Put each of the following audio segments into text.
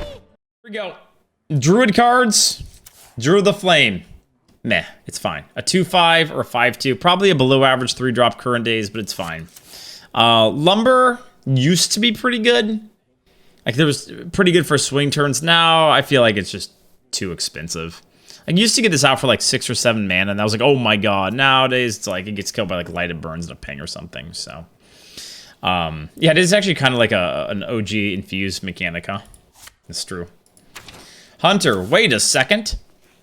Here we go. Druid cards. Drew the Flame. Meh, it's fine. A 2/5 or a 5/2. Probably a below average 3-drop current days, but it's fine. Lumber used to be pretty good. Like, there was pretty good for swing turns. Now, I feel like it's just too expensive. I used to get this out for like 6 or 7 mana, and I was like, oh my god. Nowadays, it's like it gets killed by like Lighted Burns and a ping or something, so. Yeah, it is actually kind of like an OG infused mechanic, huh? It's true. Hunter, wait a second.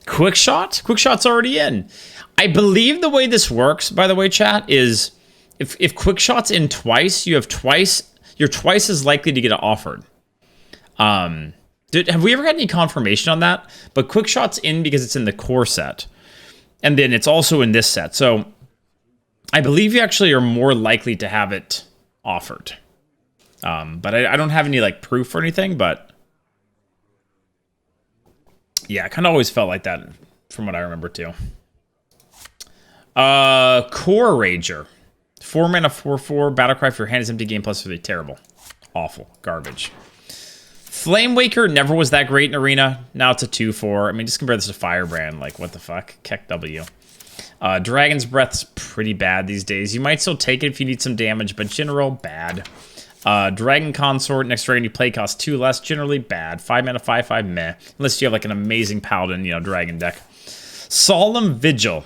Quick Shot? Quick Shot's already in. I believe the way this works, by the way, chat, is if Quick Shot's in twice, you're twice as likely to get it offered. Have we ever had any confirmation on that? But Quick Shot's in because it's in the core set. And then it's also in this set. So I believe you actually are more likely to have it offered. But I don't have any like proof or anything, but yeah, I kind of always felt like that from what I remember too. Core Rager. 4 mana, 4/4, Battlecry for your hand is empty, game +3. Terrible. Awful. Garbage. Flame Waker never was that great in Arena. Now it's a 2/4. I mean, just compare this to Firebrand. Like, what the fuck? Keck W. Dragon's Breath's pretty bad these days. You might still take it if you need some damage, but general, bad. Dragon Consort, next dragon you play costs 2 less. Generally, bad. 5 mana, 5/5, meh. Unless you have, like, an amazing Paladin, dragon deck. Solemn Vigil.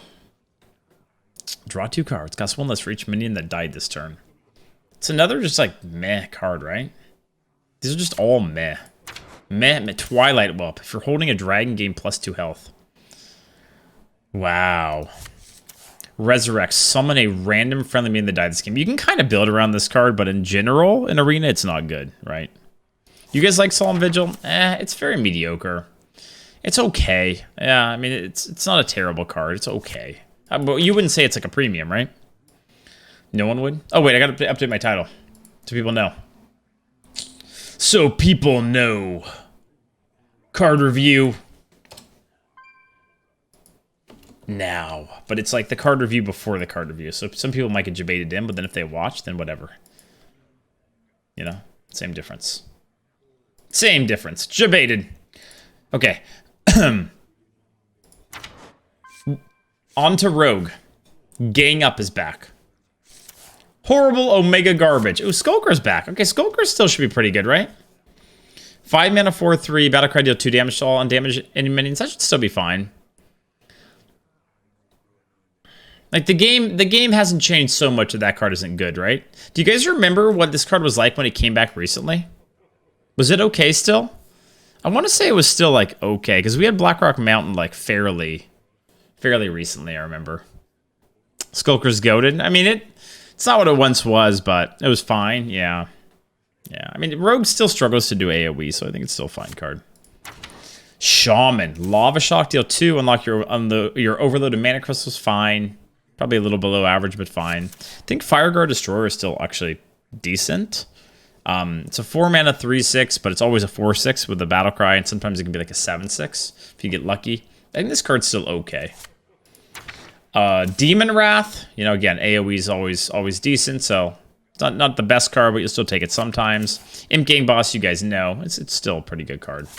Draw 2 cards. Costs 1 less for each minion that died this turn. It's another just, like, meh card, right? These are just all meh. Meh. Twilight Whelp. If you're holding a dragon, gain +2 health. Wow. Resurrect. Summon a random friendly minion that died this game. You can kind of build around this card, but in general, in Arena, it's not good, right? You guys like Solemn Vigil? It's very mediocre. It's okay. Yeah, I mean, it's not a terrible card. It's okay. But you wouldn't say it's like a premium, right? No one would? Oh, wait, I gotta update my title. So people know. So people know. Card review. Now. But it's like the card review before the card review. So some people might get debated in, but then if they watch, then whatever. Same difference. Same difference. Debated. Okay. On to Rogue. Gang Up is back. Horrible Omega Garbage. Ooh, Skulker's back. Okay, Skulker still should be pretty good, right? 5 mana, 4/3. Battlecry deal 2 damage to all undamaged enemy minions. That should still be fine. Like, the game hasn't changed so much that card isn't good, right? Do you guys remember what this card was like when it came back recently? Was it okay still? I want to say it was still, like, okay, because we had Blackrock Mountain, like, fairly recently, I remember. Skulker's goated. I mean, it's not what it once was, but it was fine, yeah. Yeah, I mean, Rogue still struggles to do AoE, so I think it's still a fine card. Shaman. Lava Shock, deal 2, unlock your overloaded mana crystals, fine. Probably a little below average, but fine. I think Fireguard Destroyer is still actually decent. It's a 4 mana 3/6, but it's always a 4/6 with the Battlecry, and sometimes it can be like a 7/6 if you get lucky. I think this card's still okay. Demon Wrath, again, AoE is always decent, so it's not the best card, but you'll still take it sometimes. Imp Gang Boss, you guys know, it's still a pretty good card.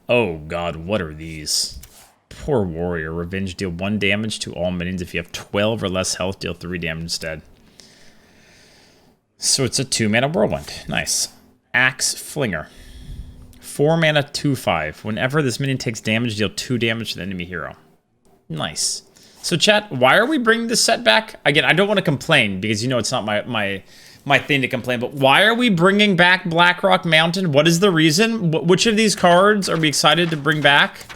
Oh god, what are these? Poor Warrior. Revenge, deal 1 damage to all minions. If you have 12 or less health, deal 3 damage instead. So it's a 2 mana Whirlwind. Nice. Axe Flinger. 4 mana 2/5. Whenever this minion takes damage, deal 2 damage to the enemy hero. Nice. So chat, why are we bringing this set back? Again, I don't want to complain because it's not my thing to complain, but why are we bringing back Blackrock Mountain? What is the reason? Which of these cards are we excited to bring back?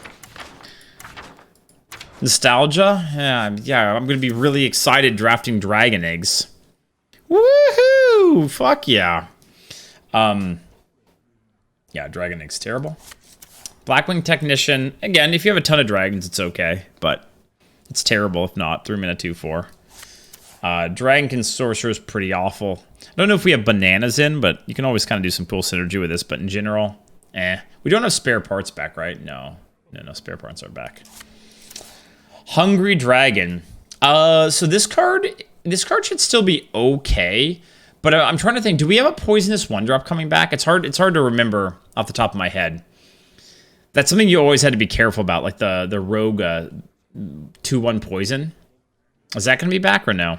Nostalgia? Yeah, I'm going to be really excited drafting Dragon Eggs. Woohoo! Fuck yeah. Yeah, Dragon Eggs terrible. Blackwing Technician. Again, if you have a ton of dragons, it's okay, but it's terrible if not. 3 mana 2/4. Dragonkin Sorcerer is pretty awful. I don't know if we have bananas in, but you can always kind of do some cool synergy with this, but in general, We don't have spare parts back, right? No, spare parts are back. Hungry Dragon. So this card should still be okay, but But I'm trying to think, do we have a poisonous 1-drop coming back? It's hard to remember off the top of my head. That's something you always had to be careful about, like the rogue 2/1 poison. Is that going to be back or no?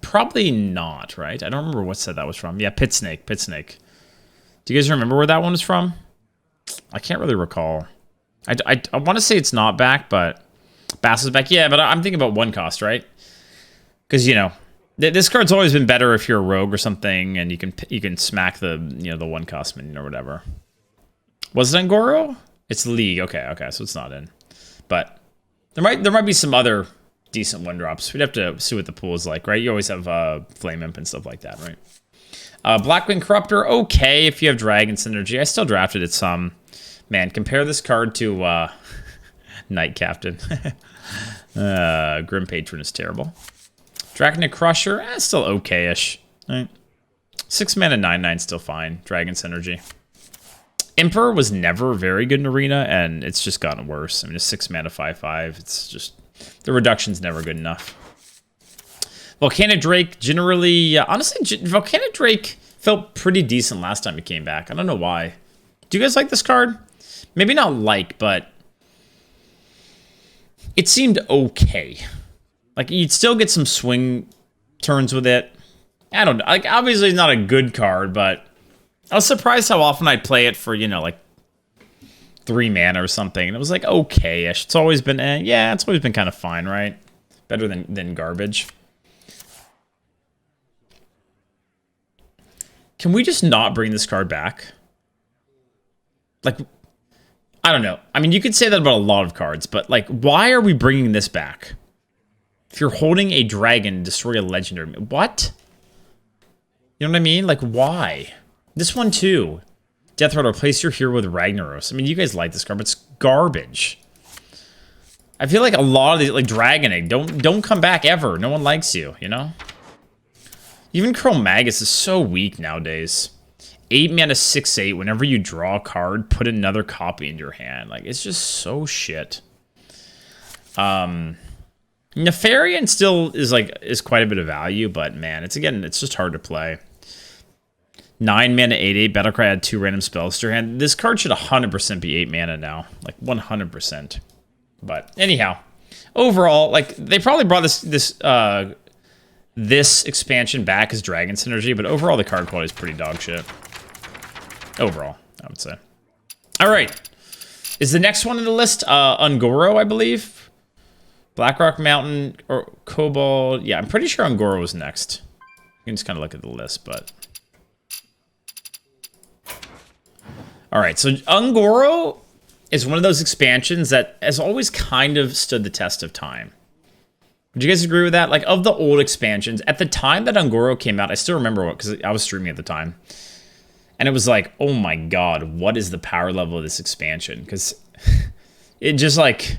Probably not, right? I don't remember what set that was from. Yeah, Pit Snake. Do you guys remember where that one was from? I can't really recall. I want to say it's not back, but Bass is back. Yeah, but I'm thinking about 1 cost, right? Because, you know, this card's always been better if you're a rogue or something, and you can smack the, you know, the 1 cost minion or whatever. Was it Angoro? It's League. Okay, so it's not in. But there might be some other decent 1-drops. We'd have to see what the pool is like, right? You always have Flame Imp and stuff like that, right? Blackwing Corruptor, okay if you have Dragon Synergy. I still drafted it some. Man, compare this card to Knight Captain. Grim Patron is terrible. Draconic Crusher, still okay-ish. Right? 6 mana, 9/9, still fine. Dragon Synergy. Emperor was never very good in Arena, and it's just gotten worse. I mean, it's 6 mana, 5/5. It's just, the reduction's never good enough. Volcanic Drake, generally, honestly, Volcanic Drake felt pretty decent last time it came back. I don't know why. Do you guys like this card? Maybe not like, but it seemed okay. Like, you'd still get some swing turns with it. I don't know. Like, obviously, it's not a good card, but I was surprised how often I'd play it for, you know, like 3 mana or something. And it was like, okay-ish. It's always been, yeah, it's always been kind of fine, right? Better than garbage. Can we just not bring this card back? Like, I don't know. I mean, you could say that about a lot of cards, but, like, why are we bringing this back? If you're holding a dragon, destroy a legendary. What? You know what I mean? Like, why? This one, too. Death Rattle, replace your hero with Ragnaros. I mean, you guys like this card, but it's garbage. I feel like a lot of these, like, Dragon Egg, don't come back ever. No one likes you, you know? Even Chromagus is so weak nowadays. 8 mana, 6/8. Whenever you draw a card, put another copy into your hand. Like, it's just so shit. Nefarian still is quite a bit of value, but man, it's just hard to play. 9 mana, 8/8. Battlecry had 2 random spells to your hand. This card should 100% be 8 mana now, like 100%. But anyhow, overall, like they probably brought this expansion back as Dragon Synergy, but overall the card quality is pretty dog shit. Overall, I would say. All right, is the next one in the list Ungoro, I believe? Blackrock Mountain or Kobold. Yeah, I'm pretty sure Ungoro was next. You can just kind of look at the list, but... All right, so Ungoro is one of those expansions that has always kind of stood the test of time. Would you guys agree with that? Like, of the old expansions, at the time that Ungoro came out, I still remember what, because I was streaming at the time. And it was like, oh my god, what is the power level of this expansion? Because it just, like...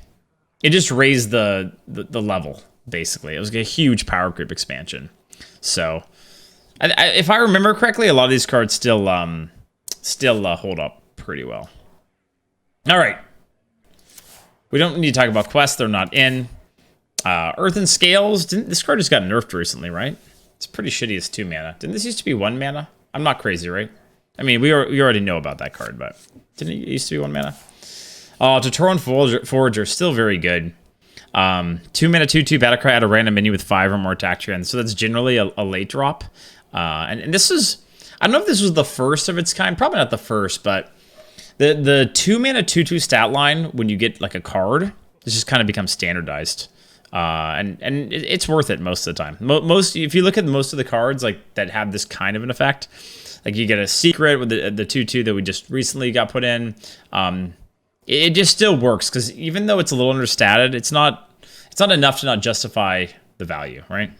It just raised the level, basically. It was a huge power creep expansion. So, if I remember correctly, a lot of these cards still hold up pretty well. All right. We don't need to talk about quests. They're not in. Earth and Scales. This card just got nerfed recently, right? It's pretty shitty. It's 2 mana. Didn't this used to be 1 mana? I'm not crazy, right? I mean, we already know about that card, but didn't it used to be 1 mana? Tatoran Forager, still very good. 2 mana, 2/2, Battlecry, add a random minion with 5 or more attack to your hand. So that's generally a late drop. And this is, I don't know if this was the first of its kind. Probably not the first, but the 2 mana, 2/2 stat line, when you get like a card, this just kind of becomes standardized. And it's worth it most of the time. If you look at most of the cards like that have this kind of an effect, like you get a secret with the 2/2 that we just recently got put in. It just still works, because even though it's a little understated, it's not enough to not justify the value, right?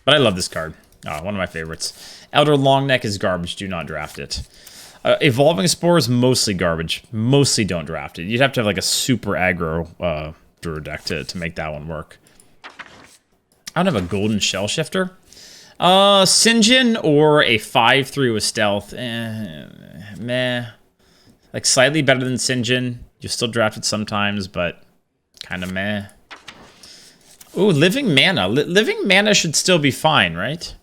But I love this card. One of my favorites. Elder Longneck is garbage. Do not draft it. Evolving Spore is mostly garbage. Mostly don't draft it. You'd have to have like a super aggro Druid deck to make that one work. I don't have a Golden Shell Shifter. Sinjin or a 5/3 with Stealth. Meh. Like, slightly better than Sinjin. You still draft it sometimes, but kind of meh. Ooh, Living Mana. Living Mana should still be fine, right?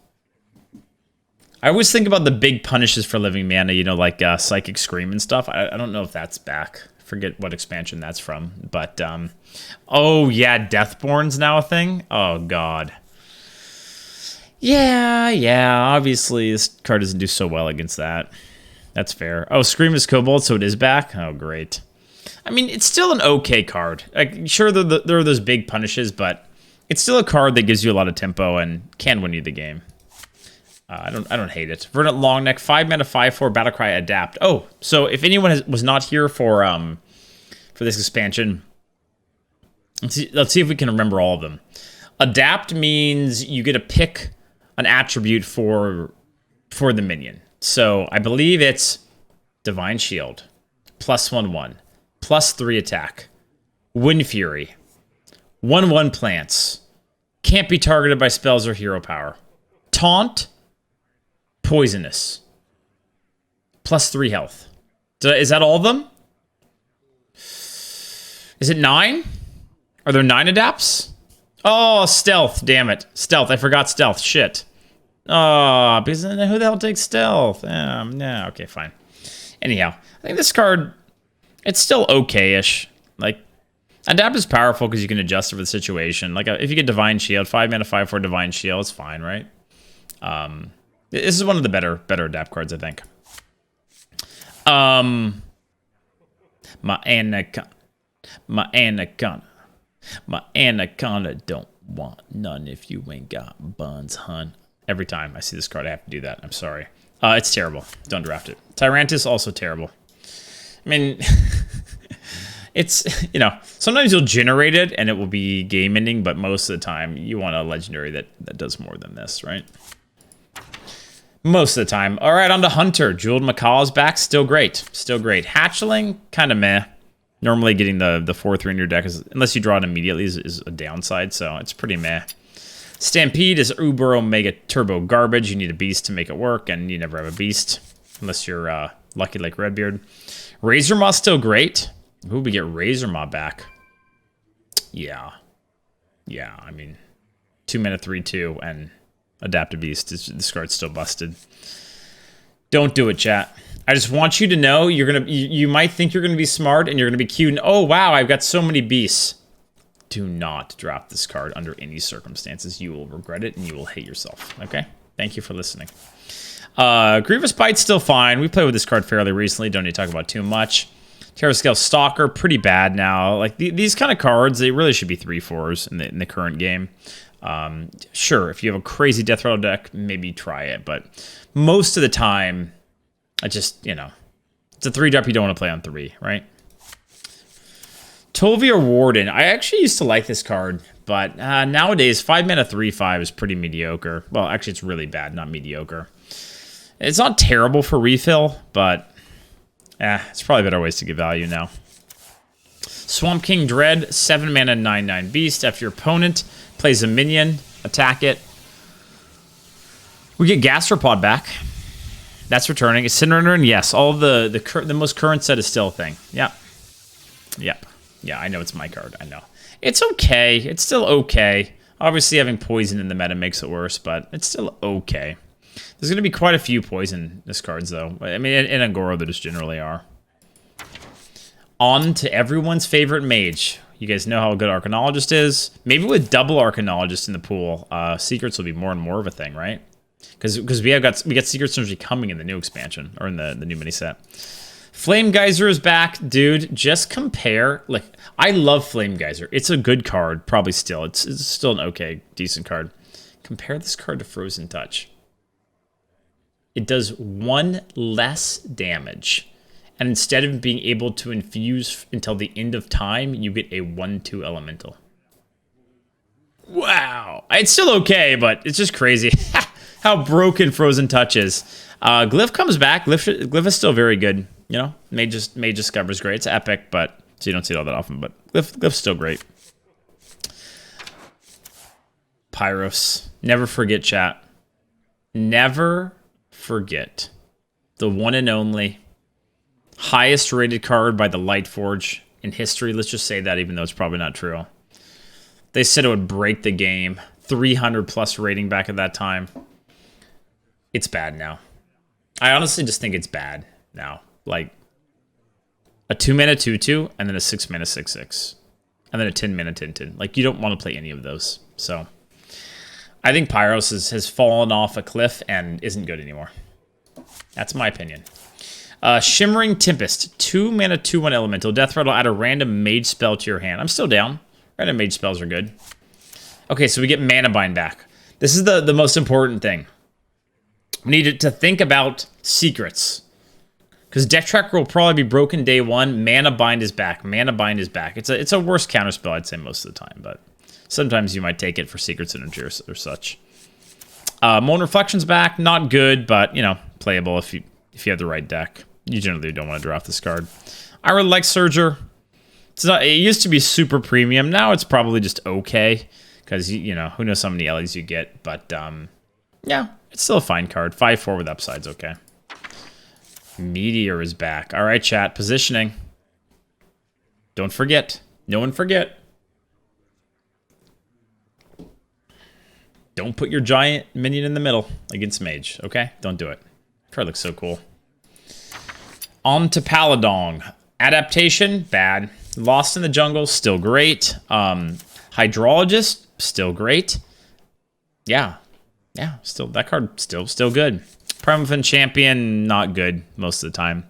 I always think about the big punishes for living mana, you know, like Psychic Scream and stuff. I don't know if that's back. Forget what expansion that's from. But, oh, yeah, Deathborn's now a thing? Oh, God. Yeah, obviously this card doesn't do so well against that. That's fair. Oh, Scream is Kobold, so it is back? Oh, great. I mean, it's still an okay card. Like, sure, there are those big punishes, but it's still a card that gives you a lot of tempo and can win you the game. I don't hate it. Verdant Longneck, 5 mana, 5/4 Battlecry Adapt. Oh, so if anyone was not here for this expansion, let's see if we can remember all of them. Adapt means you get to pick an attribute for the minion. So I believe it's Divine Shield, +1/1, +3 attack, Wind Fury, 1/1 plants, can't be targeted by spells or hero power, Taunt, Poisonous, +3 health. Is that all of them? Is it 9? Are there 9 adapts? Oh, Stealth, damn it. Stealth, I forgot Stealth, shit. Oh, because who the hell takes Stealth? Yeah, okay, fine. Anyhow, I think this card, it's still okay-ish. Like, Adapt is powerful because you can adjust it for the situation. Like, if you get Divine Shield, 5 mana, 5/4 Divine Shield, it's fine, right? This is one of the better Adapt cards, I think. My anaconda don't want none if you ain't got buns, hun. Every time I see this card, I have to do that. I'm sorry. It's terrible. Don't draft it. Tyrantus, also terrible. I mean, it's, you know, sometimes you'll generate it and it will be game ending, but most of the time you want a legendary that does more than this, right? Most of the time. All right, on to Hunter. Jeweled Macaw's back. Still great. Still great. Hatchling, kind of meh. Normally getting the 4/3 in your deck, unless you draw it immediately, is a downside, so it's pretty meh. Stampede is Uber Omega Turbo garbage. You need a beast to make it work, and you never have a beast unless you're lucky like Redbeard. Razor Maw's still great. Who we get Razor Maw back? Yeah, I mean, 2 mana, 3/2, and Adapt a Beast. This card's still busted. Don't do it, chat. I just want you to know you might think you're gonna be smart and you're gonna be cute. And oh wow, I've got so many beasts. Do not drop this card under any circumstances. You will regret it and you will hate yourself. Okay? Thank you for listening. Grievous Bite's still fine. We played with this card fairly recently. Don't need to talk about too much. Terrascale Stalker, pretty bad now. Like these kind of cards, they really should be 3/4s in the current game. Sure, if you have a crazy Death Rattle deck, maybe try it. But most of the time, I just, you know, it's a 3-drop you don't want to play on 3, right? Tolvir Warden. I actually used to like this card, but nowadays 5 mana 3/5 is pretty mediocre. Well, actually, it's really bad, not mediocre. It's not terrible for refill, but it's probably better ways to get value now. Swamp King Dread, 7 mana 9/9 beast. If your opponent plays a minion, attack it. We get Gastropod back. That's returning. Is Cinerator? And yes, all of the most current set is still a thing. Yep. Yeah, I know it's my card. I know. It's okay. It's still okay. Obviously, having poison in the meta makes it worse, but it's still okay. There's going to be quite a few poisonous cards, though. I mean, in Agora, there just generally are. On to everyone's favorite mage. You guys know how good Arcanologist is. Maybe with double Arcanologist in the pool, secrets will be more and more of a thing, right? Because we got Secret Synergy coming in the new expansion, or in the new mini set. Flame Geyser is back, dude. Just compare. Like, I love Flame Geyser. It's a good card, probably still. It's still an okay, decent card. Compare this card to Frozen Touch. It does 1 less damage. And instead of being able to infuse until the end of time, you get a 1/2 elemental. Wow. It's still okay, but it's just crazy how broken Frozen Touch is. Glyph comes back. Glyph is still very good. You know, Mage Discover's great. It's epic, but so you don't see it all that often, but Glyph's still great. Pyros. Never forget, chat. Never forget. The one and only highest rated card by the Lightforge in history. Let's just say that, even though it's probably not true. They said it would break the game. 300 plus rating back at that time. It's bad now. I honestly just think it's bad now. Like, a 2-mana 2/2, and then a 6-mana 6/6. And then a 10-mana 10/10. Like, you don't want to play any of those. So, I think Pyros has fallen off a cliff and isn't good anymore. That's my opinion. Shimmering Tempest. 2-mana 2/1 elemental. Death Threat will add a random mage spell to your hand. I'm still down. Random mage spells are good. Okay, so we get Mana Bind back. This is the most important thing. We need to think about secrets. Because Deck Tracker will probably be broken day one. Mana Bind is back. Mana Bind is back. It's a worse counterspell, I'd say, most of the time. But sometimes you might take it for Secret Synergy or such. Moan Reflection's back. Not good, but, you know, playable if you have the right deck. You generally don't want to draft this card. I really like Surger. It used to be super premium. Now it's probably just okay. Because, you know, who knows how many LEs you get. But, yeah, it's still a fine card. 5/4 with upside's okay. Meteor is back. All right, chat. Positioning. Don't forget. No one forget. Don't put your giant minion in the middle against Mage, okay? Don't do it. Card looks so cool. On to Paladong. Adaptation, bad. Lost in the Jungle, still great. Hydrologist, still great. Yeah, still that card still good. Primeval Champion, not good most of the time.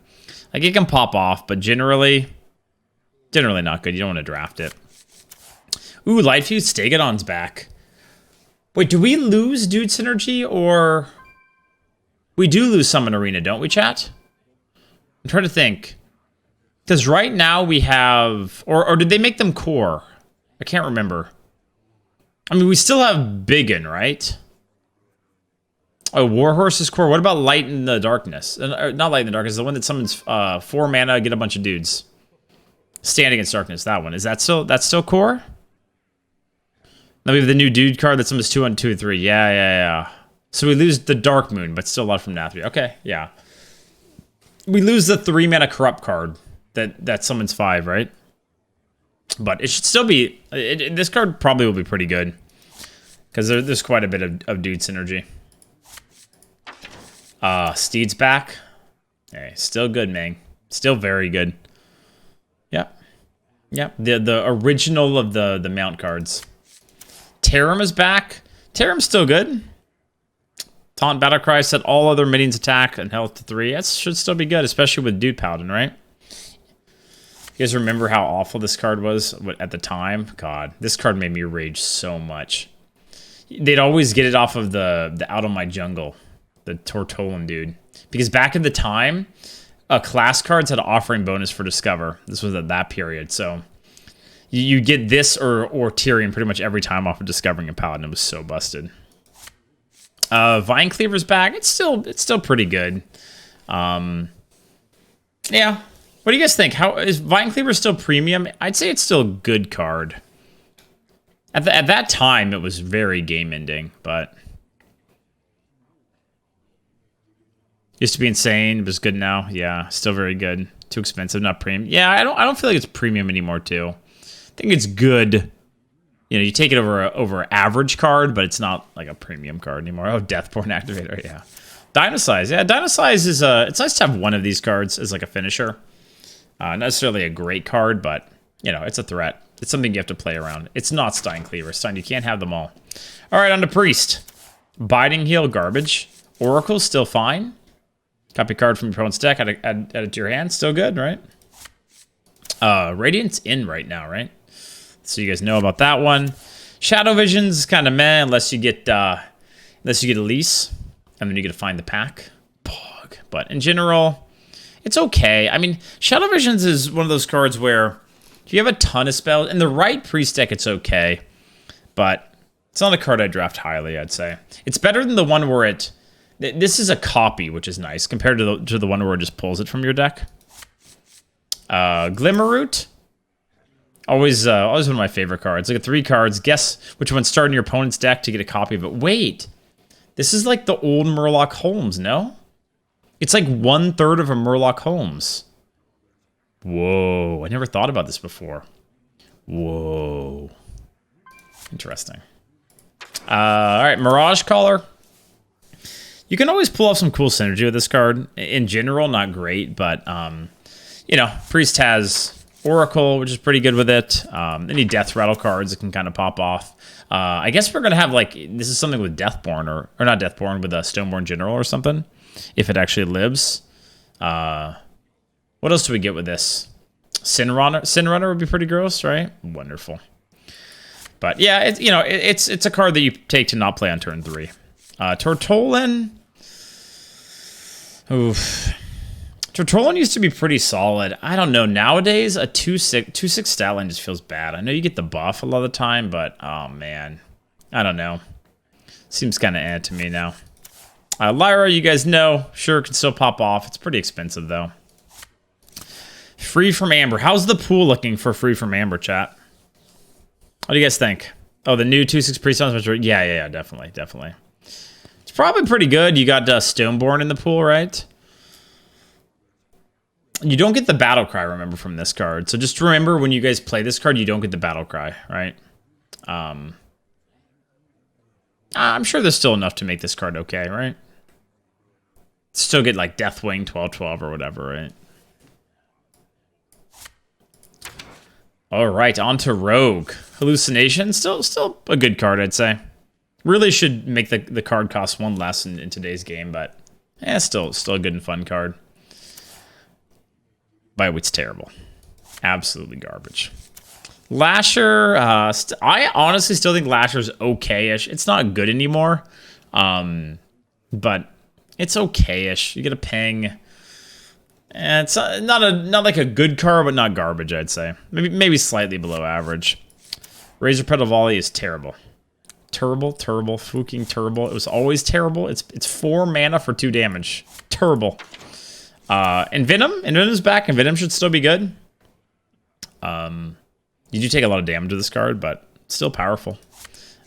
Like, it can pop off, but generally not good. You don't want to draft it. Ooh, Lightfuse Stegodon's back. Wait, do we lose Dude Synergy, or... We do lose Summon Arena, don't we, chat? I'm trying to think. Because right now we have... Or did they make them core? I can't remember. I mean, we still have Biggin, right? Oh, Warhorse is core. What about Light in the Darkness? Not Light in the Darkness, the one that summons 4 mana, get a bunch of dudes. Stand Against Darkness, that one. Is that still core? Now we have the new dude card that summons 2 on 2 and 3. Yeah. So we lose the Dark Moon, but still a lot from Nathria. Okay, yeah. We lose the 3 mana Corrupt card that summons 5, right? But it should still be... this card probably will be pretty good. Because there's quite a bit of dude synergy. Steed's back. Hey, still good, man. Still very good. Yep. The original of the mount cards. Tarim is back. Tarim's still good. Taunt Battlecry set all other minions attack and health to 3. That should still be good, especially with Dude Paladin, right? You guys remember how awful this card was at the time? God, this card made me rage so much. They'd always get it off of the Out of My Jungle, the Tortolan dude. Because back in the time, class cards had an offering bonus for Discover. This was at that period, so you get this or Tyrion pretty much every time off of discovering a Paladin. It was so busted. Vine Cleaver's back. It's still pretty good. Yeah. What do you guys think? How is Vine Cleaver still premium? I'd say it's still a good card. At that time, it was very game ending, but used to be insane. It was good now. Yeah, still very good. Too expensive, not premium. Yeah, I don't feel like it's premium anymore too. I think it's good. You know, you take it over average card, but it's not like a premium card anymore. Oh, Deathborn Activator, yeah. Dynasize, yeah. Dynasize is it's nice to have one of these cards as like a finisher. Not necessarily a great card, but you know, it's a threat. It's something you have to play around. It's not Stein Cleaver. Stein, you can't have them all. All right, on to Priest. Biding Heal, garbage. Oracle's still fine. Copy card from your opponent's deck, add it to your hand. Still good, right? Radiant's in right now, right? So you guys know about that one. Shadow Vision's is kind of meh unless you get a lease, and then you get to find the pack. Pog. But in general, it's okay. I mean, Shadow Visions is one of those cards where if you have a ton of spells in the right priest deck, it's okay, but it's not a card I draft highly. I'd say it's better than the one where this is a copy, which is nice compared to the one where it just pulls it from your deck. Glimmerroot. Always one of my favorite cards. Look at 3 cards. Guess which one's starting your opponent's deck to get a copy of it. Wait, this is like the old Murloc Holmes, no? It's like 1/3 of a Murloc Holmes. Whoa, I never thought about this before. Whoa. Interesting. All right, Mirage Caller. You can always pull off some cool synergy with this card. In general, not great, but, you know, Priest has Oracle, which is pretty good with it. Any Death Rattle cards that can kind of pop off. I guess we're going to have, like, this is something with Deathborn, or not Deathborn, with a Stoneborn General or something, if it actually lives. What else do we get with this? Sin Runner would be pretty gross, right? Wonderful. But, yeah, it's a card that you take to not play on turn 3. Tortollan. Oof. Tortollan used to be pretty solid. I don't know. Nowadays, a 2/6 stat line just feels bad. I know you get the buff a lot of the time, but oh man, I don't know. Seems kind of to me now. Lyra, you guys know, sure, can still pop off. It's pretty expensive though. Free from Amber. How's the pool looking for Free from Amber, chat? What do you guys think? Oh, the new 2/6 priest. Yeah, definitely. It's probably pretty good. You got Stoneborn in the pool, right? You don't get the battle cry, remember, from this card. So just remember, when you guys play this card, you don't get the battle cry, right? I'm sure there's still enough to make this card okay, right? Still get like Deathwing 12/12 or whatever, right? All right, on to Rogue. Hallucination, still a good card, I'd say. Really should make the card cost 1 less in today's game, but still a good and fun card. But it's terrible. Absolutely garbage. Lasher, I honestly still think Lasher's okay-ish. It's not good anymore, but it's okay-ish. You get a ping. It's not like a good card, but not garbage, I'd say. Maybe slightly below average. Razor Pedal Volley is terrible. Terrible, fucking terrible. It was always terrible. It's 4 mana for 2 damage. Terrible. Envenom's back. Envenom should still be good. You do take a lot of damage with this card, but still powerful.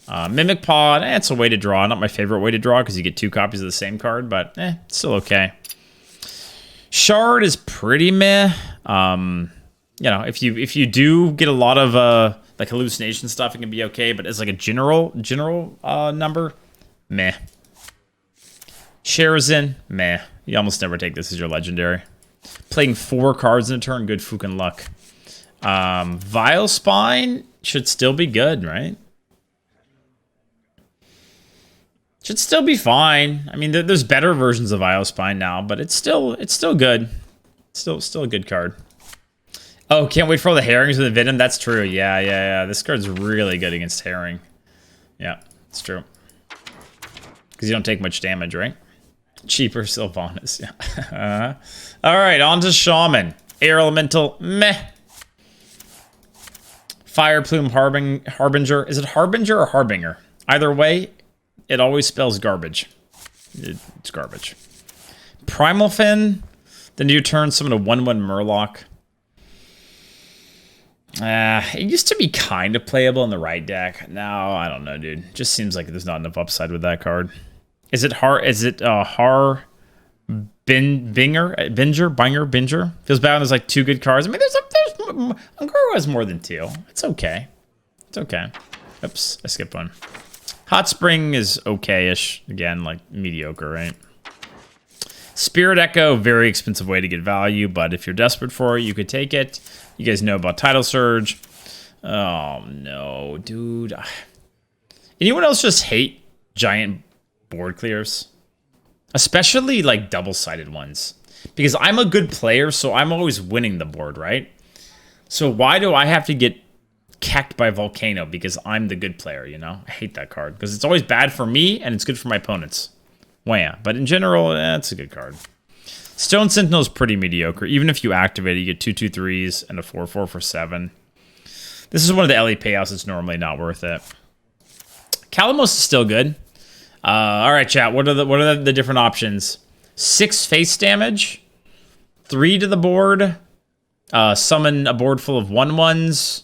Mimic Pod, it's a way to draw. Not my favorite way to draw because you get 2 copies of the same card, but still okay. Shard is pretty meh. You know, if you do get a lot of like hallucination stuff, it can be okay, but as like a general number, meh. Sherazin, meh. You almost never take this as your legendary. Playing 4 cards in a turn, good fucking luck. Vile Spine should still be good, right? Should still be fine. I mean, there's better versions of Vile Spine now, but it's still good. Still a good card. Oh, can't wait for all the herrings with the Venom. That's true. Yeah. This card's really good against herring. Yeah, it's true. Because you don't take much damage, right? Cheaper Sylvanas, yeah. All right, on to Shaman. Air Elemental, meh. Fire Plume Harbinger. Is it Harbinger or Harbinger? Either way, it always spells garbage. It's garbage. Primal Fin. Then you turn summon a 1/1 Murloc. It used to be kind of playable in the right deck. Now, I don't know, dude. Just seems like there's not enough upside with that card. Is it Binger? Feels bad when there's like 2 good cards. I mean, there's Ungoro has more than 2. It's okay. Oops, I skipped one. Hot Spring is okay-ish. Again, like mediocre, right? Spirit Echo, very expensive way to get value, but if you're desperate for it, you could take it. You guys know about Tidal Surge. Oh no, dude. Anyone else just hate giant board clears? Especially like double-sided ones. Because I'm a good player, so I'm always winning the board, right? So why do I have to get cacked by Volcano? Because I'm the good player, you know? I hate that card. Because it's always bad for me, and it's good for my opponents. Well, yeah. But in general, it's a good card. Stone Sentinel is pretty mediocre. Even if you activate it, you get 2/2/3s and a 4/4 for 7. This is one of the LE payouts that's normally not worth it. Calamos is still good. All right, chat. What are the different options? 6 face damage, 3 to the board, summon a board full of 1/1s,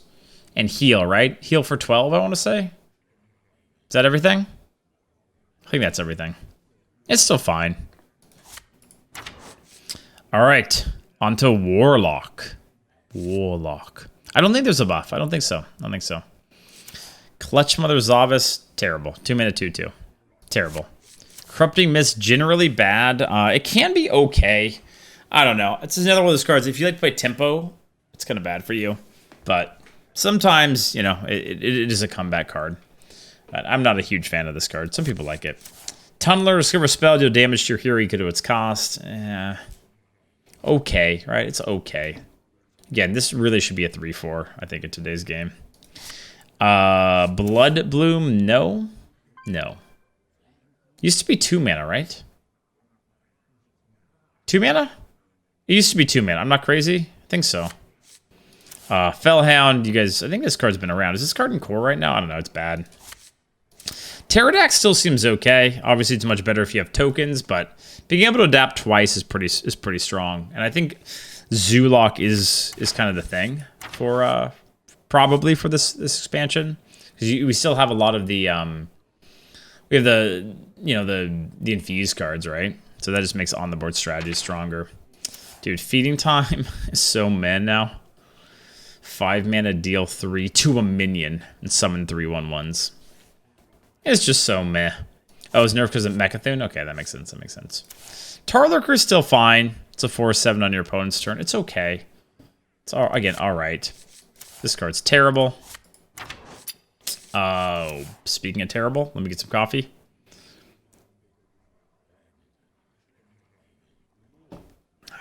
and heal. Right? Heal for 12. I want to say. Is that everything? I think that's everything. It's still fine. All right, on to Warlock. I don't think there's a buff. I don't think so. Clutch Mother Zavas, terrible. 2 mana 2/2. Terrible. Corrupting Mist, generally bad. It can be okay. I don't know. It's another one of those cards. If you like to play tempo, it's kind of bad for you. But sometimes, you know, it is a comeback card. But I'm not a huge fan of this card. Some people like it. Tunneler, discover a spell, deal damage to your hero equal to its cost. Okay, right? It's okay. Again, this really should be a 3-4, I think, in today's game. Blood Bloom, no. No. Used to be 2 mana, right? 2 mana? It used to be 2 mana. I'm not crazy? I think so. Fellhound, you guys, I think this card's been around. Is this card in core right now? I don't know, it's bad. Pterodax still seems okay. Obviously, it's much better if you have tokens, but being able to adapt twice is pretty strong. And I think Zoolock is kind of the thing for probably for this expansion, because we still have a lot of the we have the the infused cards, right? So that just makes on the board strategy stronger. Dude, Feeding Time is so meh now. 5 mana, deal 3 to a minion and summon 3/1/1s. It's just so meh. Oh, it's nerfed because of Mechathune? Okay, that makes sense. That makes sense. Tarlurker's still fine. It's a 4/7 on your opponent's turn. It's okay. It's again all right. This card's terrible. Speaking of terrible, let me get some coffee.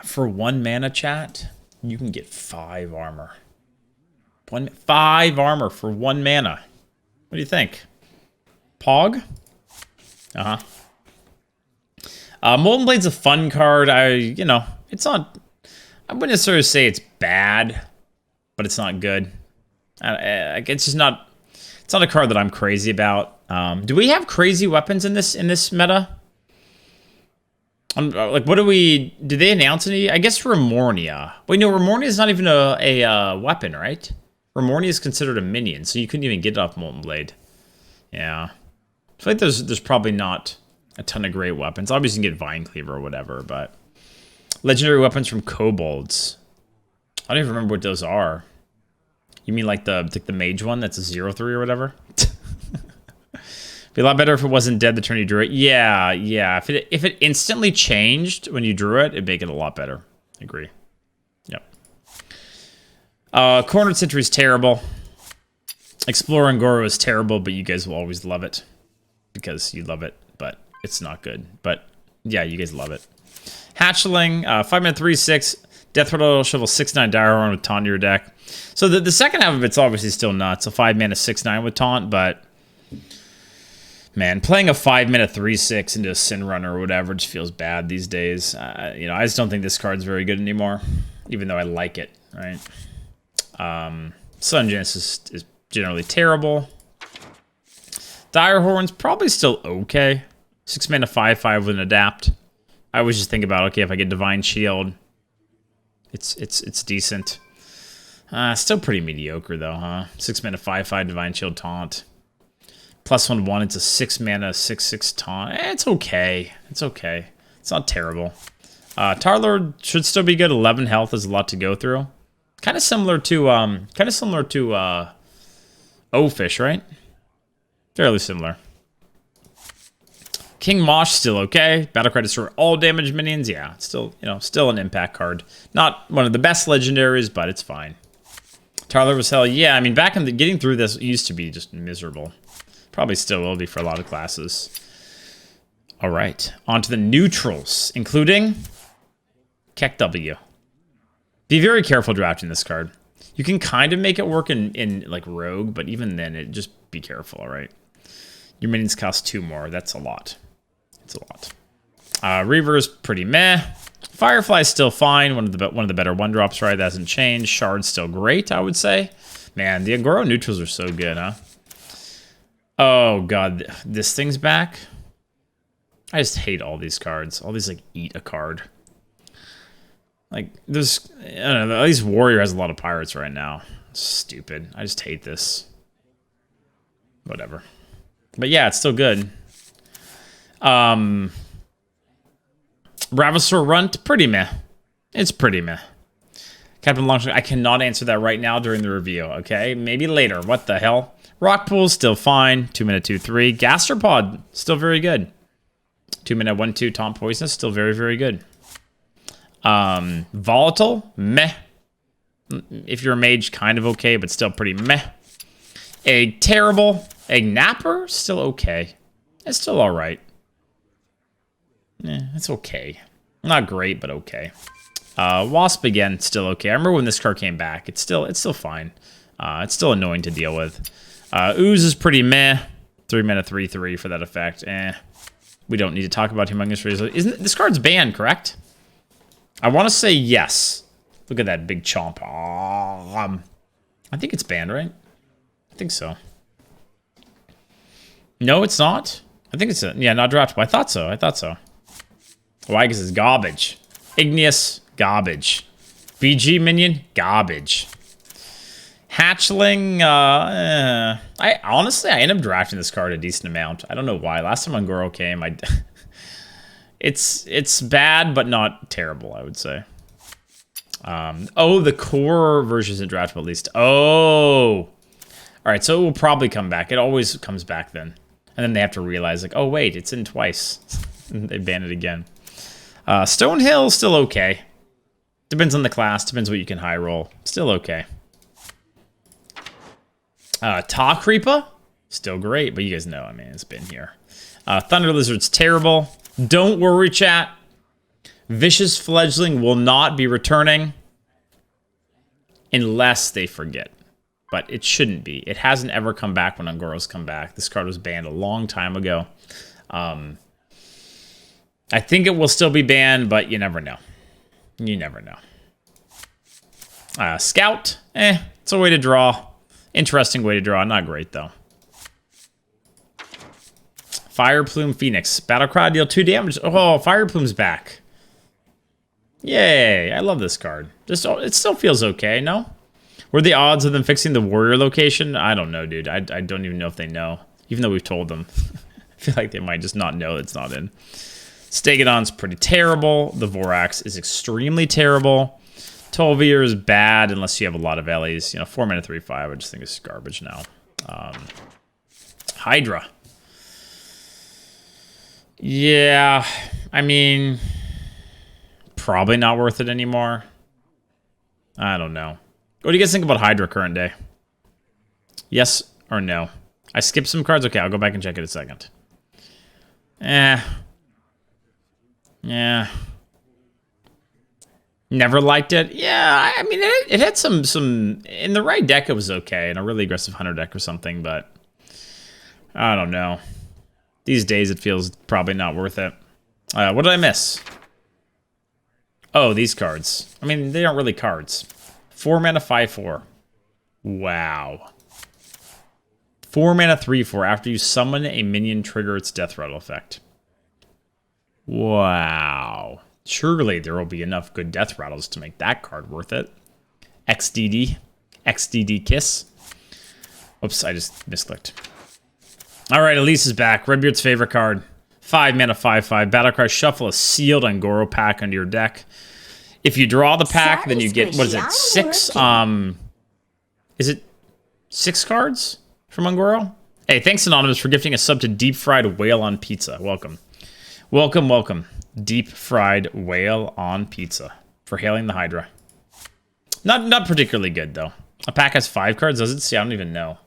For 1 mana, chat, you can get 5 armor. 5 armor for 1 mana. What do you think? Pog? Molten Blade's a fun card. It's not... I wouldn't necessarily say it's bad, but it's not good. It's just not... It's not a card that I'm crazy about. Do we have crazy weapons in this meta? Like, what do we... Did they announce any? I guess Remornia. Wait, no, Remornia is not even a weapon, right? Remornia is considered a minion, so you couldn't even get it off Molten Blade. Yeah. I feel like there's probably not a ton of great weapons. Obviously, you can get Vine Cleaver or whatever, but... Legendary weapons from Kobolds. I don't even remember what those are. You mean like the Mage one that's a 0/3 or whatever? Be a lot better if it wasn't dead the turn you drew it. Yeah. If it instantly changed when you drew it, it'd make it a lot better. Agree. Yep. Cornered Sentry is terrible. Explorer and Goro is terrible, but you guys will always love it. Because you love it, but it's not good. But yeah, you guys love it. Hatchling, 5 mana 3/6, Death Rattle, Shovel 6/9 Direhorn with taunt in your deck. So the second half of it's obviously still nuts. A 5 mana 6/9 with taunt, but man, playing a 5 mana 3/6 into a Sin Runner or whatever just feels bad these days. I just don't think this card's very good anymore, even though I like it. Right? Sun Genesis is generally terrible. Direhorn's probably still okay. 6 mana 5/5 with an adapt. I always just think about, okay, if I get Divine Shield, it's decent. Still pretty mediocre though, huh? 6 mana 5/5 Divine Shield taunt. +1/1, it's a 6 mana 6/6 taunt. It's okay. It's okay. It's not terrible. Tarlord should still be good. 11 health is a lot to go through. Kind of similar to Ofish, right? Fairly similar. King Mosh still okay. Battlecry destroy all damage minions. Yeah, still an impact card. Not one of the best legendaries, but it's fine. Tarlord was hell. Yeah, I mean, back in getting through this used to be just miserable. Probably still will be for a lot of classes. All right, on to the neutrals, including Keck W. Be very careful drafting this card. You can kind of make it work in like Rogue, but even then, just be careful, all right? Your minions cost 2 more. That's a lot. It's a lot. Reaver's pretty meh. Firefly's still fine. One of the better 1-drops, right? That hasn't changed. Shard's still great, I would say. Man, the Agoro neutrals are so good, huh? Oh, God. This thing's back? I just hate all these cards. All these, like, eat a card. Like, there's... I don't know. At least Warrior has a lot of pirates right now. It's stupid. I just hate this. Whatever. But yeah, it's still good. Bravosaur Runt, pretty meh. It's pretty meh. Captain Longshot, I cannot answer that right now during the review, okay? Maybe later. What the hell? Rockpool's still fine. 2 mana 2/3. Gastropod, still very good. 2-mana 1/2 taunt poisonous, still very, very good. Volatile, meh. If you're a mage, kind of okay, but still pretty meh. A terrible, a napper, still okay. It's still all right. It's okay. Not great, but okay. Wasp again, still okay. I remember when this card came back. It's still fine. It's still annoying to deal with. Ooze is pretty meh. 3-mana 3/3 for that effect. We don't need to talk about Humongous Razor. Isn't this card's banned, correct? I want to say yes. Look at that big chomp. I think it's banned, right? I think so. No, it's not. I think it's not draftable. I thought so. Well, I guess it's garbage. Igneous, garbage. BG minion, garbage. Hatchling, I honestly end up drafting this card a decent amount. I don't know why. Last time Ungoro came, it's bad, but not terrible, I would say. Oh, the core version isn't draftable at least. Oh. All right, so it will probably come back. It always comes back then. And then they have to realize, like, oh, wait, it's in twice. They ban it again. Stonehill, still okay. Depends on the class. Depends what you can high roll. Still okay. Ta Creepa, still great, but you guys know, I mean, it's been here. Thunder Lizard's terrible. Don't worry, chat. Vicious Fledgling will not be returning unless they forget. But it shouldn't be. It hasn't ever come back when Ungoro's come back. This card was banned a long time ago. I think it will still be banned, but you never know. You never know. Scout, it's a way to draw. Interesting way to draw. Not great, though. Fire Plume Phoenix. Battlecry, deal 2 damage. Oh, Fire Plume's back. Yay. I love this card. It still feels okay, no? What are the odds of them fixing the warrior location? I don't know, dude. I don't even know if they know. Even though we've told them. I feel like they might just not know it's not in. Stegodon's pretty terrible. The Vorax is extremely terrible. 12-year is bad unless you have a lot of Ellies. 4-mana 3/5. I just think it's garbage now. Hydra. Yeah, I mean, probably not worth it anymore. I don't know. What do you guys think about Hydra current day? Yes or no? I skipped some cards. Okay, I'll go back and check it in a second. Yeah. Never liked it. Yeah, I mean, it had some... In the right deck, it was okay. In a really aggressive hunter deck or something, but... I don't know. These days, it feels probably not worth it. What did I miss? Oh, these cards. I mean, they aren't really cards. 4-mana 5/4. Wow. 4-mana 3/4. After you summon a minion, trigger its death rattle effect. Wow. Surely there will be enough good death rattles to make that card worth it. XDD. XDD Kiss. Oops, I just misclicked. All right, Elise is back. Redbeard's favorite card. 5-mana 5/5. Battlecry, shuffle a sealed Ungoro pack into your deck. If you draw the pack, then you get, what is it, 6? Is it 6 cards from Ungoro? Hey, thanks, Anonymous, for gifting a sub to Deep Fried Whale on Pizza. Welcome. Welcome, welcome. Deep Fried Whale on Pizza for hailing the Hydra. Not particularly good, though. A pack has 5 cards, does it? See, I don't even know.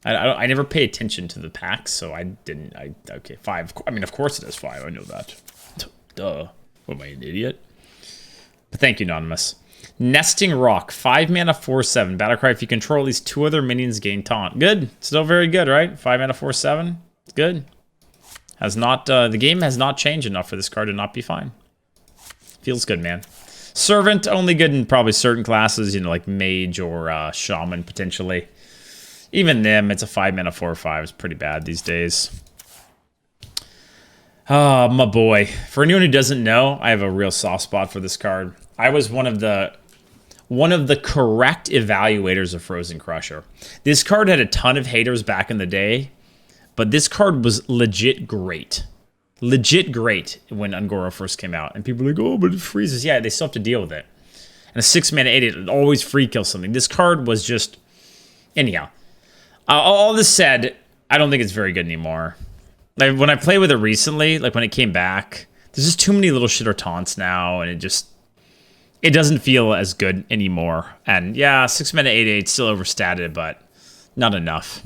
I never pay attention to the packs, so I didn't. Okay, 5. I mean, of course it has 5. I know that. Duh. What, am I an idiot? But thank you, Anonymous. Nesting Rock. 5-mana 4/7. Battlecry, if you control at least 2 other minions, gain taunt. Good. Still very good, right? 5-mana 4/7. It's good. Has not the game has not changed enough for this card to not be fine. Feels good, man. Servant, only good in probably certain classes, like Mage or Shaman, potentially. Even them, it's a 5-mana 4/5. It's pretty bad these days. Oh, my boy. For anyone who doesn't know, I have a real soft spot for this card. I was one of the correct evaluators of Frozen Crusher. This card had a ton of haters back in the day, but this card was legit great. Legit great when Ungoro first came out. And people were like, oh, but it freezes. Yeah, they still have to deal with it. And a 6-mana 8, it always free kills something. This card was just... Anyhow. All this said, I don't think it's very good anymore. Like, when I played with it recently, like when it came back, there's just too many little shitter taunts now, and it doesn't feel as good anymore. And yeah, 6 mana 8/8 still overstated, but not enough.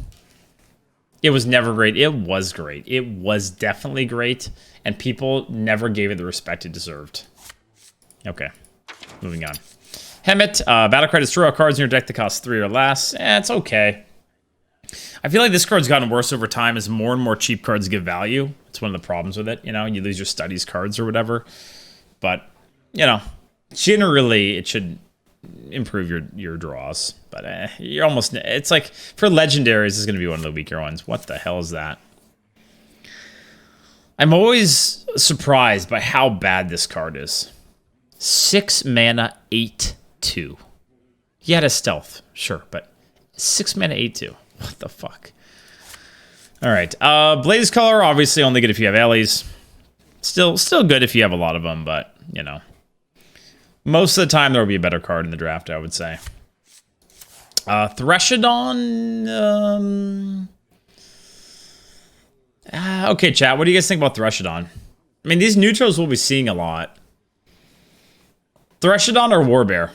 It was never great. It was great. It was definitely great, and people never gave it the respect it deserved. Okay, moving on. Hemet, battle credits, draw cards in your deck that cost 3 or less. It's okay. I feel like this card's gotten worse over time as more and more cheap cards give value. It's one of the problems with it. You know, you lose your studies cards or whatever. But, you know, generally it should improve your draws. But you're almost... It's like, for legendaries, it's going to be one of the weaker ones. What the hell is that? I'm always surprised by how bad this card is. 6 mana, 8/2. He had a stealth, sure, but 6 mana, 8/2. What the fuck? All right. Blaze Color, obviously only good if you have allies. Still good if you have a lot of them, but, you know. Most of the time, there will be a better card in the draft, I would say. Threshodon... okay, chat. What do you guys think about Threshodon? I mean, these neutrals we'll be seeing a lot. Threshodon or Warbear?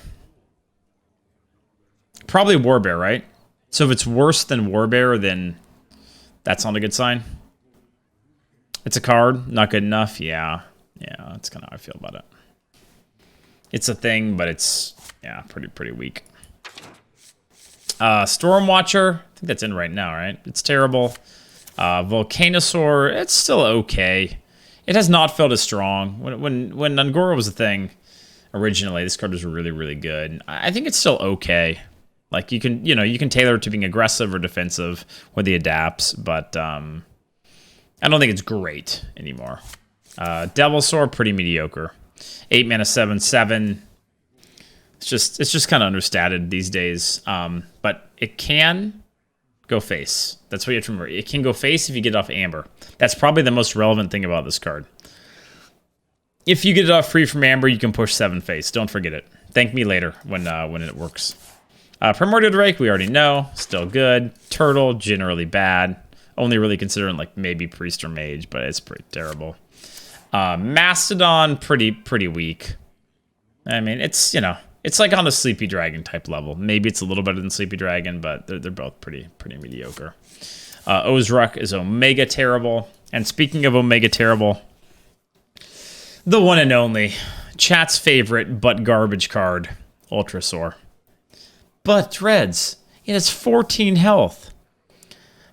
Probably Warbear, right? So if it's worse than Warbear, then that's not a good sign. It's a card, not good enough. Yeah, that's kind of how I feel about it. It's a thing, but it's pretty weak. Stormwatcher, I think that's in right now, right? It's terrible. Volcanosaur, it's still okay. It has not felt as strong. When Ungora was a thing originally, this card was really good. I think it's still okay. Like, you can tailor it to being aggressive or defensive with the adapts, but I don't think it's great anymore. Devilsaur, pretty mediocre. 8 mana, 7/7. It's just kind of understated these days. But it can go face. That's what you have to remember. It can go face if you get it off Amber. That's probably the most relevant thing about this card. If you get it off free from Amber, you can push 7 face. Don't forget it. Thank me later when it works. Primordial Drake, we already know. Still good. Turtle, generally bad. Only really considering like maybe Priest or Mage, but it's pretty terrible. Mastodon, pretty weak. I mean, it's, you know, it's like on the Sleepy Dragon type level. Maybe it's a little better than Sleepy Dragon, but they're both pretty mediocre. Ozruk is Omega terrible. And speaking of Omega terrible, the one and only, chat's favorite but garbage card, Ultrasaur. But Dreads, it has 14 health.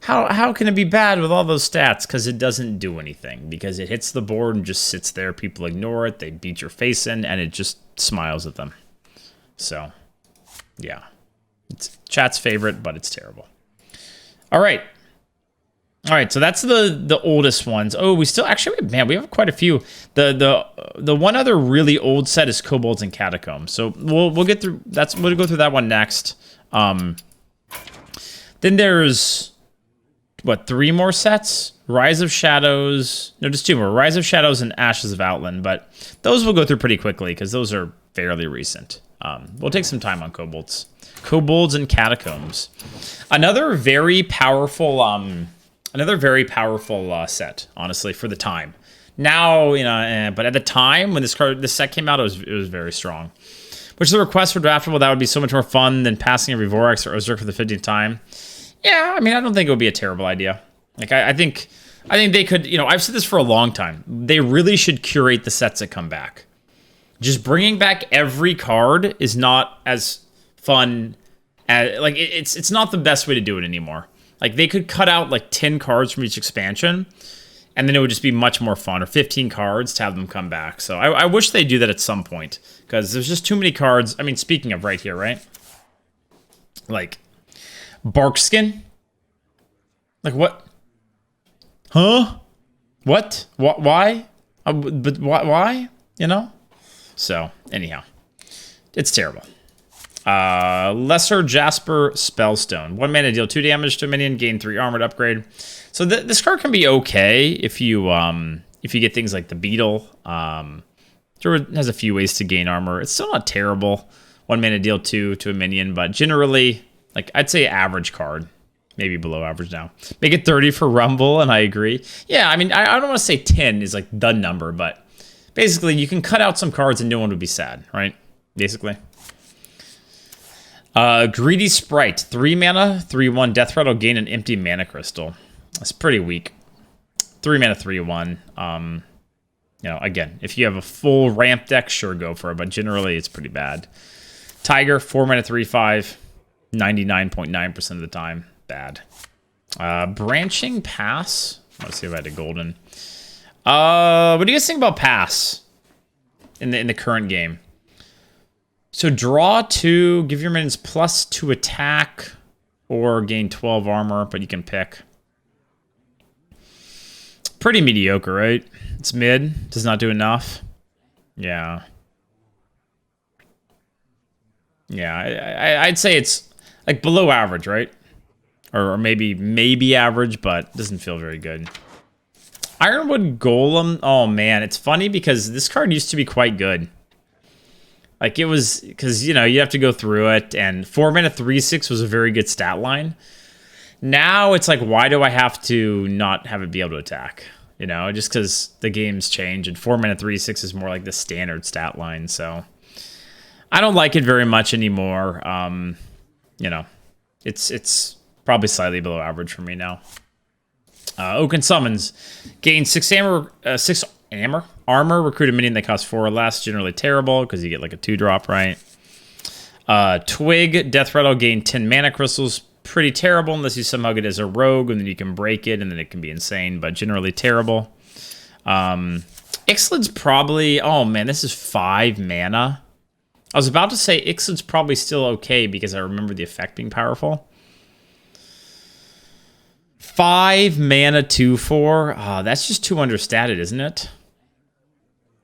How can it be bad with all those stats? Because it doesn't do anything. Because it hits the board and just sits there. People ignore it. They beat your face in, and it just smiles at them. So, yeah. It's chat's favorite, but it's terrible. All right. All right, so that's the oldest ones. Oh, we still actually, man, we have quite a few. The one other really old set is Kobolds and Catacombs. So we'll get through we'll go through that one next. Then there's what, 3 more sets? Rise of Shadows. No, just 2 more. Rise of Shadows and Ashes of Outland, but those we'll go through pretty quickly because those are fairly recent. We'll take some time on Kobolds. Kobolds and Catacombs. Another very powerful set, honestly, for the time. Now, you know, but at the time when this set came out, it was very strong. Which is a request for draftable. That would be so much more fun than passing every Vorax or Ozark for the 15th time. Yeah, I mean, I don't think it would be a terrible idea. Like, I think they could, you know, I've said this for a long time. They really should curate the sets that come back. Just bringing back every card is not as fun as, like, it's not the best way to do it anymore. Like, they could cut out, like, 10 cards from each expansion, and then it would just be much more fun, or 15 cards to have them come back. So I wish they'd do that at some point, because there's just too many cards. I mean, speaking of right here, right? Like, Barkskin? Like, what? Huh? What? Why? But why? You know? So, anyhow. It's terrible. Lesser Jasper Spellstone. 1 mana, deal 2 damage to a minion, gain 3 armored upgrade. So this card can be okay if you get things like the Beetle. Druid has a few ways to gain armor. It's still not terrible. 1 mana, deal 2 to a minion, but generally, like, I'd say average card. maybe below average now. Make it 30 for Rumble, and I agree. Yeah, I mean, I don't want to say 10 is like the number, but basically you can cut out some cards and no one would be sad, right? Basically. Greedy Sprite, 3 mana, 3/1. Death Rattle, gain an empty mana crystal. That's pretty weak. 3 mana, 3/1. You know, again, if you have a full ramp deck, sure, go for it, but generally it's pretty bad. Tiger, 4 mana, 3/5. 99.9% of the time, bad. Branching Pass. Let's see if I had a golden. What do you guys think about Pass in the current game? So draw 2, give your minions +2 attack, or gain 12 armor, but you can pick. Pretty mediocre, right? It's mid, does not do enough. Yeah. Yeah, I'd say it's like below average, right? Or maybe average, but doesn't feel very good. Ironwood Golem, oh man, it's funny because this card used to be quite good. Like it was, because you know, you have to go through it, and 4 mana 3/6 was a very good stat line. Now it's like, why do I have to not have it be able to attack? You know, just because the games change, and 4 mana 3/6 is more like the standard stat line, so I don't like it very much anymore. You know, it's probably slightly below average for me now. Oaken Summons, gain 6 armor, recruit a minion that costs 4 or less. Generally terrible because you get like a 2-drop, right? Twig, Death Rattle, gain 10 mana crystals. Pretty terrible unless you somehow get it as a rogue, and then you can break it, and then it can be insane, but generally terrible. Ixalan's probably, oh man, this is 5 mana. I was about to say Ixalan's probably still okay because I remember the effect being powerful. 5 mana 2/4. That's just too understated, isn't it?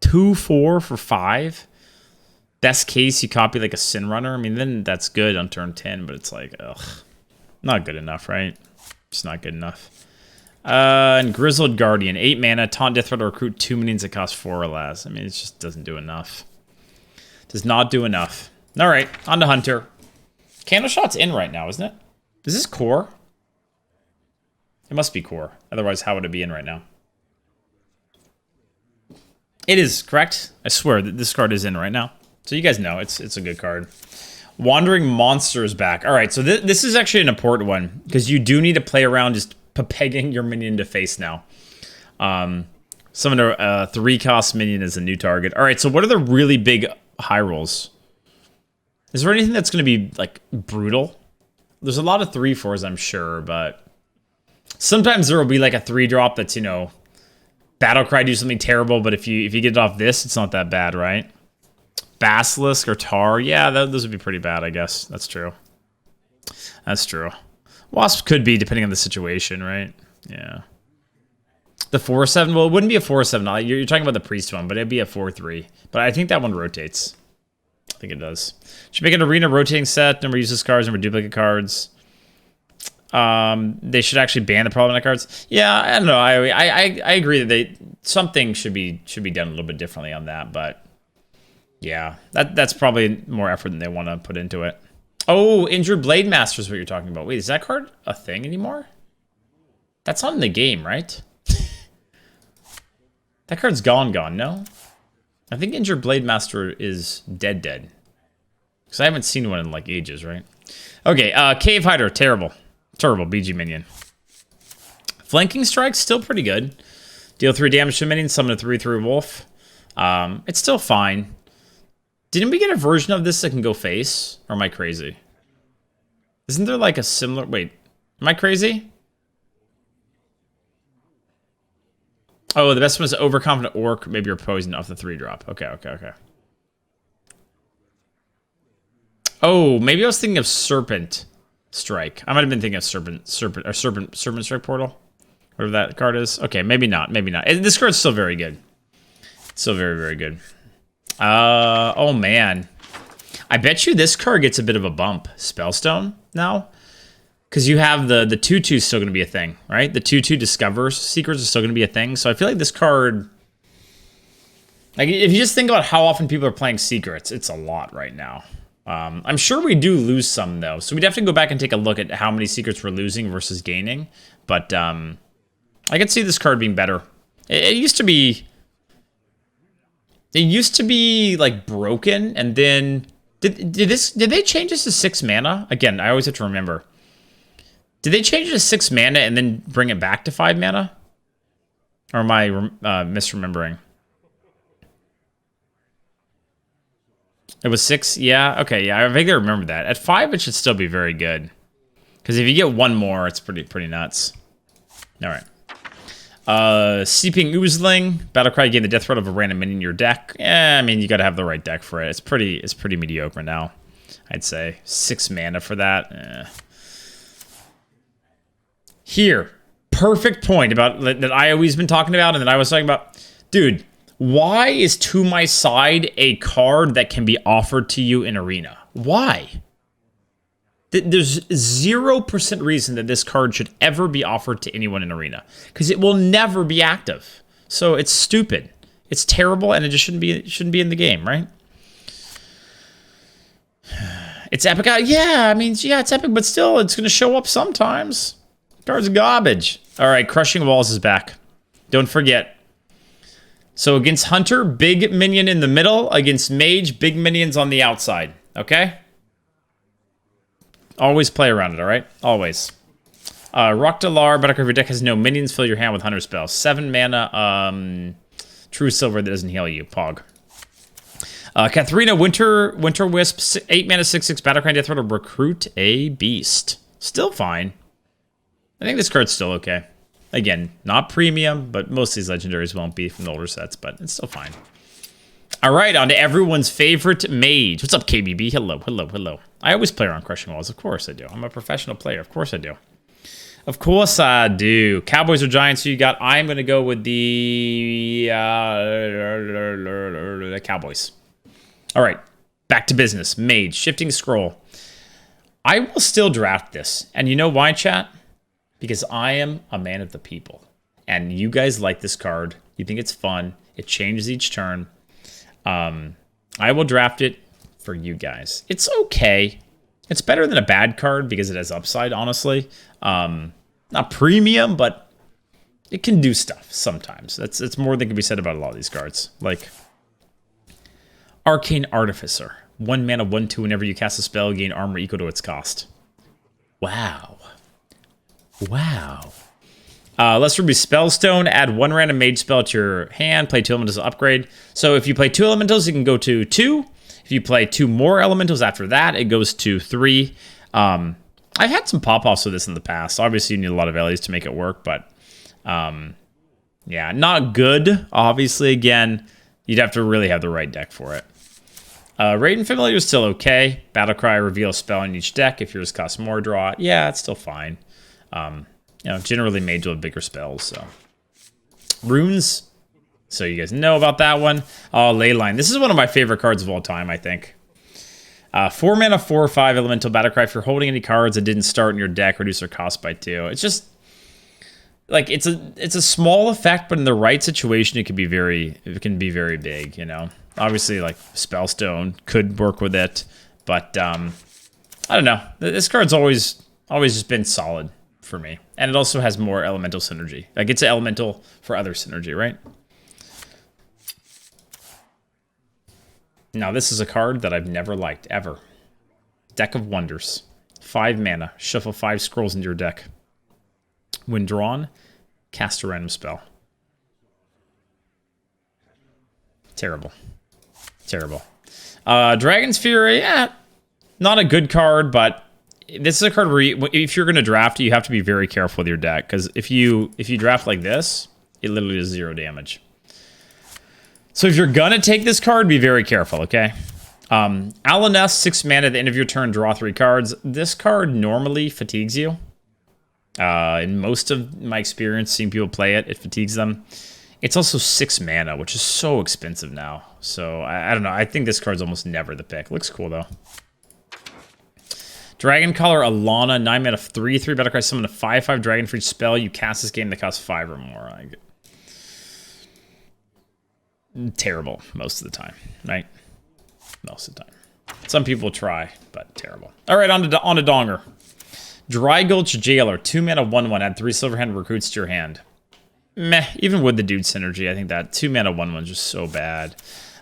2/4 for 5. Best case, you copy like a Sin Runner. I mean, then that's good on turn 10, but it's like, ugh. Not good enough, right? It's not good enough. And Grizzled Guardian, 8 mana, taunt Death Rattle, recruit 2 minions that cost 4 or less. I mean, it just doesn't do enough. Does not do enough. All right, on to Hunter. Candle Shot's in right now, isn't it? Is this core? It must be core. Otherwise, how would it be in right now? It is, correct? I swear that this card is in right now. So you guys know, it's a good card. Wandering Monster is back. All right, so this is actually an important one because you do need to play around just pegging your minion to face now. Summon a 3-cost minion as a new target. All right, so what are the really big high rolls? Is there anything that's going to be like brutal? There's a lot of 3/4s, I'm sure, but sometimes there will be like a 3-drop that's, you know, Battlecry do something terrible, but if you get it off this, it's not that bad, right? Basilisk or Tar, yeah, those would be pretty bad, I guess. That's true. That's true. Wasp could be, depending on the situation, right? Yeah. The 4/7, well, it wouldn't be a 4/7. You're talking about the Priest one, but it'd be a 4/3. But I think that one rotates. I think it does. Should make an arena rotating set. Number uses cards, number duplicate cards. They should actually ban the problematic cards. Yeah, I don't know. I agree that something should be done a little bit differently on that, but yeah, that's probably more effort than they want to put into it. Oh, Injured Blade Master is what you're talking about. Wait, is that card a thing anymore? That's not in the game, right? That card's gone, no? I think Injured Blade Master is dead. Because I haven't seen one in like ages, right? Okay, Cave Hider, terrible. Terrible BG minion. Flanking Strike, still pretty good. Deal 3 damage to a minion, summon a 3/3 wolf. It's still fine. Didn't we get a version of this that can go face? Or am I crazy? Isn't there like a similar... Wait, am I crazy? Oh, the best one is Overconfident Orc. Maybe you're poisoned off the 3-drop. Okay. Oh, maybe I was thinking of Serpent Strike. I might have been thinking of Serpent Strike Portal. Whatever that card is. Okay, maybe not. This card's still very good. Still very, very good. Oh man. I bet you this card gets a bit of a bump. Spellstone now? Because you have the 2/2 still going to be a thing, right? The 2/2 Discovers Secrets is still going to be a thing. So I feel like this card... Like, if you just think about how often people are playing Secrets, it's a lot right now. I'm sure we do lose some, though. So we'd have to go back and take a look at how many secrets we're losing versus gaining. But I could see this card being better. It used to be... It used to be, like, broken, and then... Did they change this to 6 mana? Again, I always have to remember. Did they change it to 6 mana and then bring it back to 5 mana? Or am I misremembering? It was 6? Yeah, okay, yeah, I vaguely remember that. At 5, it should still be very good. Because if you get one more, it's pretty nuts. Alright. Seeping Oozling. Battlecry, gain the death threat of a random minion in your deck. I mean, you gotta have the right deck for it. It's pretty mediocre now, I'd say. 6 mana for that. Here. Perfect point about that IOE's been talking about and that I was talking about. Dude, why is To My Side a card that can be offered to you in Arena? Why? There's 0% reason that this card should ever be offered to anyone in Arena. Because it will never be active. So it's stupid. It's terrible and it just shouldn't be in the game, right? It's epic. Yeah, I mean, yeah, it's epic, but still, it's going to show up sometimes. Card's garbage. All right, Crushing Walls is back. Don't forget. So against Hunter, big minion in the middle. Against Mage, big minions on the outside. Okay? Always play around it, all right? Always. Rockdalar, but if your deck has no minions, fill your hand with Hunter spells. 7 mana, True Silver that doesn't heal you. Pog. Katharina, Winter Wisp, 8 mana, 6/6 Battlecry, Death Threat to recruit a beast. Still fine. I think this card's still okay. Again, not premium, but most of these legendaries won't be from the older sets, but it's still fine. All right, on to everyone's favorite Mage. What's up, KBB? Hello, hello, hello. I always play around Crushing Walls. Of course I do. I'm a professional player. Of course I do. Of course I do. Cowboys or Giants, who you got? I'm going to go with the Cowboys. All right, back to business. Mage, Shifting Scroll. I will still draft this. And you know why, chat? Because I am a man of the people. And you guys like this card. You think it's fun. It changes each turn. I will draft it for you guys. It's okay. It's better than a bad card because it has upside, honestly. Not premium, but it can do stuff sometimes. It's more than can be said about a lot of these cards. Like Arcane Artificer. 1 mana, 1/2. Whenever you cast a spell, gain armor equal to its cost. Wow. Wow. Let's review Spellstone. Add 1 random mage spell to your hand. Play 2 elementals to upgrade. So if you play 2 elementals, you can go to 2. If you play 2 more elementals after that, it goes to 3. I've had some pop-offs with this in the past. Obviously, you need a lot of LAs to make it work, but yeah, not good. Obviously, again, you'd have to really have the right deck for it. Raiden Familiar is still okay. Battlecry, reveal a spell in each deck. If yours costs more, draw it. Yeah, it's still fine. You know, generally Mage will have bigger spells, so. Runes. So you guys know about that one. Oh, Leyline. This is one of my favorite cards of all time, I think. 4 mana, 4/5 Elemental Battlecry. If you're holding any cards that didn't start in your deck, reduce their cost by 2. It's just, like, it's a small effect, but in the right situation, it can be very big, you know. Obviously, like, Spellstone could work with it, but, I don't know. This card's always just been solid for me. And it also has more elemental synergy. Like, it's an elemental for other synergy, right? Now, this is a card that I've never liked, ever. Deck of Wonders. 5 mana. Shuffle 5 scrolls into your deck. When drawn, cast a random spell. Terrible. Terrible. Dragon's Fury, yeah, not a good card, but this is a card where if you're going to draft it, you have to be very careful with your deck, because if you draft like this, it literally does 0 damage. So if you're going to take this card, be very careful, okay? Alaneth, 6 mana at the end of your turn, draw 3 cards. This card normally fatigues you. In most of my experience seeing people play it, it fatigues them. It's also 6 mana, which is so expensive now. So, I don't know. I think this card's almost never the pick. Looks cool, though. Dragon Collar Alana, 9 mana, 3/3 Battlecry, summon a 5/5 dragon for each spell you cast this game that costs 5 or more. Terrible most of the time, right? Most of the time. Some people try, but terrible. All right, on to Donger. Dry Gulch Jailer, 2 mana, 1/1. Add 3 Silverhand recruits to your hand. Meh, even with the dude synergy, I think that 2 mana, 1/1 is just so bad.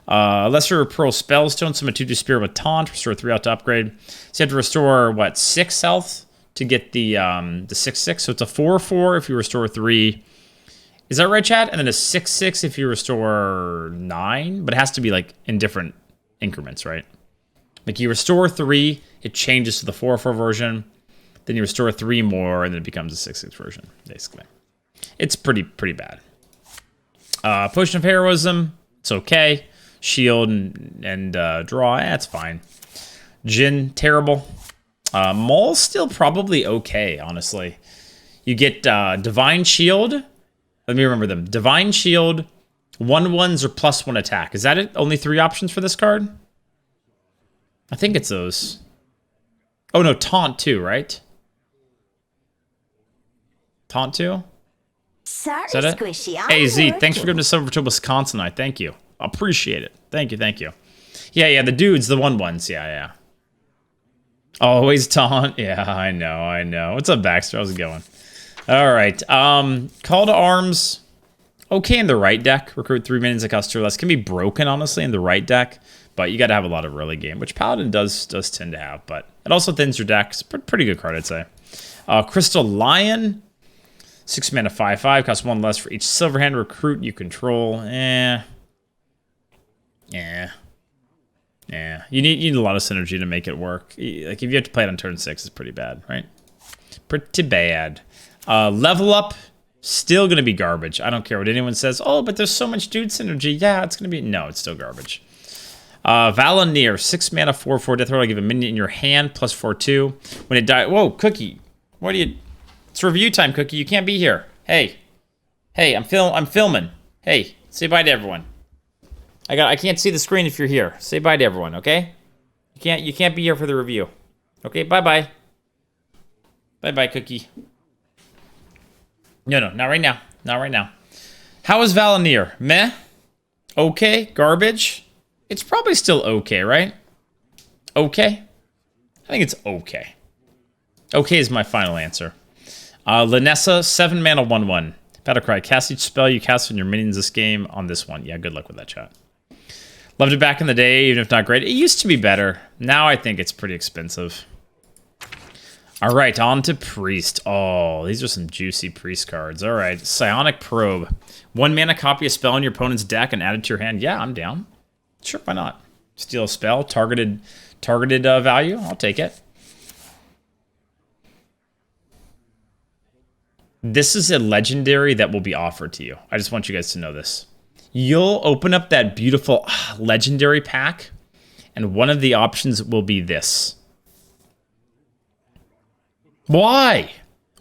Lesser Pearl Spellstone, summon 2/2 Spirit with Taunt, restore 3 out to upgrade. So you have to restore, what, 6 health to get the 6/6. So it's a 4/4 if you restore 3. Is that right, chat? And then a 6/6 if you restore 9, but it has to be like in different increments, right? Like you restore 3, it changes to the 4/4 version. Then you restore 3 more, and then it becomes a 6/6 version, basically. It's pretty bad. Potion of Heroism, it's okay. Shield and draw, it's fine. Jin, terrible. Maul's still probably okay, honestly. You get Divine Shield. Let me remember them. Divine Shield, 1/1s or +1 attack. Is that it? Only 3 options for this card? I think it's those. Oh no, Taunt too, right? Taunt too? Sorry, Is that it? Squishy. Hey Z, thanks for giving us over to Wisconsinite. Thank you. Appreciate it. Thank you. Yeah, the dudes, the 1/1s. Yeah. Always taunt. Yeah, I know. What's up, Baxter? How's it going? All right. Call to Arms. Okay in the right deck. Recruit 3 minions that cost 2 or less. Can be broken, honestly, in the right deck. But you got to have a lot of early game, which Paladin does tend to have. But it also thins your deck. It's a pretty good card, I'd say. Crystal Lion. 6 mana, 5/5. Costs 1 less for each Silverhand recruit you control. Yeah. You need a lot of synergy to make it work. Like if you have to play it on turn 6, it's pretty bad, right? Pretty bad. Level Up, still gonna be garbage. I don't care what anyone says. Oh, but there's so much dude synergy. Yeah, it's gonna be. No, it's still garbage. Valanier, 6 mana, 4/4. Death roll. Give a minion in your hand plus 4/2. When it dies. Whoa, Cookie. What do you? It's review time, Cookie. You can't be here. Hey, I'm filming. Hey, say bye to everyone. I can't see the screen if you're here. Say bye to everyone, okay? You can't be here for the review. Okay, bye-bye. Bye-bye, Cookie. No, not right now. Not right now. How is Valanier? Meh? Okay? Garbage? It's probably still okay, right? Okay? I think it's okay. Okay is my final answer. Linessa, 7 mana, 1/1. Battlecry. Cast each spell you cast on your minions this game on this one. Yeah, good luck with that, chat. Loved it back in the day, even if not great. It used to be better. Now I think it's pretty expensive. All right, on to Priest. Oh, these are some juicy Priest cards. All right, Psionic Probe. 1 mana, copy a spell in your opponent's deck and add it to your hand. Yeah, I'm down. Sure, why not? Steal a spell, targeted value. I'll take it. This is a legendary that will be offered to you. I just want you guys to know this. You'll open up that beautiful legendary pack, and one of the options will be this. Why?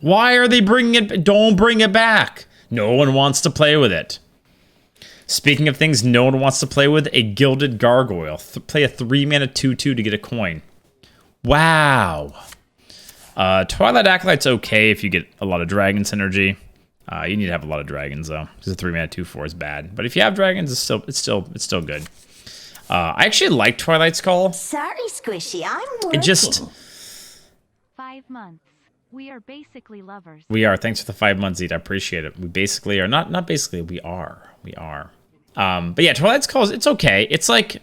Why are they bringing it? Don't bring it back. No one wants to play with it. Speaking of things no one wants to play with, a Gilded Gargoyle. Play a 3 mana 2/2 to get a coin. Wow. Twilight Acolyte's okay if you get a lot of dragon synergy. You need to have a lot of dragons though, because a 3 mana 2/4 is bad. But if you have dragons, it's still good. I actually like Twilight's Call. Sorry, Squishy, I'm working. It just 5 months. We are basically lovers. We are. Thanks for the 5 months, Eat. I appreciate it. We basically are not basically. We are. But yeah, Twilight's Call. It's okay. It's like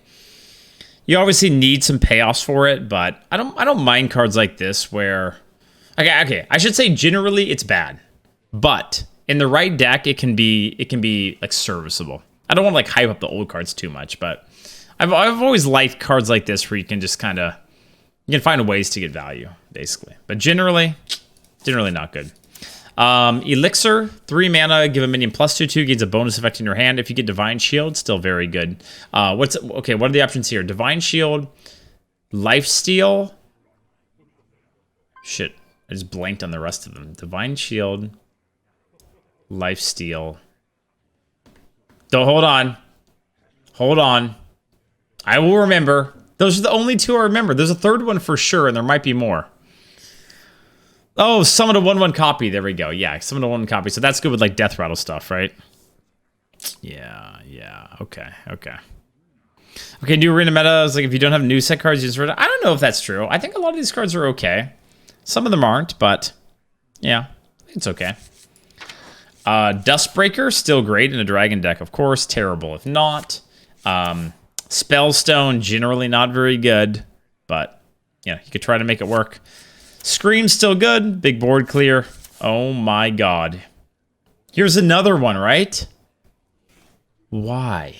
you obviously need some payoffs for it, but I don't mind cards like this where. Okay. I should say generally it's bad, but in the right deck it can be like serviceable. I don't want to like hype up the old cards too much, but I've always liked cards like this where you can just you can find ways to get value basically. But generally not good. Elixir, 3 mana, give a minion +2/2, gains a bonus effect in your hand. If you get Divine Shield, still very good. What are the options here? Divine Shield, Lifesteal. Shit, I just blanked on the rest of them. Divine Shield, Lifesteal. Hold on. I will remember. Those are the only 2 I remember. There's a third one for sure, and there might be more. Oh, summon a 1/1 copy. There we go. Yeah, summon a 1/1 copy. So that's good with like Death Rattle stuff, right? Yeah. Okay. Okay, new arena meta is like if you don't have new set cards, you just I don't know if that's true. I think a lot of these cards are okay. Some of them aren't, but yeah, it's okay. Dustbreaker, still great in a dragon deck, of course. Terrible if not. Spellstone, generally not very good, but yeah, you could try to make it work. Scream, still good. Big board clear. Oh my god. Here's another one, right? Why?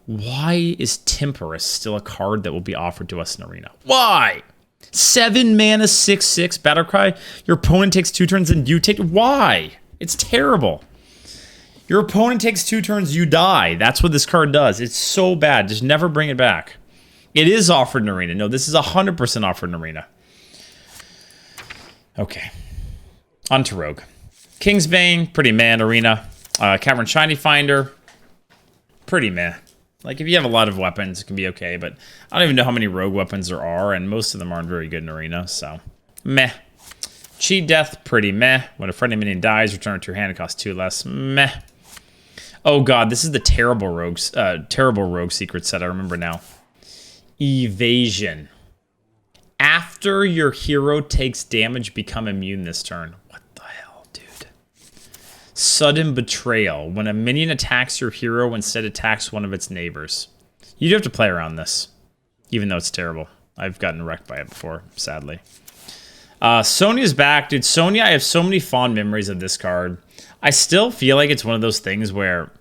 Why is Temperous still a card that will be offered to us in Arena? Why? 7 mana, 6/6 Battlecry. Your opponent takes 2 turns and you take... Why? It's terrible. Your opponent takes 2 turns, you die. That's what this card does. It's so bad. Just never bring it back. It is offered in Arena. No, this is 100% offered in Arena. Okay. On to Rogue. Kingsbane, pretty meh in Arena. Cavern Shiny Finder, pretty meh. Like, if you have a lot of weapons, it can be okay, but I don't even know how many rogue weapons there are, and most of them aren't very good in Arena, so meh. Cheat Death, pretty meh. When a friendly minion dies, return it to your hand, it costs 2 less. Meh. Oh god, this is the terrible rogue secret set, I remember now. Evasion. After your hero takes damage, become immune this turn. What the hell, dude? Sudden Betrayal. When a minion attacks your hero, instead attacks one of its neighbors. You do have to play around this, even though it's terrible. I've gotten wrecked by it before, sadly. Sonya's back. Dude, Sonya, I have so many fond memories of this card. I still feel like it's one of those things where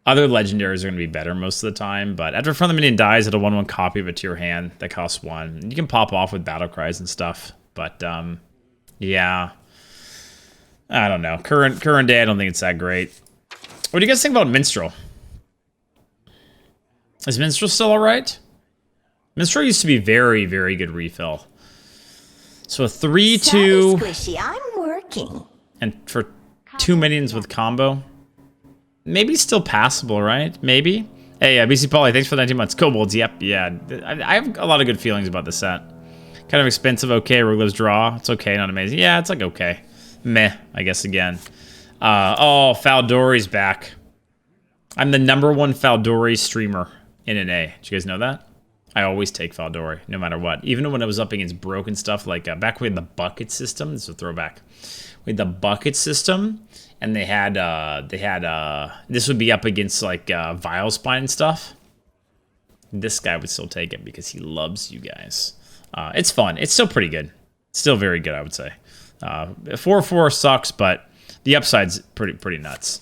other legendaries are going to be better most of the time, but after a friendly minion dies, it'll 1/1 copy of it to your hand that costs 1. You can pop off with battle cries and stuff, but yeah. I don't know. Current day, I don't think it's that great. What do you guys think about Minstrel? Is Minstrel still alright? Minstrel used to be very, very good refill. So a 3/2. Squishy, I'm working. And for 2 minions with combo. Maybe still passable, right? Maybe. Hey, BC Polly, thanks for 19 months. Kobolds, yep, yeah. I have a lot of good feelings about this set. Kind of expensive, okay. Rugler's Draw, it's okay, not amazing. Yeah, it's like okay. Meh, I guess again. Oh, Faldori's back. I'm the #1 Faldori streamer in NA. Did you guys know that? I always take Faldori, no matter what. Even when I was up against broken stuff, like back when the bucket system, this is a throwback. We had the bucket system, and they had this would be up against like Vilespine and stuff. This guy would still take it because he loves you guys. It's fun. It's still pretty good. Still very good, I would say. 4/4 sucks, but the upside's pretty nuts.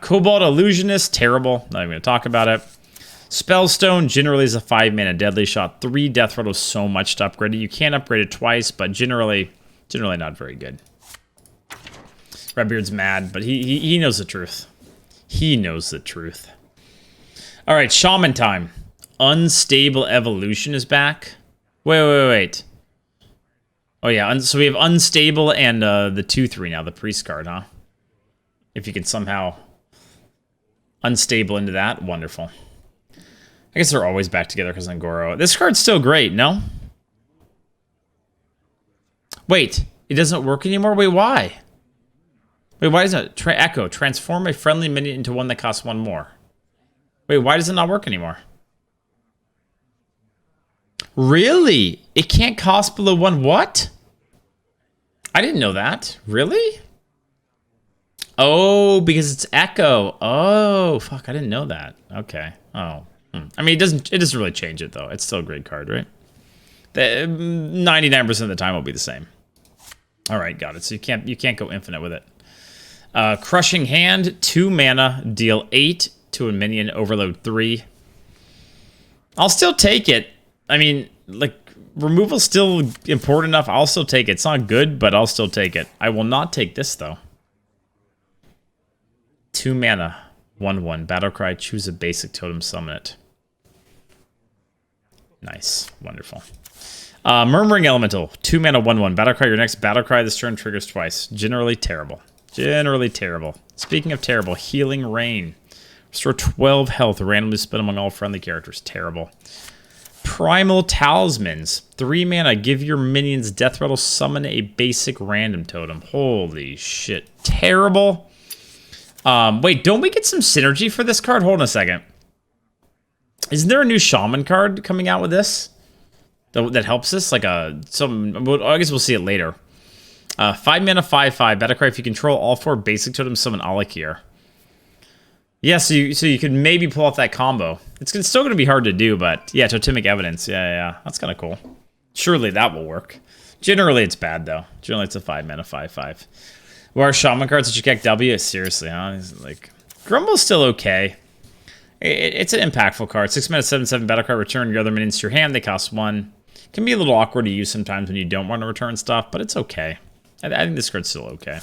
Cobalt Illusionist, terrible. Not even gonna talk about it. Spellstone generally is a 5 mana deadly shot. 3 death rattle, so much to upgrade it. You can't upgrade it twice, but generally not very good. Redbeard's mad, but he knows the truth. He knows the truth. All right, Shaman time. Unstable Evolution is back. Wait. Oh yeah, so we have Unstable and the 2/3 now, the Priest card, huh? If you can somehow Unstable into that, wonderful. I guess they're always back together because Angoro. This card's still great, no? Wait, it doesn't work anymore? Wait, why? Wait, why doesn't it? Echo, transform a friendly minion into one that costs 1 more. Wait, why does it not work anymore? Really? It can't cost below 1 what? I didn't know that. Really? Oh, because it's Echo. Oh, fuck, I didn't know that. Okay. Oh. I mean, it doesn't really change it, though. It's still a great card, right? 99% of the time will be the same. All right, got it. So you can't go infinite with it. Crushing Hand, 2 mana, deal 8 to a minion, overload 3. I'll still take it. I mean, like, removal's still important enough. I'll still take it. It's not good, but I'll still take it. I will not take this, though. 2 mana, 1/1. Battlecry, choose a basic totem, summon it. Nice. Wonderful. Murmuring Elemental, 2 mana, 1/1. Battlecry, your next Battlecry this turn triggers twice. Generally terrible. Generally terrible. Speaking of terrible, Healing Rain. Restore 12 health, randomly split among all friendly characters. Terrible. Primal Talismans. 3 mana, give your minions death rattle, summon a basic random totem. Holy shit. Terrible. Wait, don't we get some synergy for this card? Hold on a second. Isn't there a new Shaman card coming out with this? That helps us? Like I guess we'll see it later. 5 mana, 5/5. Battlecry, if you control all 4 basic totems, summon Alakir. Yeah, so you could maybe pull off that combo. It's still going to be hard to do, but yeah, Totemic Evidence. Yeah. That's kind of cool. Surely that will work. Generally, it's bad, though. Generally, it's a 5 mana, 5/5. What are Shaman cards that you get W? Seriously, huh? Like, Grumble's still okay. It's an impactful card. 6 mana, 7/7. Battlecry, return your other minions to your hand. They cost 1. Can be a little awkward to use sometimes when you don't want to return stuff, but it's okay. I think this card's still okay.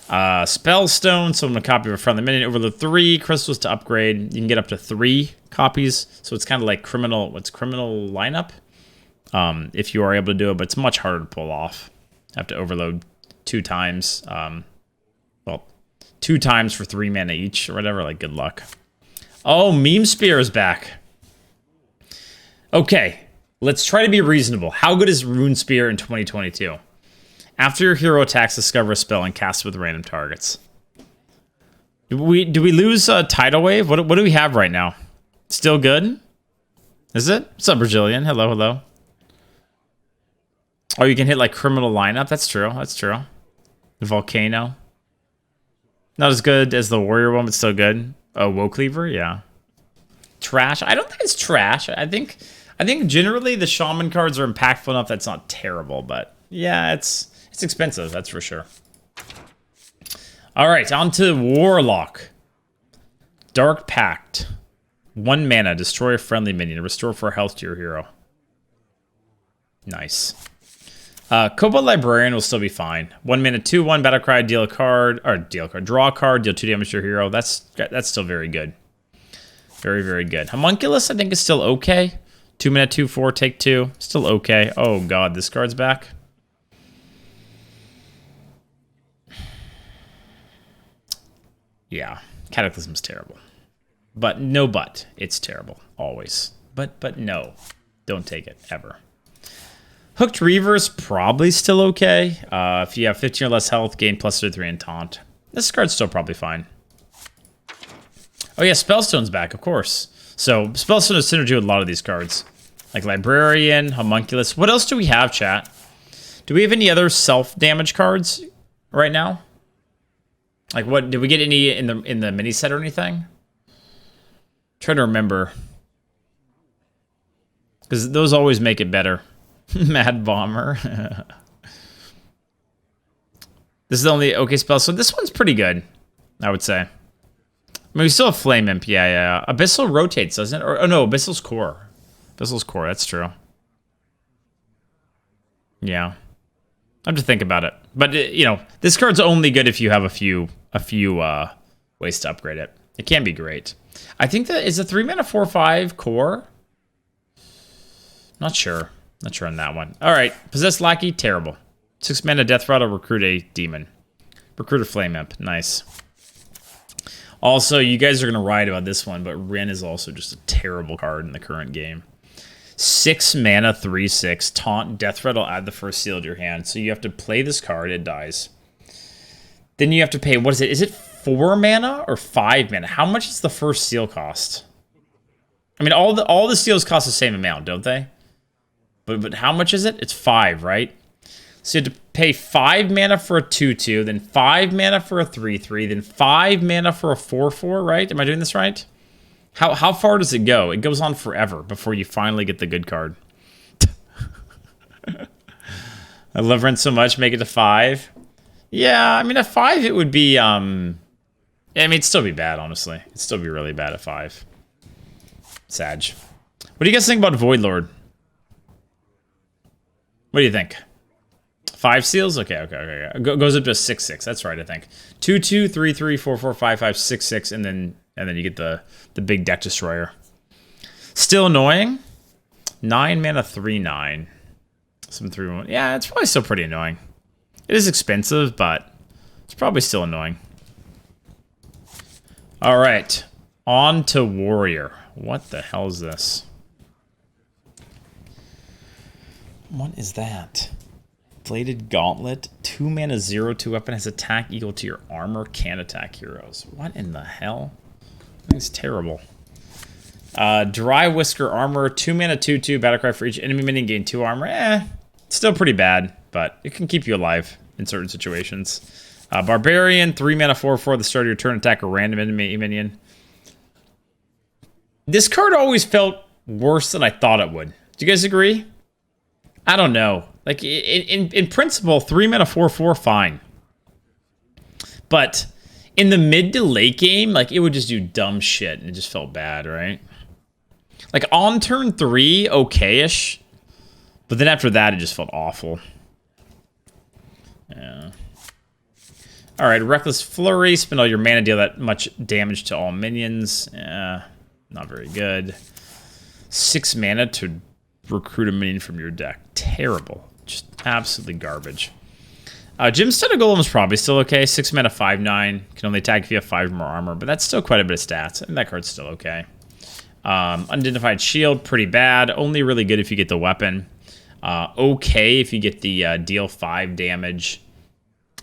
Spellstone, so I'm a copy of a friendly minion. Overload 3 crystals to upgrade. You can get up to 3 copies, so it's kind of like criminal lineup. If you are able to do it, but it's much harder to pull off. Have to overload 2 times. 2 times for 3 mana each or whatever. Like, good luck. Oh, Meme Spear is back. Okay, let's try to be reasonable. How good is Rune Spear in 2022? After your hero attacks, discover a spell and cast it with random targets. Do we lose Tidal Wave? What do we have right now? Still good? Is it? What's up, Brazilian? Hello. Oh, you can hit like criminal lineup. That's true. The Volcano. Not as good as the Warrior one, but still good. Oh, Woe Cleaver, yeah. Trash. I don't think it's trash. I think generally the Shaman cards are impactful enough that's not terrible, but yeah, it's expensive, that's for sure. All right, on to Warlock. Dark Pact. 1 mana, destroy a friendly minion. Restore 4 health to your hero. Nice. Kobold Librarian will still be fine. 1 mana, 2/1, Battlecry, draw a card, deal 2 damage to your hero. That's still very good. Very, very good. Homunculus, I think, is still okay. 2 mana, 2/4, take 2. Still okay. Oh, God, this card's back. Yeah, Cataclysm's terrible. But no but. It's terrible. Always. But no. Don't take it. Ever. Hooked Reaver's probably still okay. If you have 15 or less health, gain +3 in taunt. This card's still probably fine. Oh yeah, Spellstone's back, of course. So Spellstone has synergy with a lot of these cards. Like Librarian, Homunculus. What else do we have, chat? Do we have any other self-damage cards right now? Like what, did we get any in the mini set or anything? Trying to remember. Because those always make it better. Mad Bomber. This is the only okay spell. So this one's pretty good, I would say. I mean, we still have Flame Imp. Yeah. Abyssal rotates, doesn't it? Or, oh, no, Abyssal's Core. Abyssal's Core, that's true. Yeah. I have to think about it. But, you know, this card's only good if you have a few ways to upgrade it. It can be great. I think that is a 3 mana 4/5 core. Not sure on that one. All right, Possessed Lackey, terrible. 6 mana Death Rattle, recruit a demon. Recruit a Flame Imp, nice. Also, you guys are gonna ride about this one, but Ren is also just a terrible card in the current game. 6 mana 3/6 taunt Death Rattle, add the first seal to your hand. So you have to play this card, it dies. Then you have to pay, what is it? Is it 4 mana or 5 mana? How much does the first seal cost? I mean, all the seals cost the same amount, don't they? But how much is it? It's 5, right? So you have to pay 5 mana for a 2/2, then 5 mana for a 3/3, then 5 mana for a 4/4, right? Am I doing this right? How far does it go? It goes on forever before you finally get the good card. I love Rent so much, make it to 5. Yeah, I mean, at 5 it would be, I mean, it'd still be bad, honestly. It'd still be really bad at 5. Sag. What do you guys think about Voidlord? What do you think? 5 seals? Okay. Goes up to a 6/6. That's right, I think. 2/2, 3/3, 4/4, 5/5, 6/6, and then you get the big deck destroyer. Still annoying. 9 mana 3/9. Some 3/1. Yeah, it's probably still pretty annoying. It is expensive, but it's probably still annoying. All right, on to Warrior. What the hell is this? What is that? Bladed Gauntlet, 2 mana 0/2 weapon has attack equal to your armor, can attack heroes. What in the hell? It's terrible. Dry Whisker Armor, 2 mana, 2/2, Battlecry for each enemy minion, gain 2 armor. Still pretty bad, but it can keep you alive in certain situations. Barbarian, 3 mana, 4/4, the start of your turn, attack a random enemy minion. This card always felt worse than I thought it would. Do you guys agree? I don't know. Like, in principle, 3 mana, 4/4, fine. But in the mid to late game, like, it would just do dumb shit, and it just felt bad, right? Like, on turn 3, okay-ish. But then after that, it just felt awful. Yeah. Alright, Reckless Flurry. Spend all your mana, deal that much damage to all minions. Not very good. 6 mana to recruit a minion from your deck. Terrible. Just absolutely garbage. Untitled Golem is probably still okay. 6 mana, 5/9. Can only attack if you have 5 more armor, but that's still quite a bit of stats. And that card's still okay. Unidentified Shield, pretty bad. Only really good if you get the weapon. Okay if you get the deal 5 damage.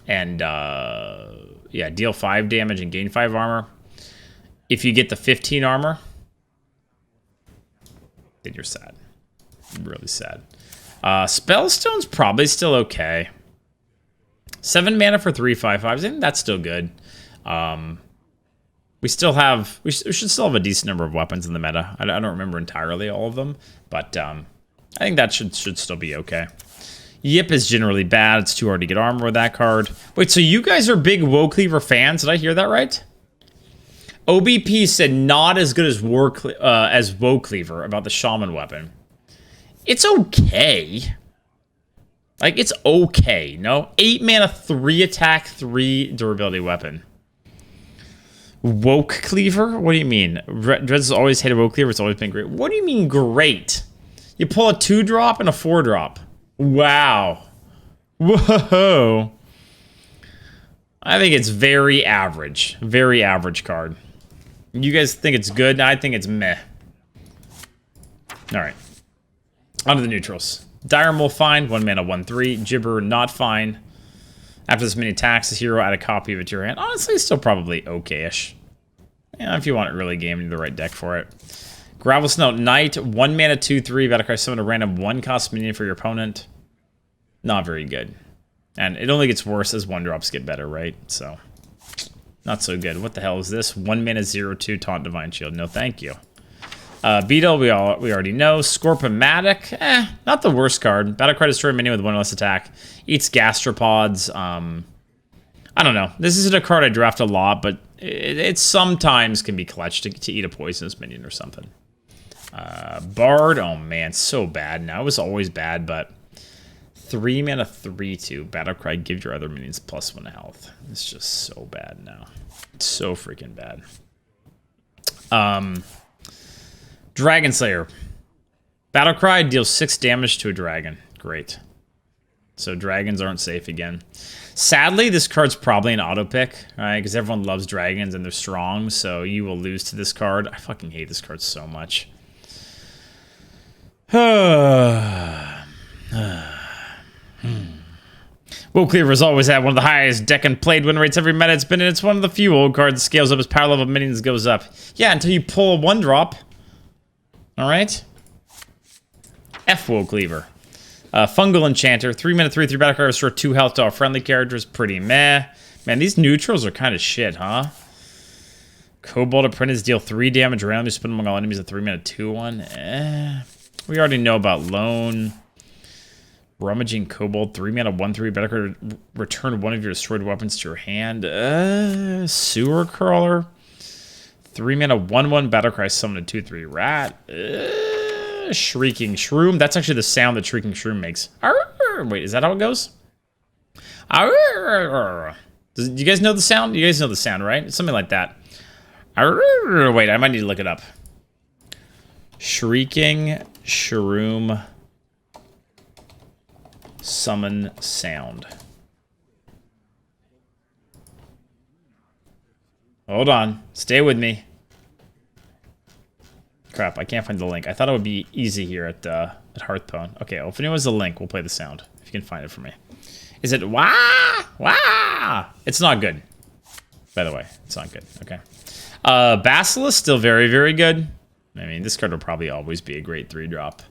And, yeah, deal 5 damage and gain 5 armor. If you get the 15 armor, then you're sad. Really sad. Spellstone's probably still okay. 7 mana for 3/5/5s. I think that's still good. We still have... We should still have a decent number of weapons in the meta. I don't remember entirely all of them. But I think that should still be okay. Yip is generally bad. It's too hard to get armor with that card. Wait, so you guys are big Woecleaver fans? Did I hear that right? OBP said not as good as Woecleaver about the Shaman weapon. It's okay. Like, it's okay, no? 8 mana, 3 attack, 3 durability weapon. Woecleaver? What do you mean? Dreads has always hated Woecleaver. It's always been great. What do you mean great? You pull a 2-drop and a 4-drop. Wow. Whoa. I think it's very average. Very average card. You guys think it's good? I think it's meh. Alright. On to the neutrals. Diremole, fine. 1 mana, 1/3. Gibber, not fine. After this many attacks, the hero add a copy of it to your hand. Honestly, it's still probably okay-ish. Yeah, if you want it really game, you need the right deck for it. Gravelsnout Knight, 1 mana, 2/3. Battlecry, summon a random 1-cost minion for your opponent. Not very good. And it only gets worse as 1-drops get better, right? So, not so good. What the hell is this? 1 mana, 0/2, Taunt Divine Shield. No, thank you. Beetle, we already know. Scorpomatic, not the worst card. Battlecry, destroy a minion with 1 less attack. Eats gastropods. I don't know. This isn't a card I draft a lot, but it sometimes can be clutch to eat a poisonous minion or something. Bard, oh man, so bad now. It was always bad, but 3 mana, 3/2. Battlecry, give your other minions +1 health. It's just so bad now. It's so freaking bad. Dragon Slayer. Battlecry deals 6 damage to a dragon. Great. So dragons aren't safe again. Sadly, this card's probably an auto pick, right? Because everyone loves dragons and they're strong, so you will lose to this card. I fucking hate this card so much. Woecleaver has always had one of the highest deck and played win rates every meta it's been in. It's one of the few old cards that scales up as power level of minions goes up. Yeah, until you pull a 1-drop. Alright? F Woecleaver. Fungal Enchanter, 3 mana, 3/3. Battlecry, restore 2 health to all friendly characters. Pretty meh. Man, these neutrals are kind of shit, huh? Kobold Apprentice, deal 3 damage randomly, spin among all enemies. A 3 mana, 2/1. We already know about Lone. Rummaging Kobold, 3 mana, 1/3. Battlecry, return 1 of your destroyed weapons to your hand. Sewer Crawler. 3 mana, 1/1. Battlecry, summon a 2/3 rat. Shrieking Shroom. That's actually the sound that Shrieking Shroom makes. Wait, is that how it goes? Do you guys know the sound? You guys know the sound, right? It's something like that. Wait, I might need to look it up. Shrieking Shroom summon sound. Hold on. Stay with me. Crap, I can't find the link. I thought it would be easy here at Hearthstone. Okay, well, if anyone has the link, we'll play the sound. If you can find it for me. Is it wah? Wah? It's not good. By the way, it's not good. Okay. Basilisk, still very, very good. I mean, this card will probably always be a great 3-drop.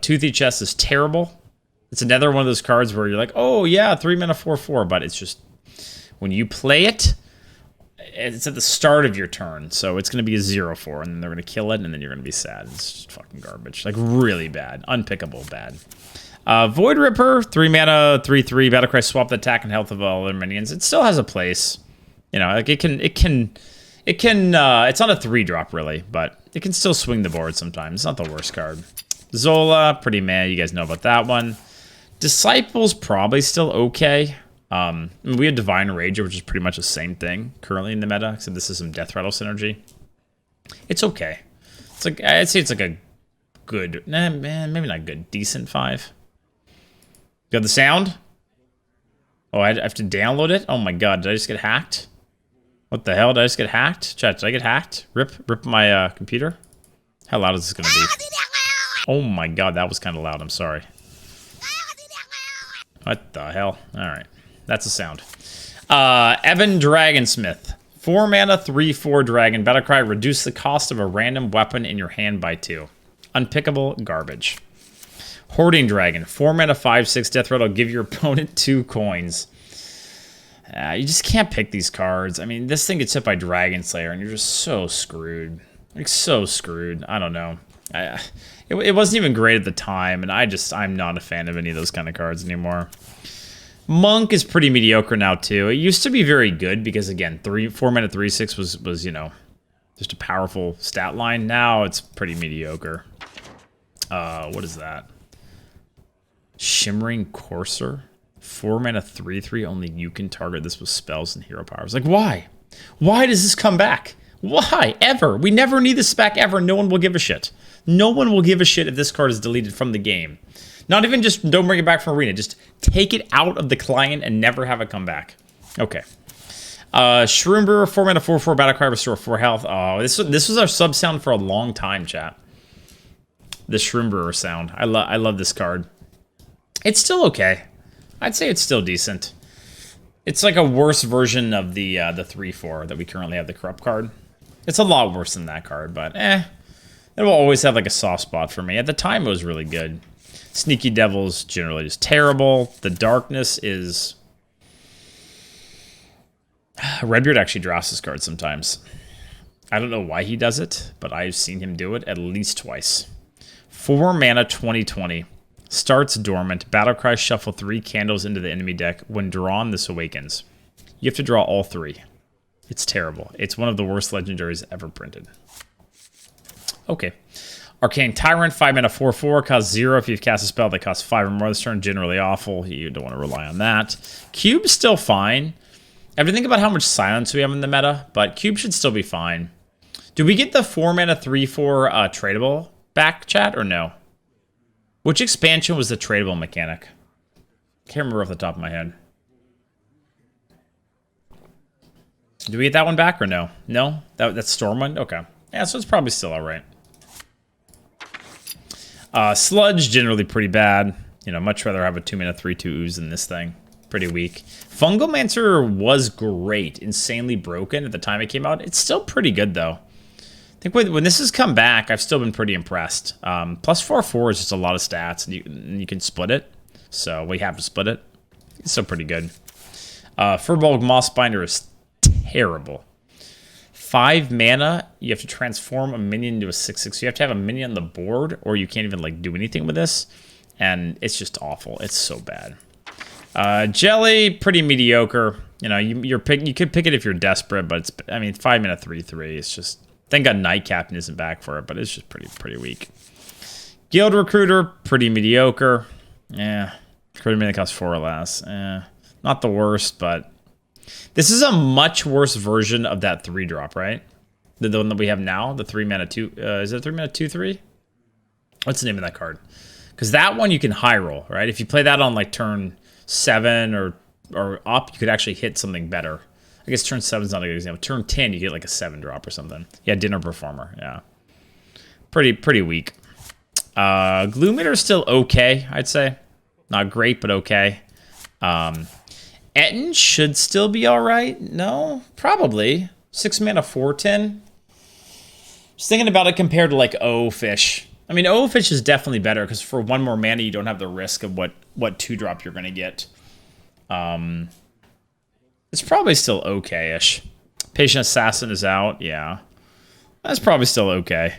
Toothy Chest is terrible. It's another one of those cards where you're like, oh yeah, 3 mana 4/4, but it's just when you play it, it's at the start of your turn, so it's going to be a 0/4, and then they're going to kill it, and then you're going to be sad. It's just fucking garbage. Like, really bad. Unpickable bad. Void Ripper, 3 mana, 3/3, Battlecry, swap the attack and health of all their minions. It still has a place. You know, like, it's not a 3-drop, really, but it can still swing the board sometimes. It's not the worst card. Zola, pretty meh. You guys know about that one. Disciple's probably still okay. We have Divine Rager, which is pretty much the same thing currently in the meta, except this is some Death Rattle synergy. It's okay. It's like, I'd say it's like a good, maybe not good, decent 5. You got the sound? Oh, I have to download it? Oh my god, did I just get hacked? What the hell? Did I just get hacked? Chat, did I get hacked? Rip my computer? How loud is this gonna be? Oh my god, that was kind of loud. I'm sorry. What the hell? Alright. That's a sound. Evan Dragonsmith. 4 mana, 3/4 dragon. Battlecry, reduce the cost of a random weapon in your hand by 2. Unpickable garbage. Hoarding Dragon. 4 mana, 5/6 death rattle. Give your opponent 2 coins. You just can't pick these cards. I mean, this thing gets hit by Dragon Slayer, and you're just so screwed. Like, so screwed. I don't know. It wasn't even great at the time, and I'm not a fan of any of those kind of cards anymore. Monk is pretty mediocre now, too. It used to be very good because, again, 4 mana, 3/6 was, you know, just a powerful stat line. Now it's pretty mediocre. What is that? Shimmering Courser? 4 mana, 3/3, only you can target this with spells and hero powers. Like, why? Why does this come back? Why? Ever? We never need this back ever. No one will give a shit. No one will give a shit if this card is deleted from the game. Not even just don't bring it back from Arena. Just take it out of the client and never have it come back. Okay. Shroom Brewer, 4 mana, 4/4, Battlecry, restore 4 health. Oh, this was our sub sound for a long time, chat. The Shroom Brewer sound. I love this card. It's still okay. I'd say it's still decent. It's like a worse version of the 3/4 that we currently have, the Corrupt card. It's a lot worse than that card, but it will always have like a soft spot for me. At the time, it was really good. Sneaky Devil's generally just terrible. The Darkness is... Redbeard actually drafts this card sometimes. I don't know why he does it, but I've seen him do it at least twice. 4 mana, 20/20. Starts dormant. Battlecry, shuffle 3 candles into the enemy deck. When drawn, this awakens. You have to draw all 3. It's terrible. It's one of the worst legendaries ever printed. Okay. Arcane Tyron, 5 mana, 4/4, costs 0 if you've cast a spell that costs 5 or more this turn. Generally awful. You don't want to rely on that. Cube's still fine. I have to think about how much silence we have in the meta, but Cube should still be fine. Do we get the 4 mana, 3/4 tradable back, chat, or no? Which expansion was the tradable mechanic? Can't remember off the top of my head. Do we get that one back or no? No? That's Stormwind? Okay. Yeah, so it's probably still alright. Sludge, generally pretty bad. You know, much rather have a 2 mana 3/2 ooze than this thing. Pretty weak. Fungomancer was great. Insanely broken at the time it came out. It's still pretty good, though. I think when this has come back, I've still been pretty impressed. Plus 4/4 is just a lot of stats, and you can split it. So we have to split it. It's still pretty good. Furbolg Mossbinder is terrible. 5 mana, you have to transform a minion into a 6/6. So you have to have a minion on the board, or you can't even like do anything with this. And it's just awful. It's so bad. Jelly, pretty mediocre. You know, you could pick it if you're desperate, but it's, I mean, 5 mana 3/3. It's just, thank God Night Captain isn't back for it, but it's just pretty weak. Guild Recruiter, pretty mediocre. Yeah, Recruiter minion costs 4 or less. Not the worst, but this is a much worse version of that 3-drop, right? The one that we have now, the 3 mana 2. Is it 3 mana 2/3? What's the name of that card? Because that one you can high roll, right? If you play that on like turn 7 or up, you could actually hit something better. I guess turn 7 is not a good example. Turn 10, you get like a 7-drop or something. Yeah, Dinner Performer. Yeah, pretty weak. Glue Meter is still okay, I'd say. Not great, but okay. Etten should still be all right. No, probably 6 mana 4/10. Just thinking about it compared to like O-Fish. I mean, O-Fish is definitely better because for 1 more mana, you don't have the risk of what 2-drop you're going to get. It's probably still okay-ish. Patient Assassin is out. Yeah. That's probably still okay.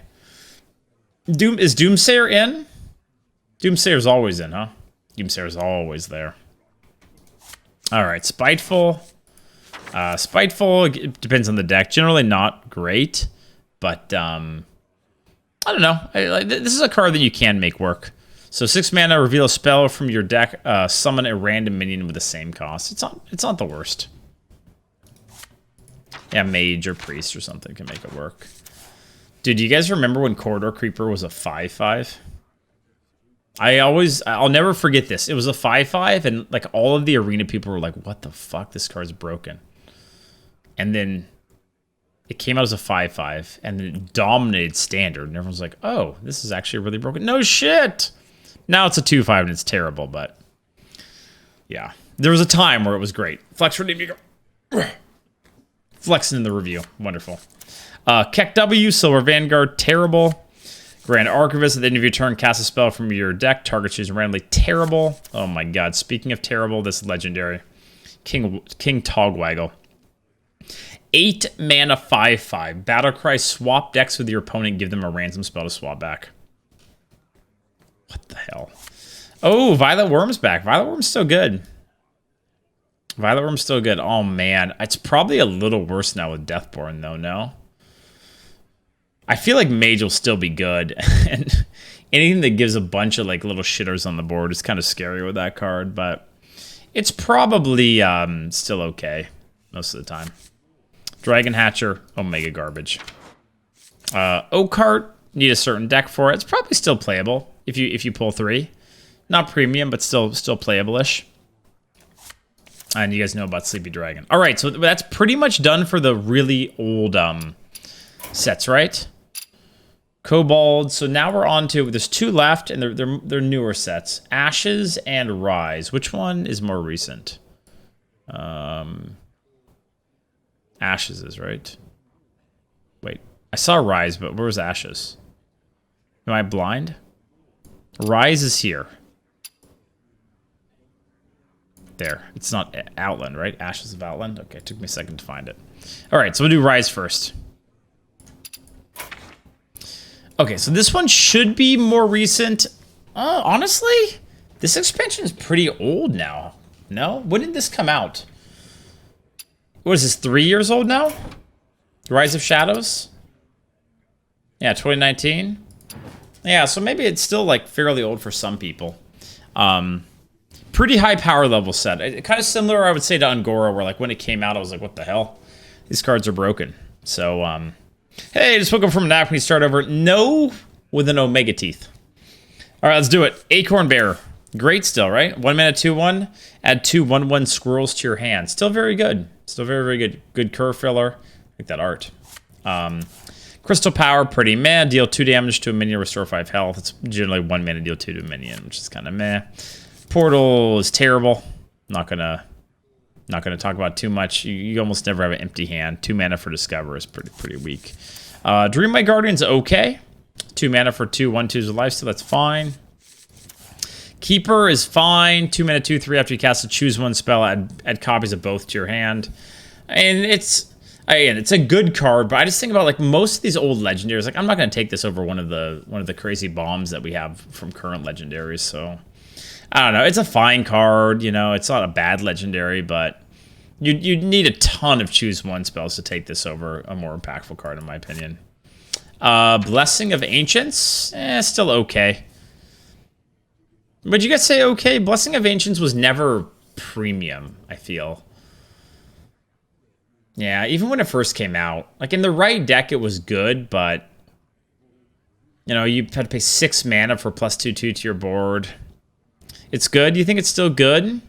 Is Doomsayer in? Doomsayer's always in, huh? Doomsayer's always there. All right, Spiteful. Spiteful, it depends on the deck. Generally not great, but I don't know. This is a card that you can make work. So 6 mana, reveal a spell from your deck, summon a random minion with the same cost. It's not the worst. Yeah, Mage or Priest or something can make it work. Dude, do you guys remember when Corridor Creeper was a 5/5? I'll never forget this. It was a 5/5, and like all of the arena people were like, what the fuck? This card's broken. And then it came out as a 5/5, and then it dominated Standard, and everyone's like, oh, this is actually really broken. No shit! Now it's a 2/5, and it's terrible, but yeah. There was a time where it was great. Flex redeem, flexing in the review. Wonderful. Keck W, Silver Vanguard, terrible. Grand Archivist, at the end of your turn, cast a spell from your deck. Target chooses randomly, terrible. Oh my god, speaking of terrible, this is legendary. King Togwaggle. 8 mana 5/5. Battlecry, swap decks with your opponent, give them a random spell to swap back. What the hell? Oh, Violet Worm's back. Violet Worm's still good. Violet Worm's still good. Oh man, it's probably a little worse now with Deathborn though, no? I feel like Mage will still be good, and anything that gives a bunch of like little shitters on the board is kind of scary with that card, but it's probably still okay most of the time. Dragon Hatcher, Omega garbage. Oakheart, need a certain deck for it. It's probably still playable if you pull 3. Not premium, but still playable-ish. And you guys know about Sleepy Dragon. All right, so that's pretty much done for the really old sets, right? Kobolds. So now we're on to, there's 2 left, and they're newer sets. Ashes and Rise. Which one is more recent? Ashes is, right? Wait, I saw Rise, but where was Ashes? Am I blind? Rise is here. There. It's not Outland, right? Ashes of Outland. Okay, it took me a second to find it. All right, so we'll do Rise first. Okay, so this one should be more recent. Honestly, this expansion is pretty old now. No? When did this come out? What is this, 3 years old now? Rise of Shadows? Yeah, 2019. Yeah, so maybe it's still like fairly old for some people. Pretty high power level set. Kind of similar, I would say, to Ungora, where like when it came out, I was like, what the hell? These cards are broken. So, hey, just woke up from a nap. Can we start over? No, with an Omega Teeth. All right, let's do it. Acorn Bearer. Great still, right? 1 mana, 2/1. Add 2 1/1 squirrels to your hand. Still very good. Still very, very good. Good curve filler. I like that art. Crystal Power, pretty meh. Deal 2 damage to a minion, restore 5 health. It's generally 1 mana, deal 2 to a minion, which is kind of meh. Portal is terrible. Not gonna talk about too much. You almost never have an empty hand. 2 mana for Discover is pretty weak. Dreamlight Guardian's okay. 2 mana for 2 1/2s of life, so that's fine. Keeper is fine. 2 mana 2/3 after you cast a choose 1 spell, add copies of both to your hand. And it's a good card, but I just think about like most of these old legendaries. Like I'm not gonna take this over one of the crazy bombs that we have from current legendaries. So I don't know. It's a fine card, you know. It's not a bad legendary, but you need a ton of choose 1 spells to take this over a more impactful card, in my opinion. Blessing of Ancients, still okay. Would you guys say okay? Blessing of Ancients was never premium, I feel. Yeah, even when it first came out. Like, in the right deck, it was good, but... You know, you had to pay 6 mana for +2/2 to your board. It's good? You think it's still good?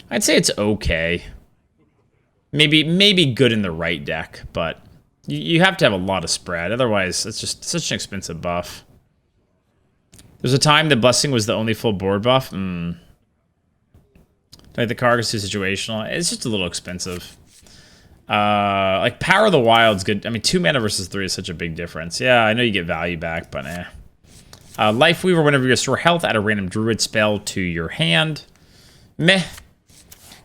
I'd say it's okay. Maybe good in the right deck, but... You have to have a lot of spread. Otherwise, it's just such an expensive buff. There's a time that Blessing was the only full board buff. Like the card is too situational. It's just a little expensive. Like Power of the Wild's good. I mean, 2 mana versus 3 is such a big difference. Yeah, I know you get value back, but eh. Life Weaver, whenever you restore health, add a random druid spell to your hand. Meh.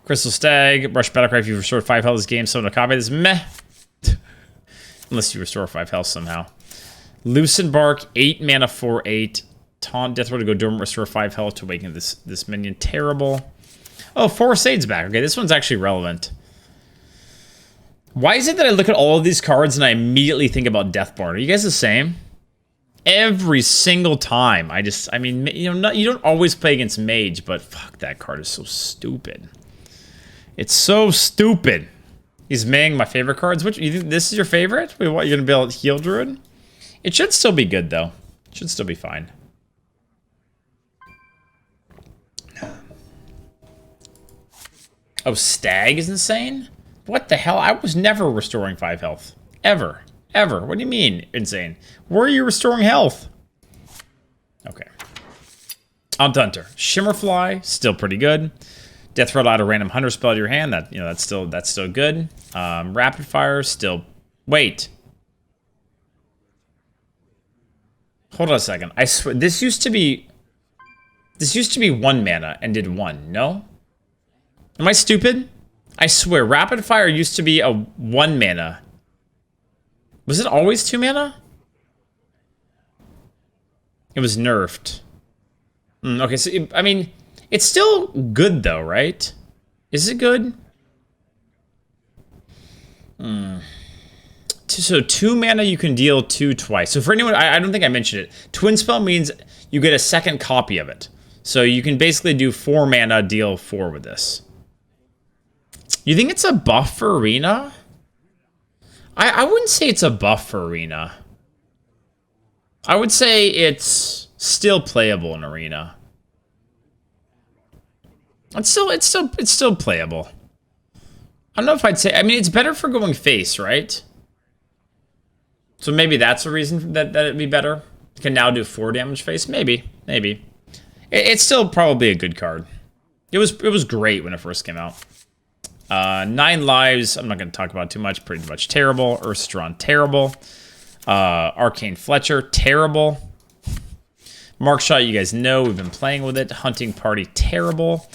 Crystal Stag, Brush Battlecry, if you've restored 5 health this game, summon a copy of this. Meh. Unless you restore 5 health somehow. Loosen Bark, 8 mana, 4/8. Taunt, Death Row to go dormant, restore 5 health to awaken this minion. Terrible. Oh, Forest Aid's back. Okay, this one's actually relevant. Why is it that I look at all of these cards and I immediately think about Deathborn? Are you guys the same? Every single time. I mean, you know, you don't always play against Mage, but fuck, that card is so stupid. It's so stupid. He's Ming, my favorite cards. Which, you think this is your favorite? Wait, what, you're gonna be able to heal Druid? It should still be good, though. It should still be fine. Oh, Stag is insane? What the hell? I was never restoring 5 health. Ever. Ever. What do you mean, insane? Where are you restoring health? Okay. On to Hunter. Shimmerfly, still pretty good. Death Rattle, add a random Hunter spell to your hand. That, you know, that's still good. Rapid Fire, still. Wait. Hold on a second. I swear this used to be 1 mana and did 1. No? Am I stupid? I swear, Rapid Fire used to be a 1 mana. Was it always 2 mana? It was nerfed. Okay, so, I mean, it's still good though, right? Is it good? So 2 mana you can deal 2 twice. So for anyone, I don't think I mentioned it. Twin Spell means you get a second copy of it. So you can basically do 4 mana, deal 4 with this. You think it's a buff for Arena? I wouldn't say it's a buff for Arena. I would say it's still playable in Arena. It's still playable. I don't know if I'd say, I mean, it's better for going face, right? So maybe that's a reason that it'd be better. You can now do 4 damage face, maybe. It's still probably a good card. It was great when it first came out. 9 lives, I'm not going to talk about too much. Pretty much terrible. Earthstrahn, terrible. Arcane Fletcher, terrible. Markshot, you guys know. We've been playing with it. Hunting Party, terrible.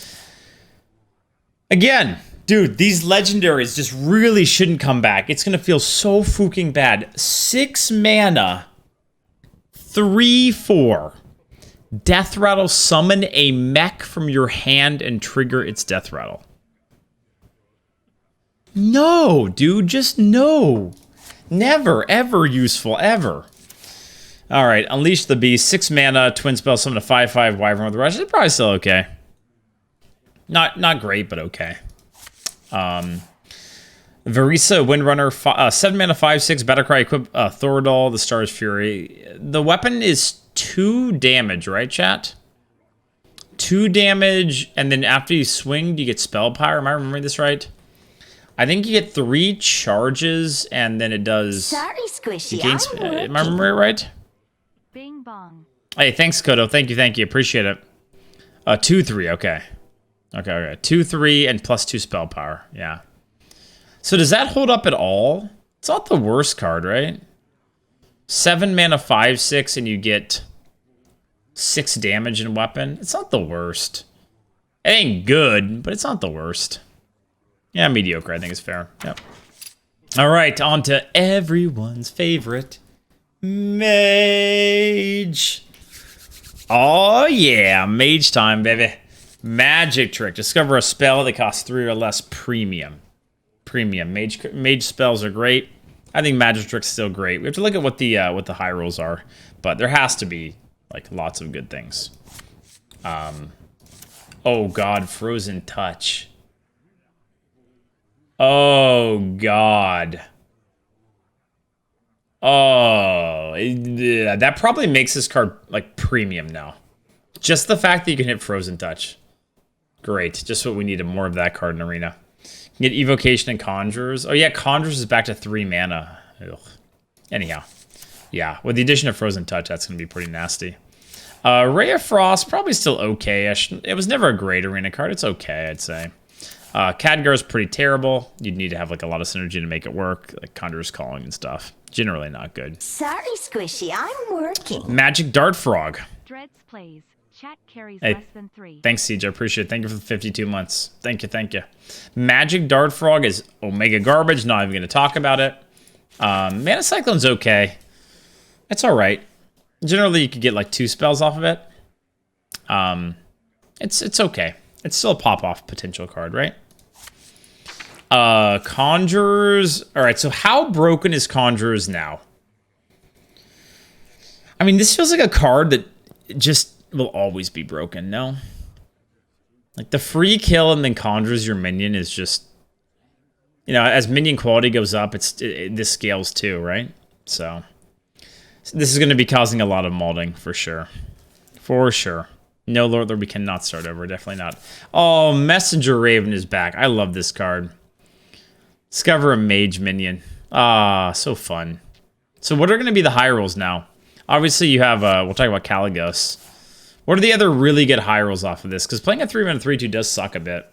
Again, dude, these legendaries just really shouldn't come back. It's going to feel so fucking bad. 6 mana. 3/4. Death Rattle, summon a mech from your hand and trigger its Death Rattle. No, dude, just no. Never, ever useful, ever. All right, Unleash the Beast, 6 mana, twin spell, summon a 5/5 Wyvern with Rush. It's probably still okay. Not great, but okay. Verisa, Windrunner, 7 mana, 5/6 Battlecry, equip Thoradol, the Star's Fury. The weapon is 2 damage, right, chat? 2 damage, and then after you swing, you get Spell Power. Am I remembering this right? I think you get 3 charges, and then it does... Sorry, Squishy, am I remembering it right? Bing bong. Hey, thanks, Kodo. Thank you. Appreciate it. 2/3, okay. Okay. 2/3 and plus 2 spell power. Yeah. So does that hold up at all? It's not the worst card, right? 7 mana, 5/6, and you get 6 damage in weapon. It's not the worst. It ain't good, but it's not the worst. Yeah, mediocre, I think is fair. Yep. All right, on to everyone's favorite, Mage. Oh yeah, Mage time, baby. Magic trick. Discover a spell that costs 3 or less premium. Mage spells are great. I think Magic trick's still great. We have to look at what the high rolls are, but there has to be like lots of good things. Oh god, Frozen Touch. Oh god. Oh, that probably makes this card like premium now. Just the fact that you can hit Frozen Touch. Great. Just what we needed, more of that card in Arena. You can get Evocation and Conjurers. Oh yeah, Conjurers is back to 3 mana. Ugh. Anyhow. Yeah, with the addition of Frozen Touch, that's going to be pretty nasty. Ray of Frost, probably still okay-ish. It was never a great Arena card. It's okay, I'd say. Khadgar's pretty terrible. You'd need to have like a lot of synergy to make it work, like Conjurer's Calling and stuff. Generally not good. Sorry, Squishy, I'm working. Magic Dart Frog. Dreads plays. Chat carries Hey, less than 3. thanks, Siege. I appreciate it. Thank you for the 52 months. Thank you, thank you. Magic Dart Frog is Omega garbage. Not even going to talk about it. Mana Cyclone's okay. It's all right. Generally, you could get like 2 spells off of it. It's okay. It's still a pop-off potential card, right? Conjurers. All right, so how broken is Conjurers now? I mean, this feels like a card that just will always be broken, no? Like, the free kill and then Conjures your minion is just... You know, as minion quality goes up, this scales too, right? So this is going to be causing a lot of molding, for sure. For sure. No, Lord, we cannot start over. Definitely not. Oh, Messenger Raven is back. I love this card. Discover a mage minion. Ah, so fun. So what are going to be the high rolls now? Obviously, you have, we'll talk about Caligos. What are the other really good high rolls off of this? Because playing a 3-mana 3/2 does suck a bit.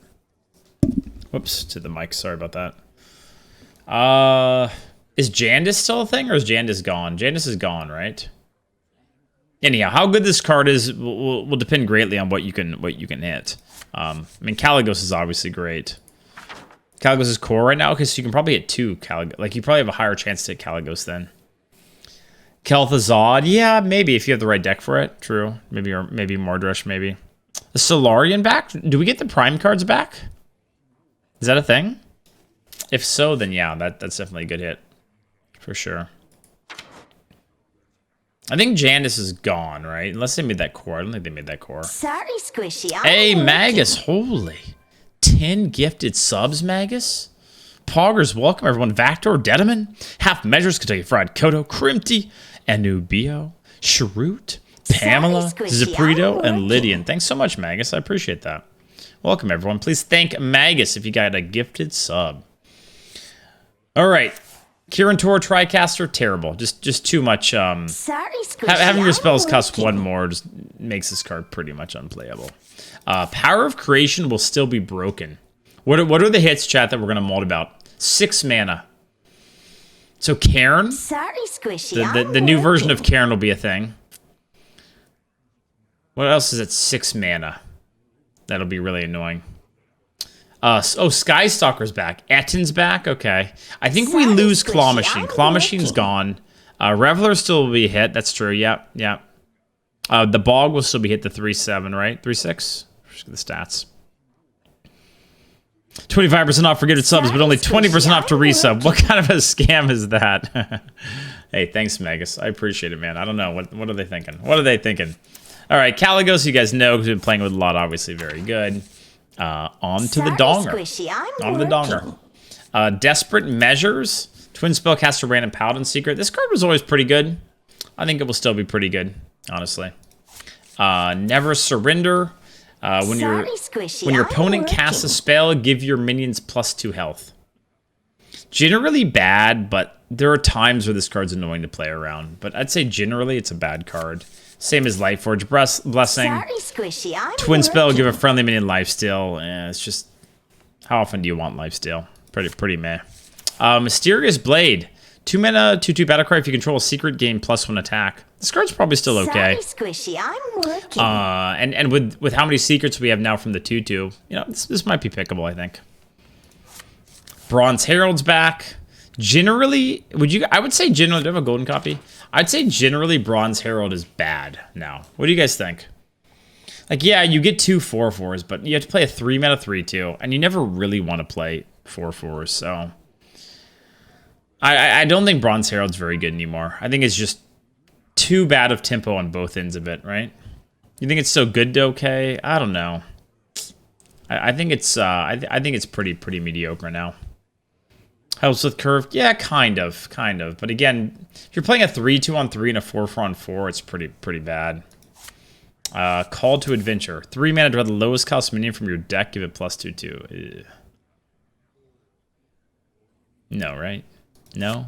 Whoops, to the mic. Sorry about that. Is Jandis still a thing, or is Jandis gone? Jandis is gone, right? Anyhow, how good this card is will depend greatly on what you can hit. I mean, Caligos is obviously great. Caligos is core right now, because you can probably hit 2 Caligos. Like, you probably have a higher chance to hit Caligos then. Kel'Thuzad, yeah, maybe if you have the right deck for it. True, maybe Mordresh, maybe. The Solarian back? Do we get the Prime cards back? Is that a thing? If so, then yeah, that's definitely a good hit. For sure. I think Jandis is gone, right? Unless they made that core. I don't think they made that core. Sorry, Squishy, I'm Hey, working. Magus, holy. 10 gifted subs, Magus. Poggers, welcome everyone. Vactor, Dedeman, Half Measures, Kentucky Fried Kodo, Crimty, Anubio, Shrewt, Pamela, Sorry, Squishy, Zaprito, I'm and working. Lydian. Thanks so much, Magus. I appreciate that. Welcome everyone. Please thank Magus if you got a gifted sub. All right. Kirin Tor, Tricaster, terrible. Just too much. Sorry, Squishy, Having your I'm spells cost working. 1 more just makes this card pretty much unplayable. Power of Creation will still be broken. What are the hits, chat, that we're going to mold about? 6 mana. So Cairn, Sorry, Squishy, the new version of Cairn will be a thing. What else is at 6 mana? That'll be really annoying. Skystalker's back. Ettin's back? Okay. I think we Sorry, lose Squishy, Claw Machine. I'm Claw Machine's working. gone. Reveler still will be hit. That's true. Yep. The Bog will still be hit the 3/7, right? 3/6? Just get the stats. 25% off for gifted subs, but only 20% off to resub. What kind of a scam is that? Hey, thanks, Magus. I appreciate it, man. I don't know. What are they thinking? What are they thinking? All right, Caligos, you guys know, because we've been playing with a lot, obviously very good. On to the Sorry, Donger. Squishy, I'm On to the working. Donger. Desperate Measures. Twin Spellcaster Random Paladin Secret. This card was always pretty good. I think it will still be pretty good, honestly. Never Surrender. When Sorry, Squishy, your I'm opponent casts a spell, give your minions +2 health. Generally bad, but there are times where this card's annoying to play around. But I'd say generally it's a bad card. Same as Lightforge Blessing. Sorry, Squishy, I'm Twin Spell, working. give a friendly minion lifesteal. It's just, how often do you want lifesteal? Pretty meh. Mysterious Blade. 2 mana, 2/2 Battlecry. If you control a secret, gain +1 attack. This card's probably still okay. Sorry, Squishy, I'm working. And with how many secrets we have now from the 2/2, you know, this might be pickable, I think. Bronze Herald's back. Generally, I would say generally, do I have a golden copy? I'd say generally Bronze Herald is bad now. What do you guys think? Like, yeah, you get 2 4/4s, but you have to play a 3 mana 3/2, and you never really want to play 4/4s, so I don't think Bronze Herald's very good anymore. I think it's just too bad of tempo on both ends of it, right? You think it's still good to okay? I don't know. I think it's I think it's pretty mediocre now. Helps with curve, yeah, kind of. But again, if you're playing a 3/2-on-3 and a 4/4-on-4, it's pretty bad. Call to Adventure. 3 mana to draw the lowest cost minion from your deck. Give it +2/2. Ew. No, right? No.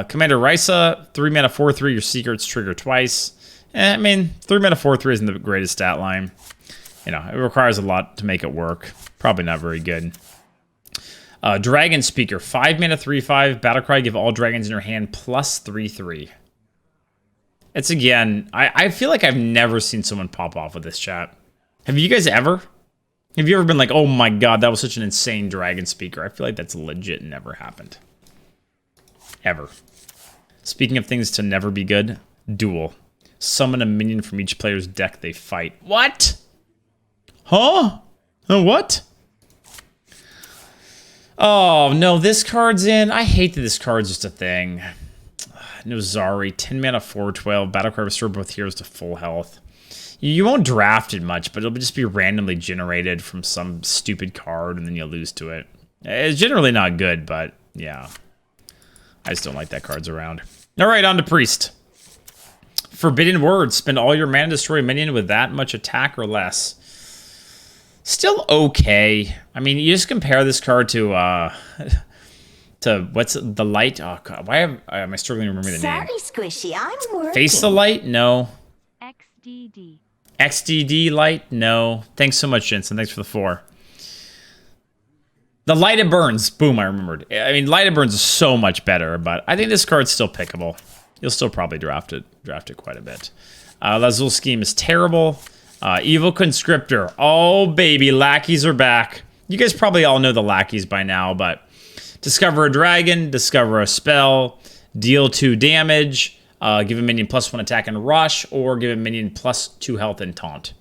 Commander Risa. 3 mana 4/3. Your secrets trigger twice. I mean, 3 mana 4/3 isn't the greatest stat line. you know, it requires a lot to make it work. Probably not very good. Dragon Speaker, 5 mana, 3/5. Battlecry, give all dragons in your hand plus 3/3. It's again, I feel like I've never seen someone pop off with this, chat. Have you guys ever? Have you ever been like, oh my god, that was such an insane Dragon Speaker? I feel like that's legit never happened. Ever. Speaking of things to never be good, duel. Summon a minion from each player's deck they fight. What? Huh? What? Oh, no, this card's in. I hate that this card's just a thing. Nozari, 10 mana, 4/12. Battlecry, restore both heroes to full health. You won't draft it much, but it'll just be randomly generated from some stupid card, and then you'll lose to it. It's generally not good, but yeah. I just don't like that card's around. All right, on to Priest. Forbidden Words. Spend all your mana to destroy a minion with that much attack or less. Still okay. I mean, you just compare this card to what's the light? Oh god, why am I struggling to remember the name? Sorry, Squishy, I'm working. Face the Light? No. XDD. XDD Light? No. Thanks so much, Jensen. Thanks for the 4. The Light It Burns. Boom, I remembered. I mean, Light It Burns is so much better, but I think this card's still pickable. You'll still probably draft it quite a bit. Lazul Scheme is terrible. Evil Conscriptor. Oh, baby. Lackeys are back. You guys probably all know the lackeys by now, but discover a dragon, discover a spell, deal 2 damage, give a minion +1 attack and rush, or give a minion +2 health and taunt.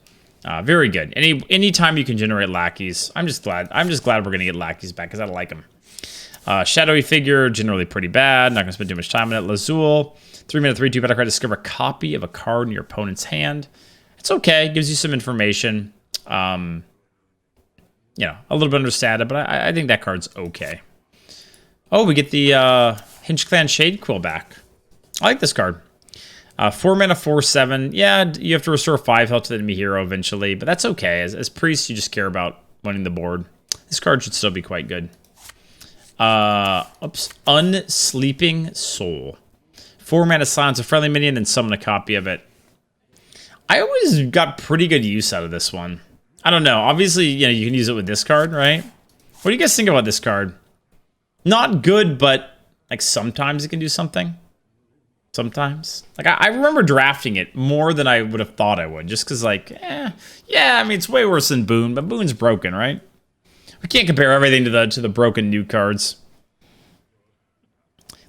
Very good. Anytime you can generate lackeys, I'm just glad we're gonna get lackeys back because I like them. Shadowy Figure, generally pretty bad. Not gonna spend too much time on it. Lazul, 3 mana, 3/2. Battlecry, discover a copy of a card in your opponent's hand. It's okay. Gives you some information. You know, a little bit understated, but I think that card's okay. Oh, we get the Hinge Clan Shade Quill back. I like this card. 4 mana, 4/7. Yeah, you have to restore 5 health to the enemy hero eventually, but that's okay. As Priest, you just care about winning the board. This card should still be quite good. Unsleeping Soul. 4 mana, silence a friendly minion, and summon a copy of it. I always got pretty good use out of this one. I don't know. Obviously, you know, you can use it with this card, right? What do you guys think about this card? Not good, but like sometimes it can do something. Sometimes. Like I remember drafting it more than I would have thought I would, just because like, yeah, I mean, it's way worse than Boon, but Boon's broken, right? We can't compare everything to the broken new cards.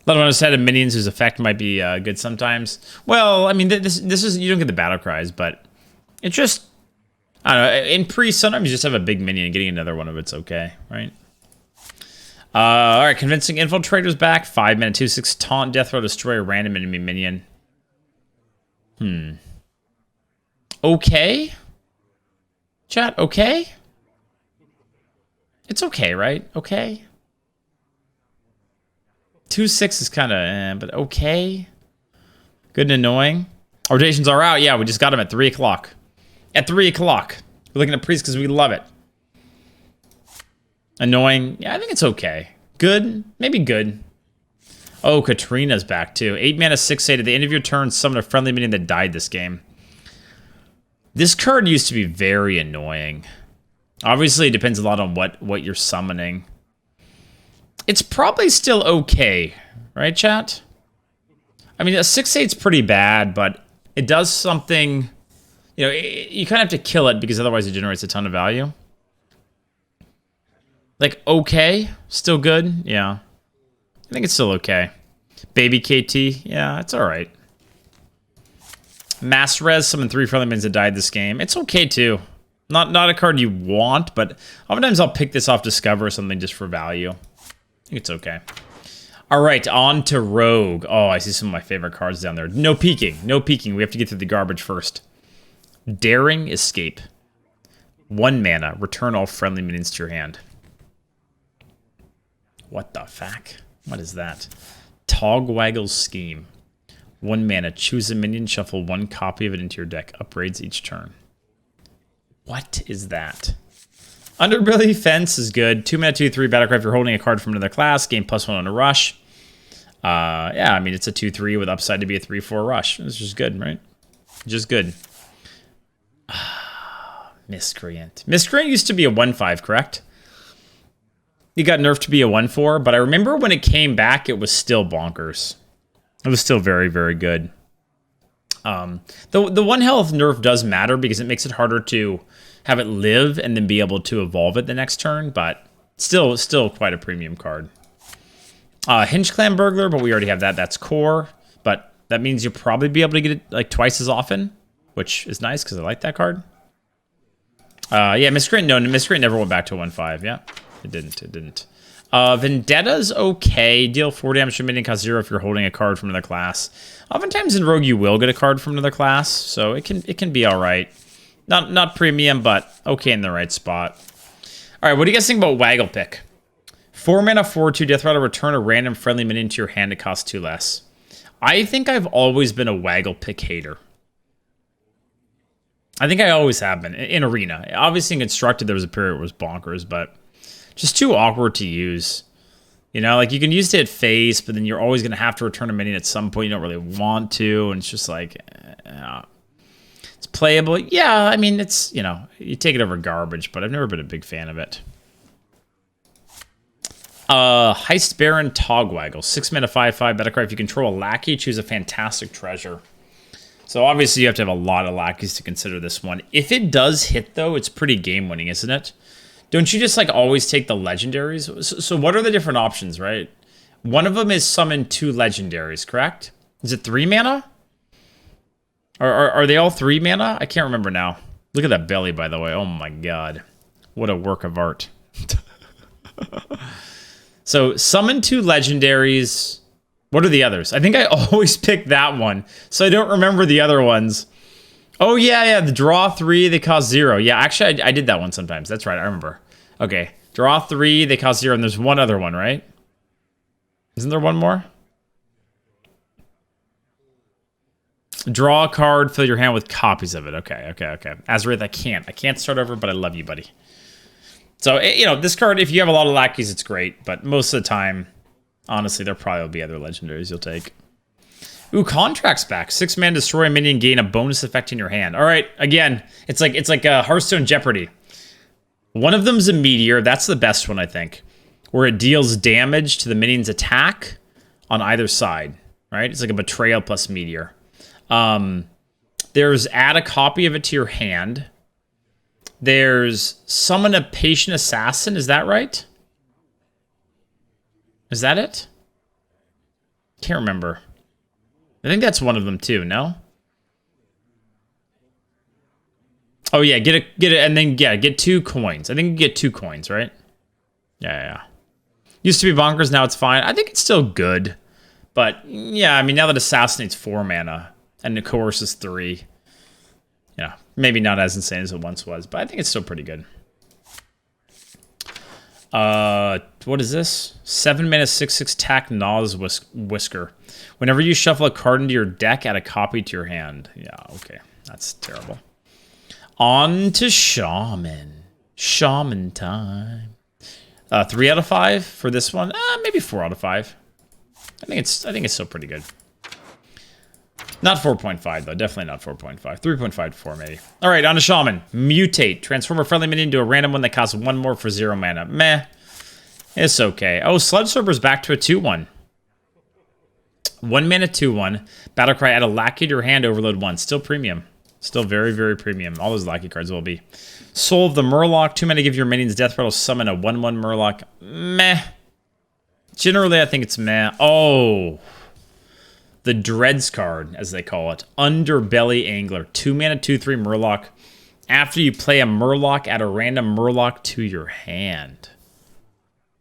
Let alone a set of minions whose effect might be good sometimes. Well, I mean, this is, you don't get the battle cries, but it's just, I don't know. In Priest, sometimes you just have a big minion and getting another one of it's okay, right? All right, Convincing Infiltrator's back. 5 mana, 2/6. Taunt, Death Row, destroy a random enemy minion. Okay? Chat, okay? It's okay, right? Okay? 2/6 is kind of, but okay. Good and annoying. Rotations are out. Yeah, we just got them at 3 o'clock. At 3 o'clock. We're looking at Priest because we love it. Annoying. Yeah, I think it's okay. Good. Maybe good. Oh, Katrina's back too. 8 mana, 6/8. At the end of your turn, summon a friendly minion that died this game. This card used to be very annoying. Obviously, it depends a lot on what you're summoning. It's probably still okay, right, chat? I mean, a 6/8's pretty bad, but it does something. You know, you kind of have to kill it because otherwise it generates a ton of value. Like, okay, still good, yeah. I think it's still okay. Baby KT, yeah, it's all right. Mass Res, summon 3 friendly minions that died this game. It's okay too. Not a card you want, but oftentimes I'll pick this off Discover or something just for value. I think it's okay. All right, on to Rogue. Oh, I see some of my favorite cards down there. No peeking, no peeking. We have to get through the garbage first. Daring Escape. 1 mana, return all friendly minions to your hand. What the fuck? What is that? Togwaggle's Scheme. 1 mana, choose a minion, shuffle 1 copy of it into your deck. Upgrades each turn. What is that? Underbelly Fence is good. 2 mana, 2/3. Battlecry. If you're holding a card from another class, gain +1 on a rush. Yeah, I mean, it's a 2/3 with upside to be a 3/4 rush. It's just good, right? Just good. Miscreant. Miscreant used to be a 1/5, correct? It got nerfed to be a 1/4, but I remember when it came back, it was still bonkers. It was still very, very good. The 1 health nerf does matter because it makes it harder to have it live and then be able to evolve it the next turn, but still quite a premium card. Hinge Clan Burglar, but we already have that. That's core, but that means you'll probably be able to get it like twice as often, which is nice because I like that card. Yeah, Miscreant, no, Miscreant never went back to 1/5. Yeah, it didn't. Vendetta's okay. Deal 4 damage to minion, cost 0 if you're holding a card from another class. Oftentimes in Rogue you will get a card from another class, so it can be all right. Not premium, but okay in the right spot. All right, what do you guys think about Waggle Pick? 4 mana, 4/2 Death Rattle. Return a random friendly minion to your hand. It costs 2 less. I think I've always been a Waggle Pick hater. I think I always have been in Arena. Obviously in Constructed there was a period where it was bonkers, but just too awkward to use. You know, like you can use it at face, but then you're always going to have to return a minion at some point you don't really want to, and it's just like, it's playable. Yeah, I mean, it's, you know, you take it over garbage, but I've never been a big fan of it. Heist Baron Togwaggle. 6 mana, 5/5. Battlecry. If you control a lackey, choose a fantastic treasure. So obviously you have to have a lot of lackeys to consider this one. If it does hit, though, it's pretty game-winning, isn't it? Don't you just, like, always take the legendaries? So what are the different options, right? One of them is summon 2 legendaries, correct? Is it 3 mana? Are they all 3 mana? I can't remember now. Look at that belly, by the way. Oh, my God. What a work of art. So, summon 2 legendaries. What are the others? I think I always pick that one, so I don't remember the other ones. Oh, yeah, the draw 3, they cost 0. Yeah, actually, I did that one sometimes. That's right, I remember. Okay, draw 3, they cost 0, and there's one other one, right? Isn't there one more? Draw a card, fill your hand with copies of it. Okay. Azarith, I can't start over, but I love you, buddy. So, you know, this card, if you have a lot of lackeys, it's great, but most of the time, honestly, there probably will be other legendaries you'll take. Ooh, Contract's back. 6 mana, destroy a minion, gain a bonus effect in your hand. All right, again, it's like a Hearthstone Jeopardy. One of them's a meteor. That's the best one, I think, where it deals damage to the minion's attack on either side. Right? It's like a betrayal plus meteor. There's add a copy of it to your hand. There's summon a patient assassin. Is that right? Is that it? Can't remember. I think that's one of them too, no? Oh yeah, get it, and then yeah, get 2 coins. I think you get 2 coins, right? Yeah. Used to be bonkers, now it's fine. I think it's still good. But yeah, I mean, now that Assassinate's 4 mana and the Coerce is 3. Yeah, maybe not as insane as it once was, but I think it's still pretty good. What is this? 7 mana, 6/6 tack Gnaw's Whisker. Whenever you shuffle a card into your deck, add a copy to your hand. Yeah, okay. That's terrible. On to Shaman. Shaman time. 3 out of 5 for this one. Maybe 4 out of 5. I think it's still pretty good. Not 4.5 though. Definitely not 4.5. 3.5 to 4 maybe. All right, on to Shaman. Mutate. Transform a friendly minion into a random one that costs 1 more for 0 mana. Meh. It's okay. Oh, Sludge Sorber's back to a 2/1. 1 mana, 2/1. Battlecry, add a lackey to your hand, overload 1. Still premium. Still very, very premium. All those lackey cards will be. Soul of the Murloc. 2 mana, give your minions Death Rattle, summon a 1/1 Murloc. Meh. Generally, I think it's meh. Oh. The Dreads card, as they call it. Underbelly Angler. 2 mana, 2/3 Murloc. After you play a Murloc, add a random Murloc to your hand.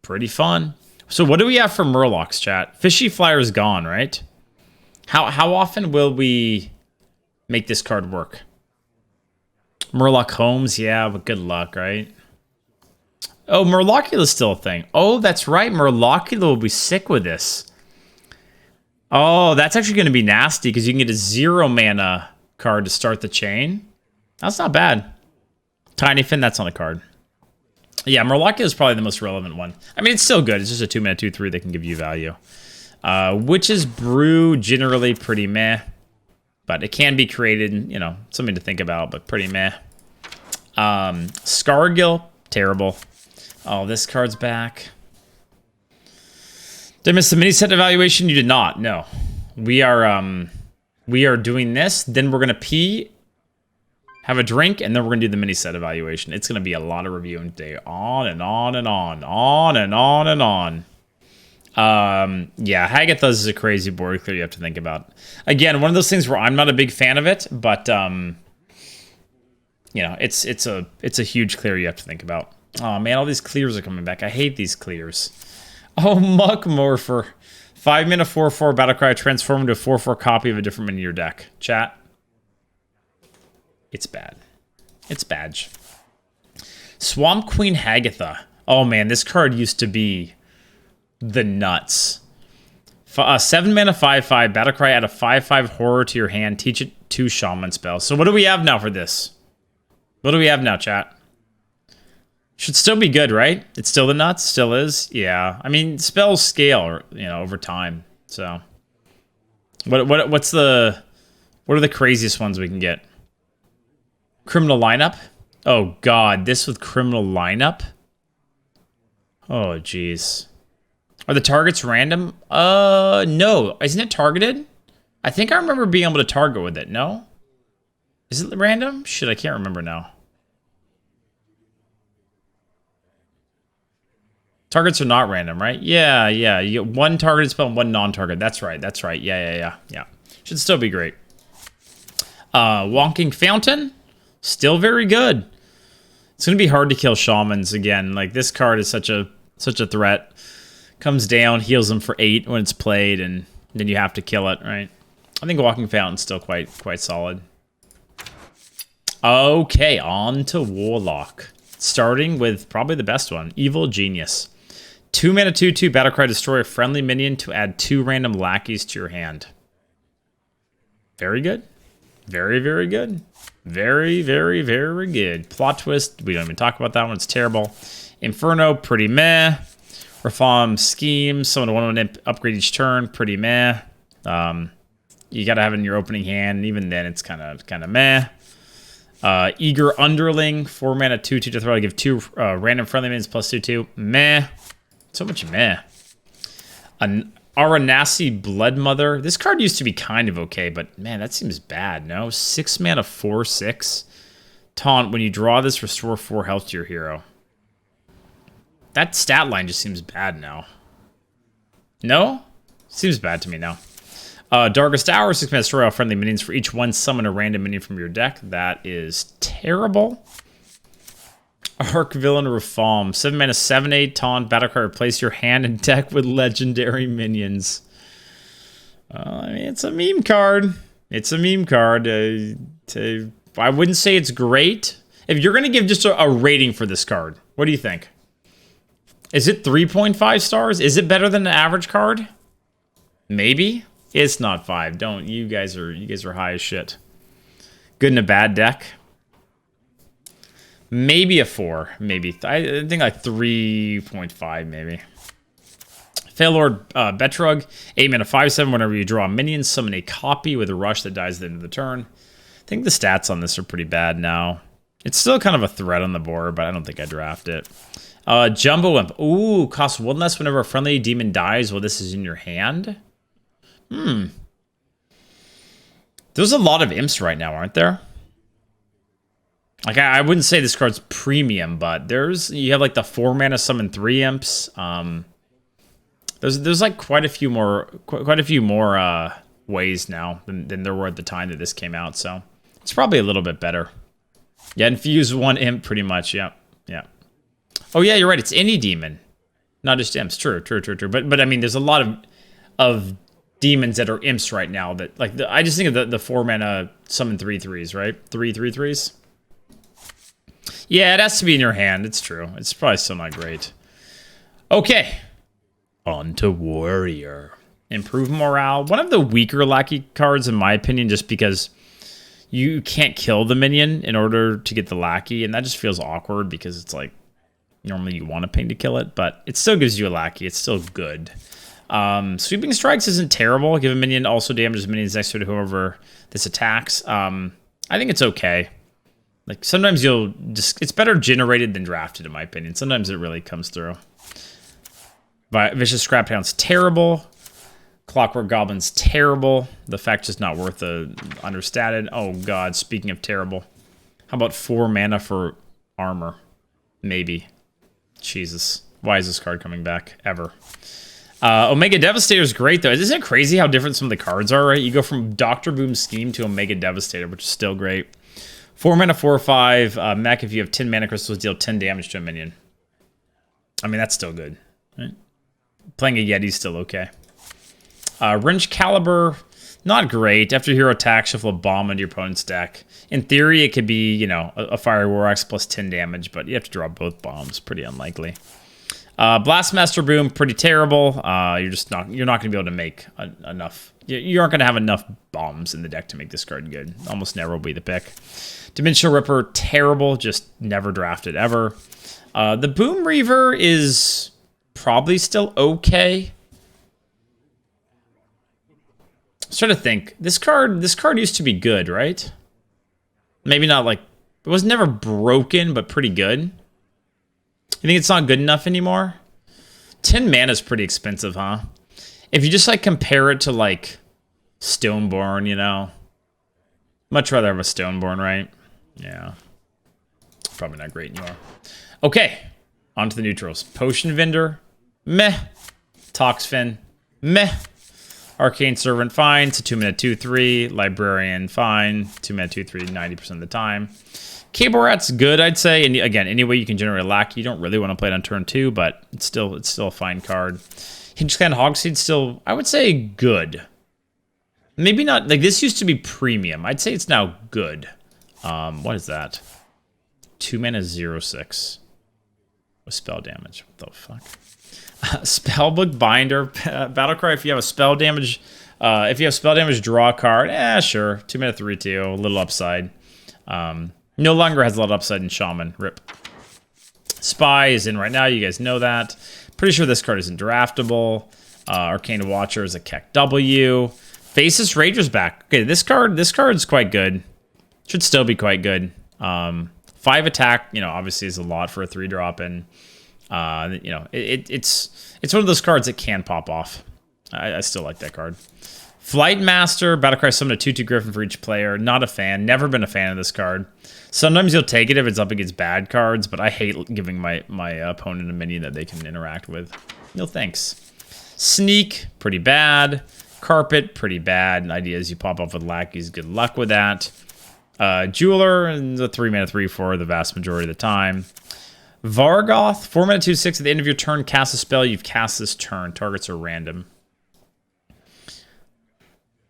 Pretty fun. So what do we have for Murlocs, chat? Fishy Flyer's gone, right? How often will we make this card work? Murloc Homes, yeah, but good luck, right? Oh, Murlocula's still a thing. Oh, that's right. Murlocula will be sick with this. Oh, that's actually going to be nasty because you can get a 0 mana card to start the chain. That's not bad. Tiny Fin, that's on a card. Yeah, Murlocula is probably the most relevant one. I mean, it's still good. It's just a 2 mana, 2/3 that can give you value. Witch's Brew, generally pretty meh. But it can be created, you know, something to think about, but pretty meh. Scargill, terrible. Oh, this card's back. Did I miss the mini set evaluation? You did not. No, we are doing this. Then we're gonna pee, have a drink, and then we're gonna do the mini set evaluation. It's gonna be a lot of reviewing today, on and on and on, on and on and on. Yeah, Hagatha's is a crazy board clear you have to think about. Again, one of those things where I'm not a big fan of it, but you know, it's a huge clear you have to think about. Oh man, all these clears are coming back. I hate these clears. Oh, Muckmorpher. 5 mana 4/4 Battlecry, transform into a 4/4 copy of a different mini in your deck. Chat. It's bad. It's badge. Swamp Queen Hagatha. Oh man, this card used to be the nuts. 7 mana 5/5 Battlecry, add a 5/5 horror to your hand, teach it 2 Shaman spells. So what do we have now for this? What do we have now, chat? Should still be good, right? It's still the nuts? Still is? Yeah. I mean, spells scale, you know, over time. So, what are the craziest ones we can get? Criminal lineup? Oh, God. This with criminal lineup? Oh, jeez. Are the targets random? No. Isn't it targeted? I think I remember being able to target with it. No? Is it random? Shit, I can't remember now. Targets are not random, right? Yeah. You get 1 targeted spell and 1 non-target. That's right. Yeah. Should still be great. Wonking Fountain, still very good. It's gonna be hard to kill Shamans again. Like, this card is such a threat. Comes down, heals them for 8 when it's played, and then you have to kill it, right? I think Walking Fountain's still quite solid. Okay, on to Warlock. Starting with probably the best one, Evil Genius. 2 mana 2/2 Battlecry, destroy a friendly minion to add 2 random lackeys to your hand. Very good. Very good. Very good. Plot twist, we don't even talk about that one, it's terrible. Inferno, pretty meh. Reform Scheme, summon a 1/1 imp, upgrade each turn, pretty meh. You gotta have it in your opening hand, and even then it's kind of meh. Eager Underling, 4 mana 2/2 to throw, give 2 random friendly minions plus 2/2. Meh. So much meh. An Aranasi Bloodmother. This card used to be kind of okay, but man, that seems bad, no? 6 mana 4/6. Taunt, when you draw this, restore 4 health to your hero. That stat line just seems bad now. No? Seems bad to me now. Darkest Hour, 6 mana destroy all friendly minions. For each one, summon a random minion from your deck. That is terrible. Arc Villain Reform, 7 mana 7/8 taunt Battlecry, replace your hand and deck with legendary minions. I mean, it's a meme card. It's a meme card. I wouldn't say it's great. If you're gonna give just a rating for this card, what do you think? Is it 3.5 stars? Is it better than an average card? Maybe. It's not 5. Don't. You guys are high as shit. Good in a bad deck. Maybe a 4. Maybe. I think like 3.5 maybe. Failord Betrug. 8 mana 5/7. Whenever you draw a minion, summon a copy with a rush that dies at the end of the turn. I think the stats on this are pretty bad now. It's still kind of a threat on the board, but I don't think I draft it. Jumbo Imp. Ooh, costs 1 less whenever a friendly demon dies while this is in your hand. There's a lot of imps right now, aren't there? Like, I wouldn't say this card's premium, but you have like the 4 mana summon 3 imps. There's like quite a few more ways now than there were at the time that this came out, so it's probably a little bit better. Yeah, infuse 1 imp pretty much. Yeah. Oh yeah, you're right. It's any demon, not just imps. True. But I mean, there's a lot of demons that are imps right now. That like I just think of the 4 mana summon 3/3s, right? 3/3s. Yeah, it has to be in your hand. It's true. It's probably still not great. Okay, on to Warrior. Improve morale. One of the weaker lackey cards, in my opinion, just because you can't kill the minion in order to get the lackey, and that just feels awkward because it's like normally you want to ping to kill it, but it still gives you a lackey. It's still good. Sweeping Strikes isn't terrible. Give a minion also damages minions next to it, whoever this attacks. I think it's okay. Like, sometimes you'll just... It's better generated than drafted, in my opinion. Sometimes it really comes through. But Vicious Scraphound's terrible. Clockwork Goblin's terrible. The fact is not worth the understated. Oh, God. Speaking of terrible. How about 4 mana for armor? Maybe. Jesus. Why is this card coming back? Ever. Omega Devastator is great, though. Isn't it crazy how different some of the cards are, right? You go from Dr. Boom's Scheme to Omega Devastator, which is still great. 4 mana, 4/5. Mech, if you have 10 mana crystals, deal 10 damage to a minion. I mean, that's still good. Right? Playing a Yeti's still okay. Wrench Caliber, not great. After hero attack, shuffle a bomb into your opponent's deck. In theory, it could be, you know, a Fire War Axe plus 10 damage, but you have to draw both bombs. Pretty unlikely. Blastmaster Boom, pretty terrible. You're not going to be able to make enough. You aren't going to have enough bombs in the deck to make this card good. Almost never will be the pick. Dimensional Ripper, terrible. Just never drafted ever. The Boom Reaver is probably still okay. I was trying to think. This card used to be good, right? Maybe not like... It was never broken, but pretty good. You think it's not good enough anymore? 10 mana is pretty expensive, huh? If you just, like, compare it to, like, Stoneborn, you know? Much rather have a Stoneborn, right? Yeah. Probably not great anymore. Okay. On to the neutrals. Potion Vendor. Meh. Toxfin. Meh. Arcane Servant, fine. It's a 2 mana 2/3. Librarian, fine. 2 mana 2/3, 90% of the time. Cable Rat's good, I'd say. And again, any way you can generate a lackey, you don't really want to play it on turn 2, but it's still a fine card. Hinchclan Hogseed, still, I would say, good. Maybe not, like, this used to be premium. I'd say it's now good. What is that? 2 mana 0/6. With spell damage. What the fuck? Spellbook Binder, Battlecry. If you have spell damage, draw a card. Sure. 2 mana 3/2, a little upside. No longer has a lot of upside in Shaman. Rip. Spy is in right now. You guys know that. Pretty sure this card isn't draftable. Arcane Watcher is a Keck W. Faceless Rager's back. Okay, this card's quite good. Should still be quite good. 5 attack, you know, obviously is a lot for a 3-drop, and you know, it's one of those cards that can pop off. I still like that card. Flight Master, Battlecry, summon a 2/2 Griffin for each player. Not a fan. Never been a fan of this card. Sometimes you'll take it if it's up against bad cards, but I hate giving my opponent a minion that they can interact with. No thanks. Sneak, pretty bad. Carpet, pretty bad. Idea is you pop off with lackeys. Good luck with that. Jeweler, and the 3 mana 3/4 the vast majority of the time. Vargoth, 4 mana 2/6. At the end of your turn, cast a spell you've cast this turn. Targets are random.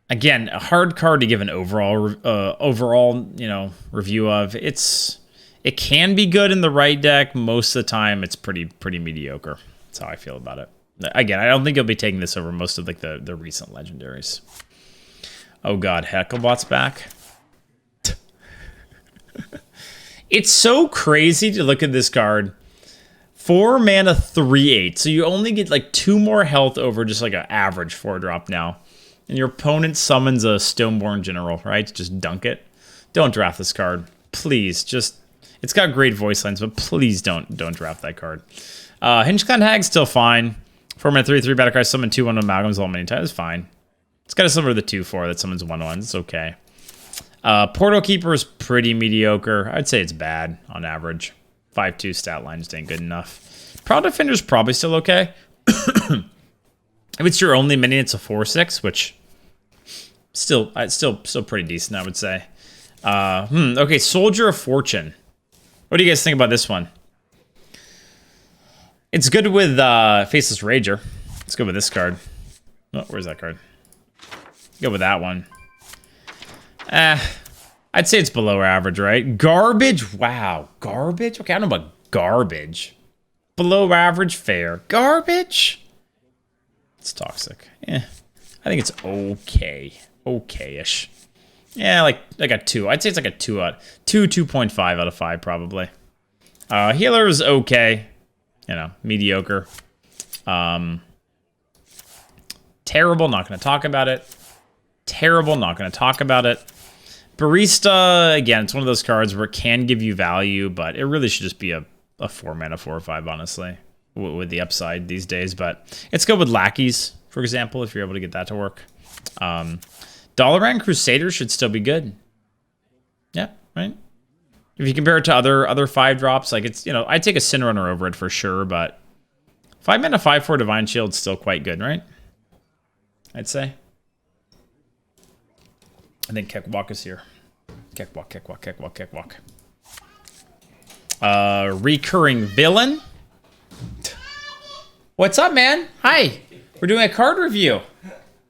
Again, a hard card to give an overall, you know, review of. It can be good in the right deck. Most of the time, it's pretty mediocre. That's how I feel about it. Again, I don't think you'll be taking this over most of like the recent legendaries. Oh God, Hecklebot's back. It's so crazy to look at this card. 4 mana 3/8. So you only get like 2 more health over just like an average 4-drop now. And your opponent summons a Stoneborn General, right? Just dunk it. Don't draft this card. Please, just... It's got great voice lines, but please don't draft that card. Hinchclan Hag's still fine. 4 mana 3/3 Battlecry, summon 2/1 amalgams all many times. It's fine. It's got a similar to the 2/4 that summons 1/1s. It's okay. Portal Keeper is pretty mediocre. I'd say it's bad on average. 5/2 stat line just ain't good enough. Proud Defender's probably still okay. If it's your only minion, it's a 4/6, which still pretty decent, I would say. Okay, Soldier of Fortune. What do you guys think about this one? It's good with Faceless Rager. It's good with this card. Oh, where's that card? Go with that one. I'd say it's below average, right? Garbage? Wow. Garbage? Okay, I don't know about garbage. Below average, fair. Garbage? It's toxic. I think it's okay. Okay-ish. Yeah, like a 2. I'd say it's like a 2.5 out of 5, probably. Healer is okay. You know, mediocre. Terrible, not going to talk about it. Terrible, not going to talk about it. Barista, again, it's one of those cards where it can give you value, but it really should just be a 4 mana 4 or 5, honestly, with the upside these days. But it's good with lackeys, for example, if you're able to get that to work. Dalaran Crusader should still be good. Yeah, right? If you compare it to other 5 drops, like it's, I'd take a Sin Runner over it for sure, but 5 mana 5/4 Divine Shield's still quite good, right? I'd say. I think Kekwalk is here. Kekwalk. Recurring Villain. What's up, man? Hi. We're doing a card review.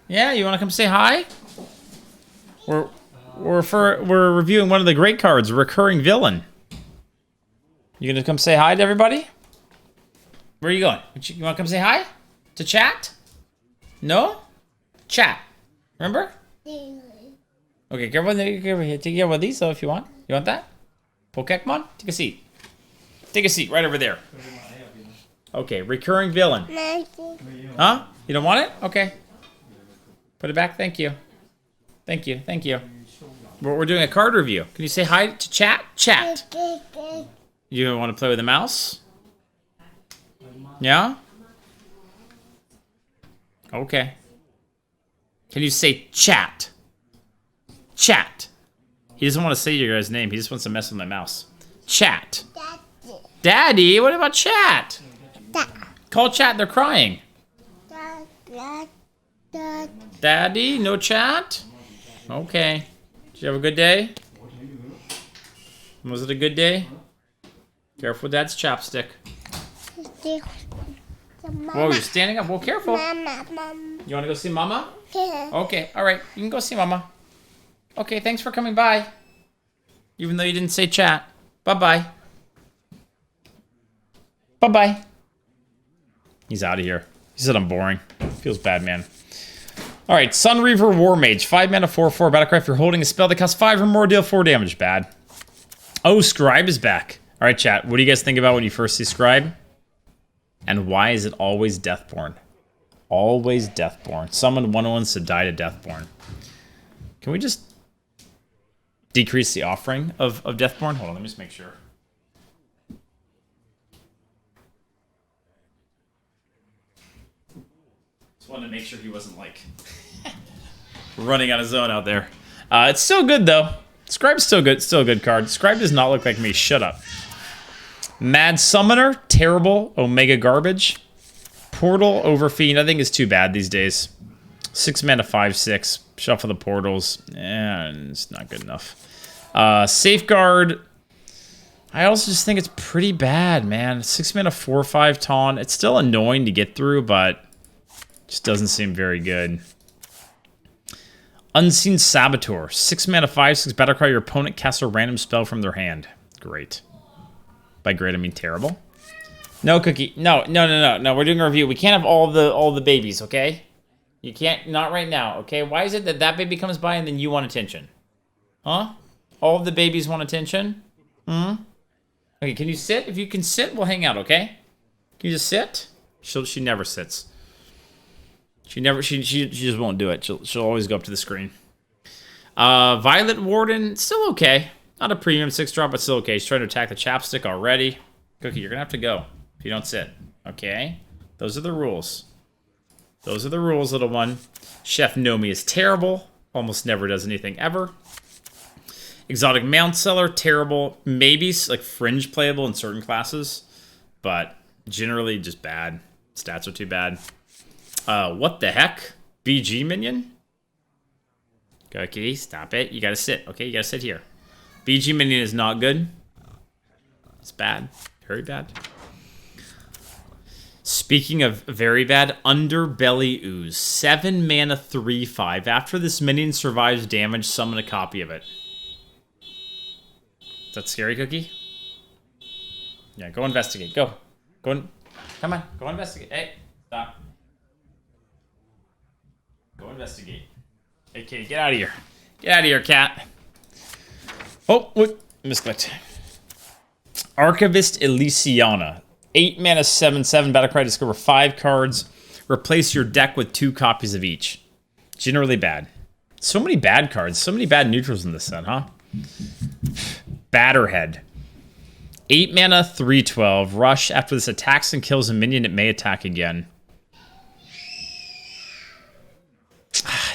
Yeah, you want to come say hi? We're reviewing one of the great cards, Recurring Villain. You gonna come say hi to everybody? Where are you going? You want to come say hi to chat? No? Chat. Remember? Okay, careful. Take care of these though if you want. You want that? Pokemon? Take a seat. Take a seat right over there. Okay, Recurring Villain. Huh? You don't want it? Okay. Put it back. Thank you. Thank you. We're doing a card review. Can you say hi to chat? Chat. You want to play with the mouse? Yeah? Okay. Can you say chat? Chat. He doesn't want to say your guy's name. He just wants to mess with my mouse. Chat. Daddy, what about chat? Call chat, they're crying. Daddy, no chat? Okay. Did you have a good day? Was it a good day? Careful, Dad's chapstick. Whoa, you're standing up. Well, careful. You want to go see Mama? Okay, all right. You can go see Mama. Okay, thanks for coming by. Even though you didn't say chat. Bye-bye. Bye-bye. He's out of here. He said I'm boring. Feels bad, man. All right, Sunreaver Warmage. 5 mana 4/4 battlecry. If you're holding a spell that costs 5 or more, deal 4 damage. Bad. Oh, Scribe is back. All right, chat. What do you guys think about when you first see Scribe? And why is it always Deathborn? Always Deathborn. Summon 1/1 to die to Deathborn. Can we just decrease the offering of Deathborn? Hold on, let me just make sure. Just wanted to make sure he wasn't like running on his own out there. It's still good though. Scribe's still good. Still a good card. Scribe does not look like me. Shut up. Mad Summoner, terrible. Omega garbage. Portal Overfiend, I think is too bad these days. 6 mana 5/6. Shuffle the portals. It's not good enough. Safeguard. I also just think it's pretty bad, man. 6 mana 4/5 taunt. It's still annoying to get through, but just doesn't seem very good. Unseen Saboteur. 6 mana 5/6 battlecry. Your opponent casts a random spell from their hand. Great. By great, I mean terrible. No, Cookie. No. We're doing a review. We can't have all the babies, okay? You can't. Not right now, okay? Why is it that baby comes by and then you want attention? Huh? All of the babies want attention? Okay, can you sit? If you can sit, we'll hang out, okay? Can you just sit? She never sits. She just won't do it. She'll always go up to the screen. Violet Warden, still okay. Not a premium 6-drop, but still okay. She's trying to attack the chapstick already. Cookie, you're gonna have to go if you don't sit. Okay? Those are the rules. Those are the rules, little one. Chef Nomi is terrible. Almost never does anything ever. Exotic Mount Seller, terrible. Maybe like fringe playable in certain classes, but generally just bad. Stats are too bad. What the heck? BG minion? Cookie, stop it. You gotta sit. Okay, you gotta sit here. BG minion is not good. It's bad. Very bad. Speaking of very bad, Underbelly Ooze. 7 mana 3/5. After this minion survives damage, summon a copy of it. Is that scary, Cookie? Yeah, go investigate. Go. Come on. Go investigate. Hey, stop. Go investigate. Hey, kitty, get out of here. Get out of here, cat. Oh, what? Misclicked. Archivist Elysiana. 8 mana 7/7 battlecry. Discover 5 cards. Replace your deck with 2 copies of each. Generally bad. So many bad cards. So many bad neutrals in this set, huh? Batterhead. 8 mana, 3/12. Rush. After this attacks and kills a minion, it may attack again.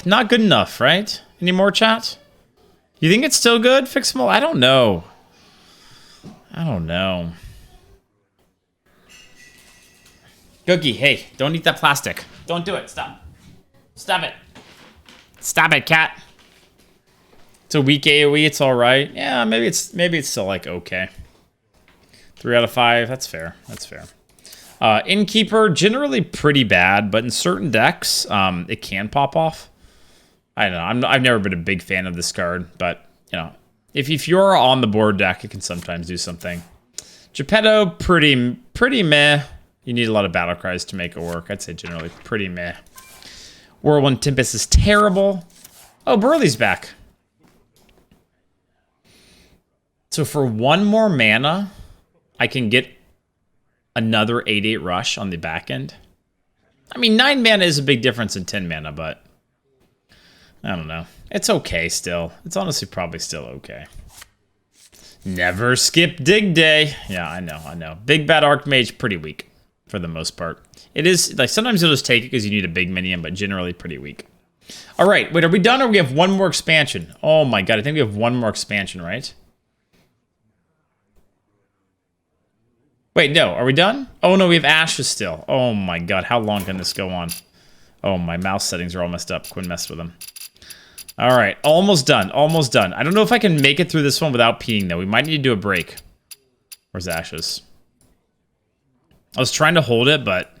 Not good enough, right? Any more, chat? You think it's still good? Fix them all? I don't know. I don't know. Cookie, hey, don't eat that plastic. Don't do it. Stop. Stop it. Stop it, cat. It's a weak AoE. It's all right. Yeah, maybe it's still like okay. 3 out of 5. That's fair. That's fair. Innkeeper, generally pretty bad, but in certain decks, it can pop off. I don't know. I've never been a big fan of this card, but you know, if you're on the board deck, it can sometimes do something. Geppetto, pretty meh. You need a lot of battle cries to make it work. I'd say generally pretty meh. Whirlwind Tempest is terrible. Oh, Burley's back. So for 1 more mana, I can get another 8/8 rush on the back end. I mean, 9 mana is a big difference in 10 mana, but I don't know. It's okay still. It's honestly probably still okay. Never skip dig day. Yeah, I know. Big bad Archmage, pretty weak for the most part. It is, like, sometimes you'll just take it because you need a big minion, but generally pretty weak. All right, wait, are we done or we have one more expansion? Oh my god, I think we have one more expansion, right? Wait, no, are we done? Oh no, we have Ashes still. Oh my god, how long can this go on? Oh, my mouse settings are all messed up. Quinn messed with them. All right, almost done, almost done. I don't know if I can make it through this one without peeing, though. We might need to do a break. Where's Ashes? I was trying to hold it, but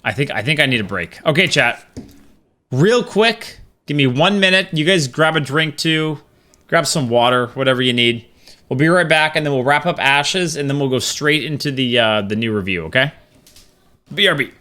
I think I need a break. Okay, chat. Real quick, give me 1 minute. You guys grab a drink too. Grab some water, whatever you need. We'll be right back, and then we'll wrap up Ashes, and then we'll go straight into the new review, okay? BRB.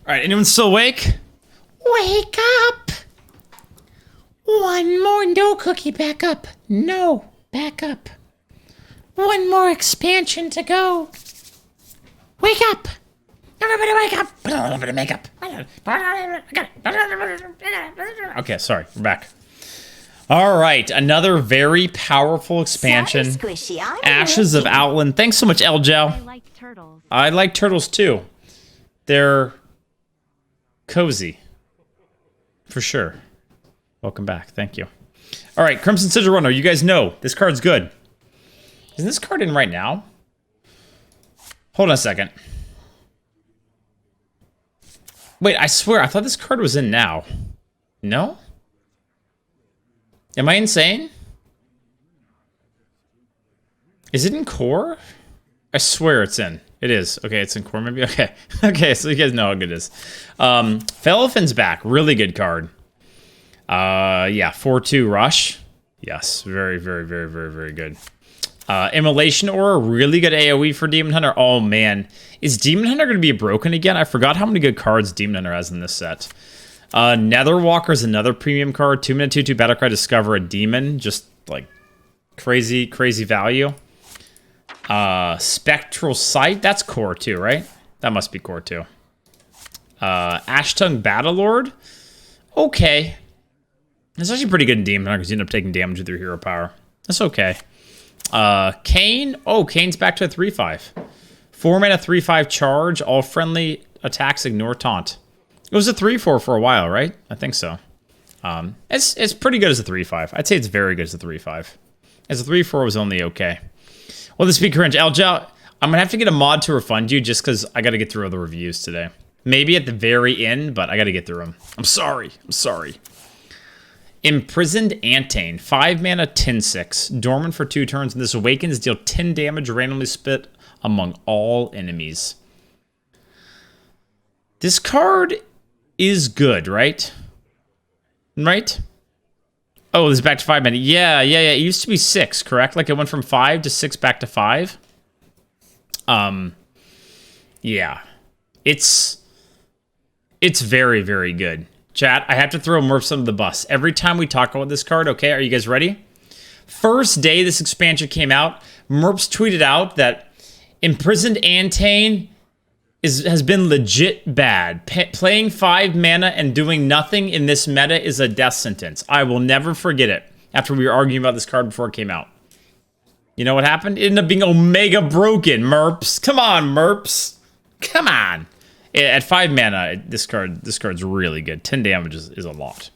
All right, anyone still awake? Wake up! One more, no cookie, back up. No, back up. One more expansion to go. Wake up! Everybody wake up! Put a little bit of makeup. Okay, sorry, we're back. All right, another very powerful expansion. Sorry, Squishy, I'm Ashes of Outland. Thanks so much, I Eljo. like turtles. I like turtles too. They're cozy. For sure. Welcome back. Thank you. All right, Crimson Sigil Runner. You guys know this card's good. Isn't this card in right now? Hold on a second. Wait, I swear, I thought this card was in now. No? Am I insane? Is it in core? I swear it's in. It is. Okay, it's in core maybe. Okay. Okay, so you guys know how good it is. Felophin's back. Really good card. Yeah, 4/2 rush. Yes, very, very, very, very, very good. Immolation Aura, really good AoE for Demon Hunter. Oh man, is Demon Hunter going to be broken again? I forgot how many good cards Demon Hunter has in this set. Netherwalker is another premium card. 2 mana 2/2 Battlecry, discover a demon. Just like crazy, crazy value. Spectral Sight, that's core too, right? That must be core too. Ashtongue Battlelord, okay. It's actually pretty good in Demon Hunter because you end up taking damage with your hero power. That's okay. Kane, oh, Kane's back to a 3/5. 4 mana 3/5 charge, all friendly attacks ignore taunt. It was a 3/4 for a while, right? I think so. It's pretty good as a 3/5. I'd say it's very good as a 3/5. As a 3/4 was only okay. Well, this be cringe. Elja, I'm gonna have to get a mod to refund you just because I gotta get through other reviews today. Maybe at the very end, but I gotta get through them. I'm sorry. I'm sorry. Imprisoned Antane, 5 mana 10/6, dormant for 2 turns, and this awakens, deal 10 damage, randomly split among all enemies. This card is good, right? Right? Oh, this is back to 5 mana. Yeah. It used to be 6, correct? Like it went from 5 to 6 back to 5. Yeah. It's very, very good. Chat, I have to throw Merps under the bus. Every time we talk about this card, okay, are you guys ready? First day this expansion came out, Merps tweeted out that Imprisoned Antane has been legit bad. Playing 5 mana and doing nothing in this meta is a death sentence. I will never forget it after we were arguing about this card before it came out. You know what happened? It ended up being Omega broken, Merps. Come on, Merps. Come on. At 5 mana, this card's really good. 10 damage is a lot.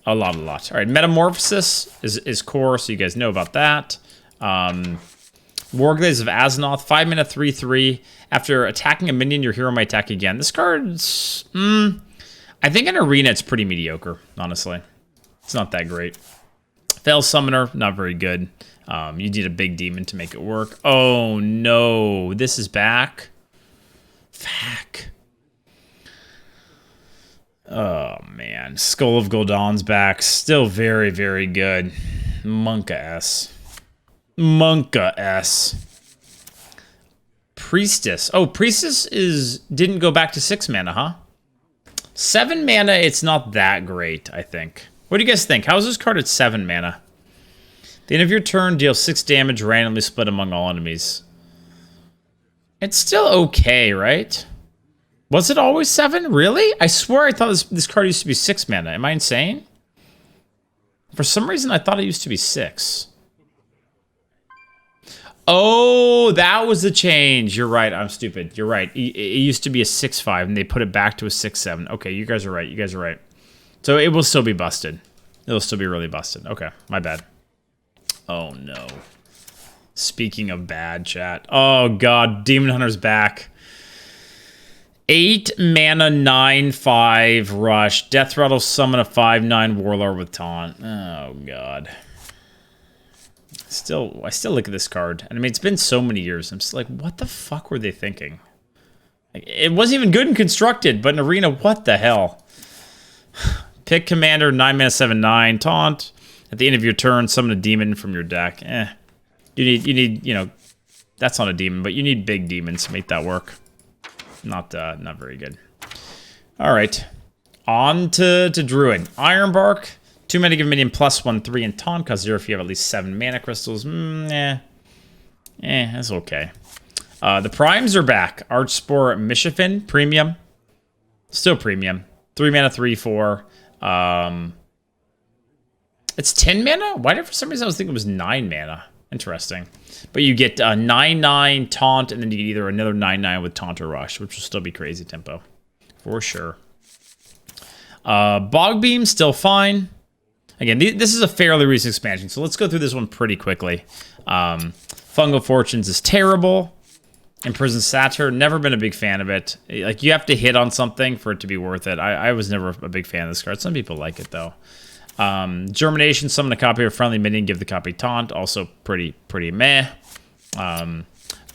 A lot. All right, Metamorphosis is core, so you guys know about that. Warglaze of Azzinoth, 5 mana 3/3. After attacking a minion, your hero might attack again. This card's... I think in Arena, it's pretty mediocre, honestly. It's not that great. Fel Summoner, not very good. You need a big demon to make it work. Oh, no. This is back. Fuck. Oh, man. Skull of Gul'dan's back. Still very, very good. Monka S. Priestess. Oh, Priestess didn't go back to 6 mana, huh? 7 mana, it's not that great, I think. What do you guys think? How's this card at 7 mana? At the end of your turn, deal 6 damage, randomly split among all enemies. It's still okay, right? Was it always 7? Really? I swear I thought this card used to be 6 mana. Am I insane? For some reason, I thought it used to be 6. Oh, that was the change. You're right. I'm stupid. You're right. It used to be a 6/5, and they put it back to a 6/7. Okay, you guys are right. So it will still be busted. It'll still be really busted. Okay, my bad. Oh, no. Speaking of bad, chat. Oh, God. Demon Hunter's back. 8 mana, 9/5 rush. Death Rattle, summon a 5/9 Warlord with taunt. Oh, God. I still look at this card, and I mean, it's been so many years. I'm just like, what the fuck were they thinking? Like, it wasn't even good and constructed, but in Arena, what the hell? Pick Commander, 9 mana, 7/9 taunt. At the end of your turn, summon a demon from your deck. You need, you know, that's not a demon, but you need big demons to make that work. Not very good. All right, on to Druid. Ironbark. 2 mana, give a minion +1/3 and taunt, cause 0 if you have at least 7 mana crystals. That's okay. The primes are back. Archspore, Mishafin, premium. Still premium. 3 mana, 3/4. It's 10 mana? Why did for some reason I was thinking it was 9 mana? Interesting. But you get 9/9 taunt, and then you get either another 9/9 with taunt or rush, which will still be crazy tempo. For sure. Bogbeam, still fine. Again, this is a fairly recent expansion, so let's go through this one pretty quickly. Fungal Fortunes is terrible. Imprisoned Satyr, never been a big fan of it. Like, you have to hit on something for it to be worth it. I was never a big fan of this card. Some people like it, though. Germination, summon a copy of a friendly minion, give the copy taunt. Also pretty meh.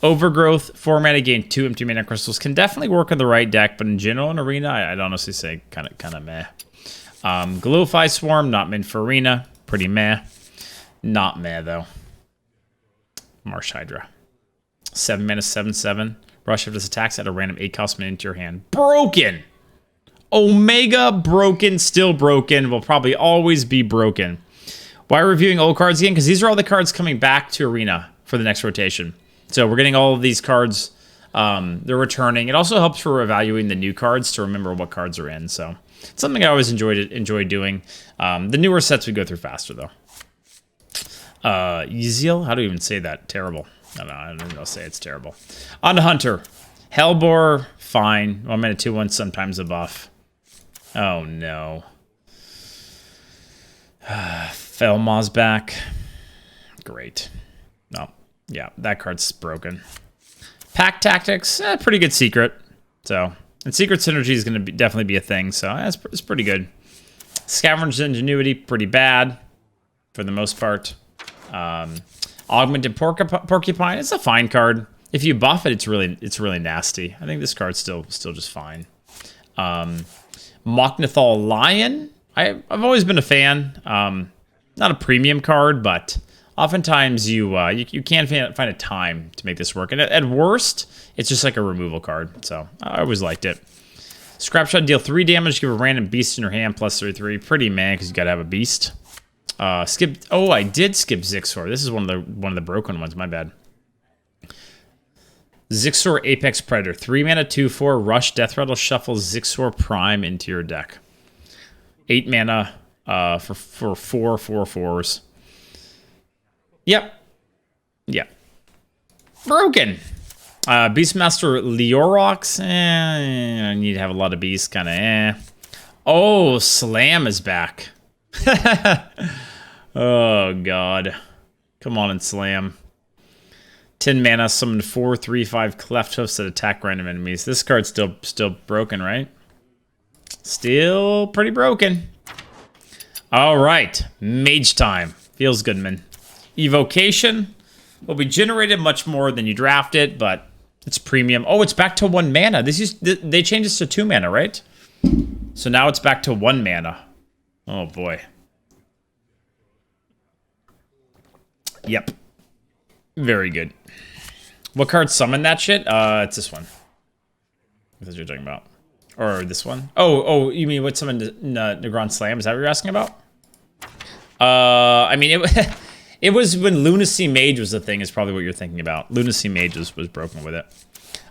Overgrowth, 4 mana, gain 2 empty mana crystals. Can definitely work in the right deck, but in general, in Arena, I'd honestly say kind of meh. Glowify Swarm, not meant for Arena. Pretty meh. Not meh, though. Marsh Hydra. 7 mana, 7/7. Rush if this attacks at a random 8-cost minion into your hand. Broken! Omega broken, still broken. Will probably always be broken. Why are we reviewing old cards again? Because these are all the cards coming back to Arena for the next rotation. So we're getting all of these cards. They're returning. It also helps for evaluating the new cards to remember what cards are in. So it's something I always enjoy doing. The newer sets we go through faster, though. Yzeal? How do you even say that? Terrible. I don't even know. Say it's terrible. On to Hunter. Hellbore, fine. 1 mana, 2/1, sometimes a buff. Oh, no. Felmaw's back. Great. No. Yeah, that card's broken. Pack Tactics, pretty good secret. So, and secret synergy is going to definitely be a thing. So, it's pretty good. Scavenger's Ingenuity, pretty bad for the most part. Augmented Porcupine, it's a fine card. If you buff it, it's really nasty. I think this card's still just fine. Mok'Nathal Lion, I've always been a fan. Not a premium card, but oftentimes you can find a time to make this work. And at worst, it's just like a removal card. So I always liked it. Scrapshot, deal 3 damage, give a random beast in your hand, plus 3/3. Pretty man, because you gotta have a beast. Skip. Oh, I did skip Zixor. This is one of the broken ones. My bad. Zixor Apex Predator. 3 mana, 2/4. Rush Death Rattle. Shuffle Zixor Prime into your deck. 8 mana for 4/4s. Yep. Broken. Beastmaster Leorox. I need to have a lot of beasts. Kind of Oh, Slam is back. Oh, God. Come on and Slam. 10 mana, summon 4/3/5 Cleft Hoofs that attack random enemies. This card's still broken, right? Still pretty broken. All right. Mage time. Feels good, man. Evocation will be generated much more than you draft it, but it's premium. Oh, it's back to 1 mana. They changed this to 2 mana, right? So now it's back to 1 mana. Oh, boy. Yep. Very good. What card summoned that shit? It's this one. That's what you're talking about. Or this one. Oh, you mean what summoned Negron Slam? Is that what you're asking about? I mean, it was when Lunacy Mage was the thing, is probably what you're thinking about. Lunacy Mage was broken with it.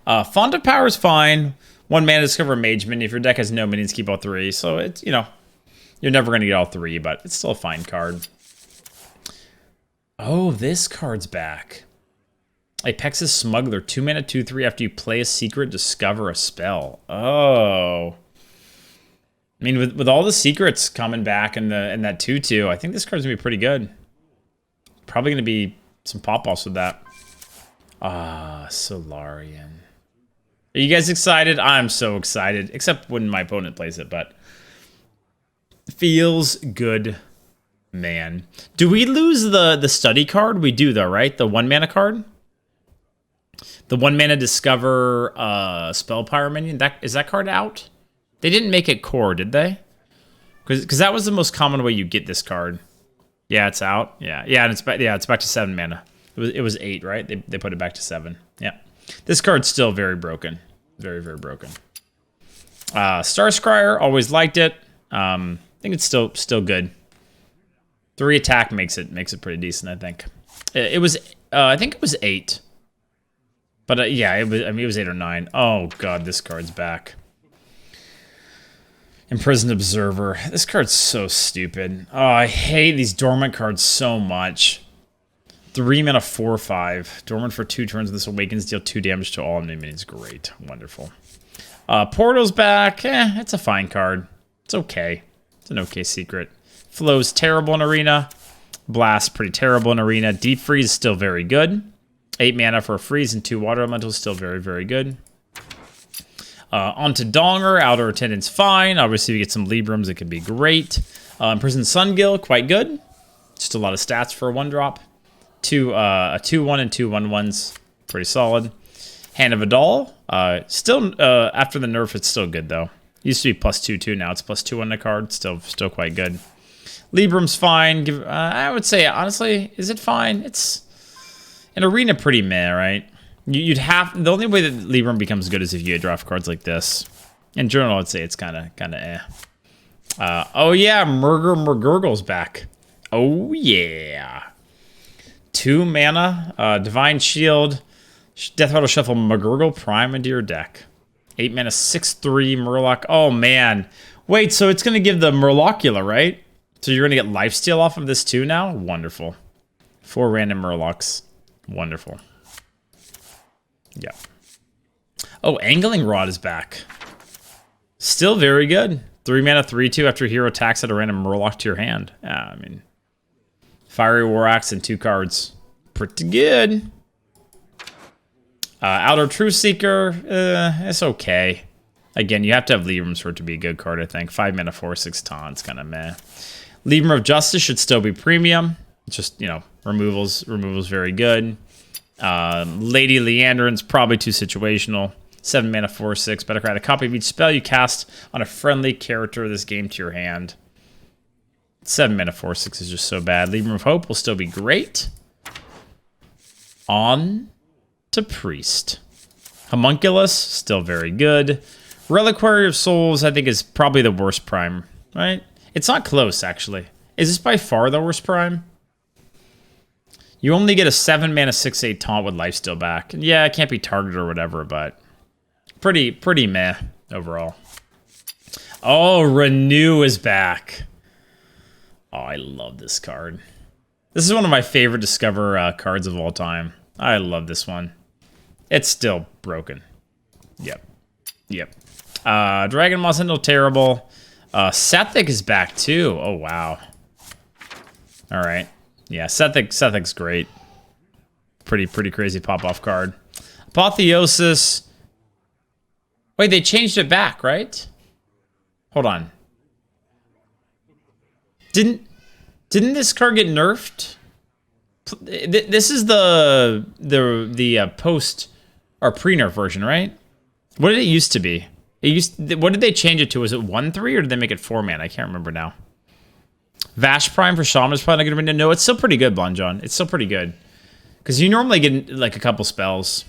Font of Power is fine. 1 mana, discover a Mage minion. If your deck has no minions, keep all 3. So it's, you're never going to get all 3, but it's still a fine card. Oh, this card's back. Apex's Smuggler. 2 mana, 2/3. After you play a secret, discover a spell. Oh. I mean, with all the secrets coming back in that 2/2, I think this card's going to be pretty good. Probably going to be some pop-offs with that. Solarian. Are you guys excited? I'm so excited. Except when my opponent plays it, but... Feels good, man. Do we lose the study card? We do, though, right? The 1 mana card? The 1 mana discover spell power minion. Is that card out? They didn't make it core, did they? Because that was the most common way you get this card. Yeah, it's out. Yeah, and it's back to 7 mana. It was 8, right? They put it back to 7. Yeah. This card's still very broken. Very, very broken. Starscryer, always liked it. I think it's still good. 3 attack makes it pretty decent, I think. It was I think it was 8. But yeah, it was 8 or 9. Oh god, this card's back. Imprisoned Observer. This card's so stupid. Oh, I hate these dormant cards so much. 3 mana, 4/5. Dormant for 2 turns. This awakens, deal 2 damage to all enemy minions. Great. Wonderful. Portal's back. It's a fine card. It's okay. It's an okay secret. Flow's terrible in Arena. Blast, pretty terrible in Arena. Deep Freeze, still very good. 8 mana for a freeze and 2 water elementals, still very, very good. Onto Donger, Outer Attendant's fine. Obviously, if you get some Librams, it could be great. Imprisoned Sungill, quite good. Just a lot of stats for a 1-drop. A 2-1 and 2 1/1s, pretty solid. Hand of Adal, still, after the nerf, it's still good, though. Used to be +2/2, now it's +2 on the card, still quite good. Libram's fine. I would say, honestly, is it fine? It's an arena pretty meh, right? You'd have, the only way that Libram becomes good is if you draft cards like this. In general, I'd say it's kind of eh. Oh yeah, Murgurgle's back. Oh yeah. 2 mana, Divine Shield, Death Rattle Shuffle Murgurgle Prime into your deck. 8 mana, 6/3 Murloc. Oh man. Wait, so it's gonna give the Murlocula, right? So you're gonna get lifesteal off of this too now? Wonderful. 4 random Murlocs. Wonderful. Yeah. Oh, Angling Rod is back. Still very good. 3 mana, 3/2 after hero attacks at a random Murloc to your hand. I mean, Fiery War Axe and 2 cards. Pretty good. Outer Truth Seeker, it's okay. Again, you have to have Librams for it to be a good card, I think. 5 mana, 4/6 taunts, kind of meh. Libram of Justice should still be premium. It's just, you know, removals very good. Lady Leandrin's probably too situational. 7 mana, 4/6. Better add a copy of each spell you cast on a friendly character of this game to your hand. 7 mana, 4/6 is just so bad. Libram of Hope will still be great. On to Priest. Homunculus, still very good. Reliquary of Souls, I think, is probably the worst prime, right? It's not close, actually. Is this by far the worst prime? You only get a 7 mana, 6/8 taunt with lifesteal back. Yeah, it can't be targeted or whatever, but pretty meh overall. Oh, Renew is back. Oh, I love this card. This is one of my favorite Discover cards of all time. I love this one. It's still broken. Yep. Dragon Moss Handle, terrible. Sethic is back too. Oh, wow. All right. Yeah, Sethic's great. Pretty crazy pop-off card. Apotheosis. Wait, they changed it back, right? Hold on. Didn't this card get nerfed? This is the post or pre-nerf version, right? What did it used to be? What did they change it to? Was it 1/3 or did they make it 4 mana? I can't remember now. Vash Prime for Shaman is probably not going to be... No, it's still pretty good, Blonjon. It's still pretty good. Because you normally get, like, a couple spells.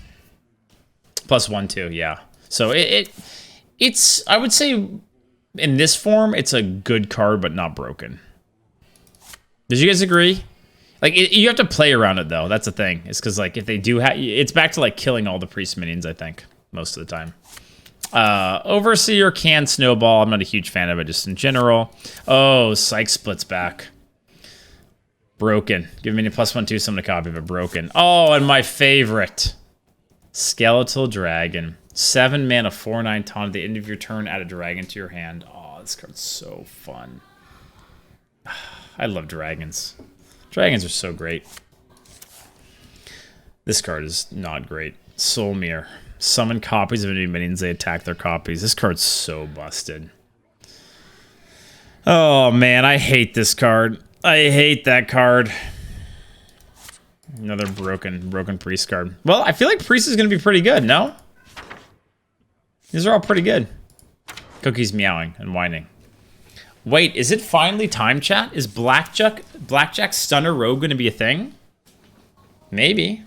+1/2, yeah. So it's... I would say, in this form, it's a good card, but not broken. Did you guys agree? Like, you have to play around it, though. That's the thing. It's because, like, if they do have... It's back to, like, killing all the priest minions, I think. Most of the time. Overseer can snowball. I'm not a huge fan of it, just in general. Oh, Psych Split's back. Broken. Give me a +1/2, summon a copy of it. Broken. Oh, and my favorite. Skeletal Dragon. 7 mana, 4/9 taunt. At the end of your turn, add a dragon to your hand. Oh, this card's so fun. I love dragons. Dragons are so great. This card is not great. Soul Mirror. Summon copies of enemy minions, they attack their copies. This card's so busted. Oh man, I hate this card. I hate that card. Another broken priest card. Well, I feel like priest is gonna be pretty good, no? These are all pretty good. Cookie's meowing and whining. Wait, is it finally time, chat? Is Blackjack Stunner Rogue gonna be a thing? Maybe.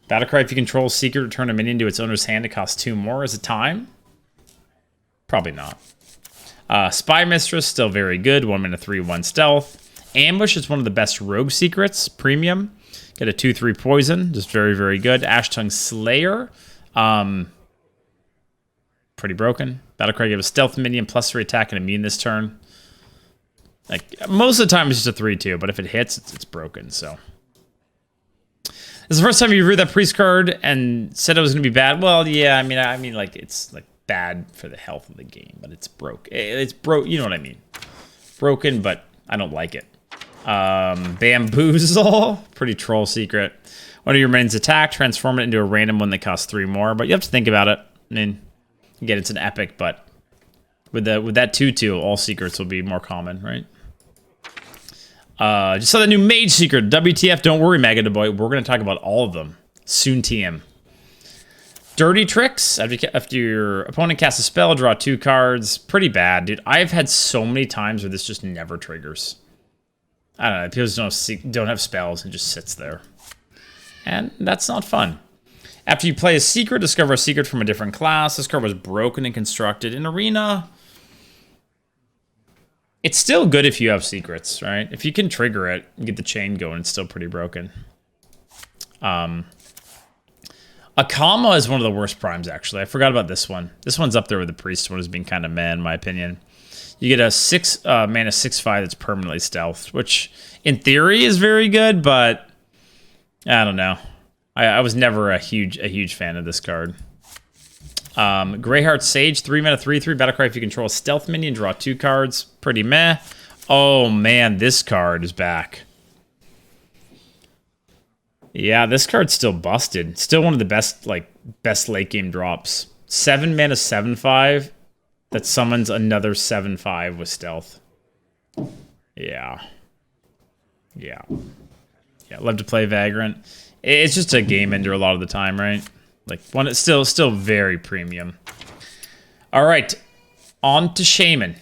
Battlecry, if you control Secret, return a minion to its owner's hand. It costs 2 more. Is it time? Probably not. Spy Mistress, still very good. 1 mana, 3/1 stealth. Ambush is one of the best rogue secrets. Premium. Get a 2/3 poison. Just very, very good. Ashtongue Slayer. Pretty broken. Battlecry, give a stealth minion +3 attack and immune this turn. Like, most of the time it's just a 3/2, but if it hits, it's broken, so... This is the first time you read that priest card and said it was going to be bad. Well, yeah, I mean, like, it's, like, bad for the health of the game, but it's broke. It's broke, you know what I mean. Broken, but I don't like it. Bamboozle, pretty troll secret. One of your minions attack, transform it into a random one that costs 3 more. But you have to think about it. I mean, again, it's an epic, but with that 2/2, all secrets will be more common, right? Just saw the new Mage secret. WTF? Don't worry, Magada Boy. We're gonna talk about all of them soon. TM. Dirty tricks. After your opponent casts a spell, draw 2 cards. Pretty bad, dude. I've had so many times where this just never triggers. I don't know. People just don't have spells and just sits there. And that's not fun. After you play a secret, discover a secret from a different class. This card was broken and constructed in Arena. It's still good if you have secrets, right? If you can trigger it and get the chain going, it's still pretty broken. Akama is one of the worst primes, actually. I forgot about this one. This one's up there with the Priest one as being kind of meh, in my opinion. You get a 6 mana 6/5 that's permanently stealthed, which in theory is very good, but I don't know. I was never a huge fan of this card. Greyheart Sage, 3 mana 3/3 battlecry. If you control a stealth minion, draw 2 cards. Pretty meh. Oh man, this card is back. Yeah, this card's still busted. Still one of the best late game drops. 7 mana 7/5 that summons another 7/5 with stealth. Yeah. Love to play Vagrant. It's just a game ender a lot of the time, right? Like one, it's still very premium. All right, on to Shaman.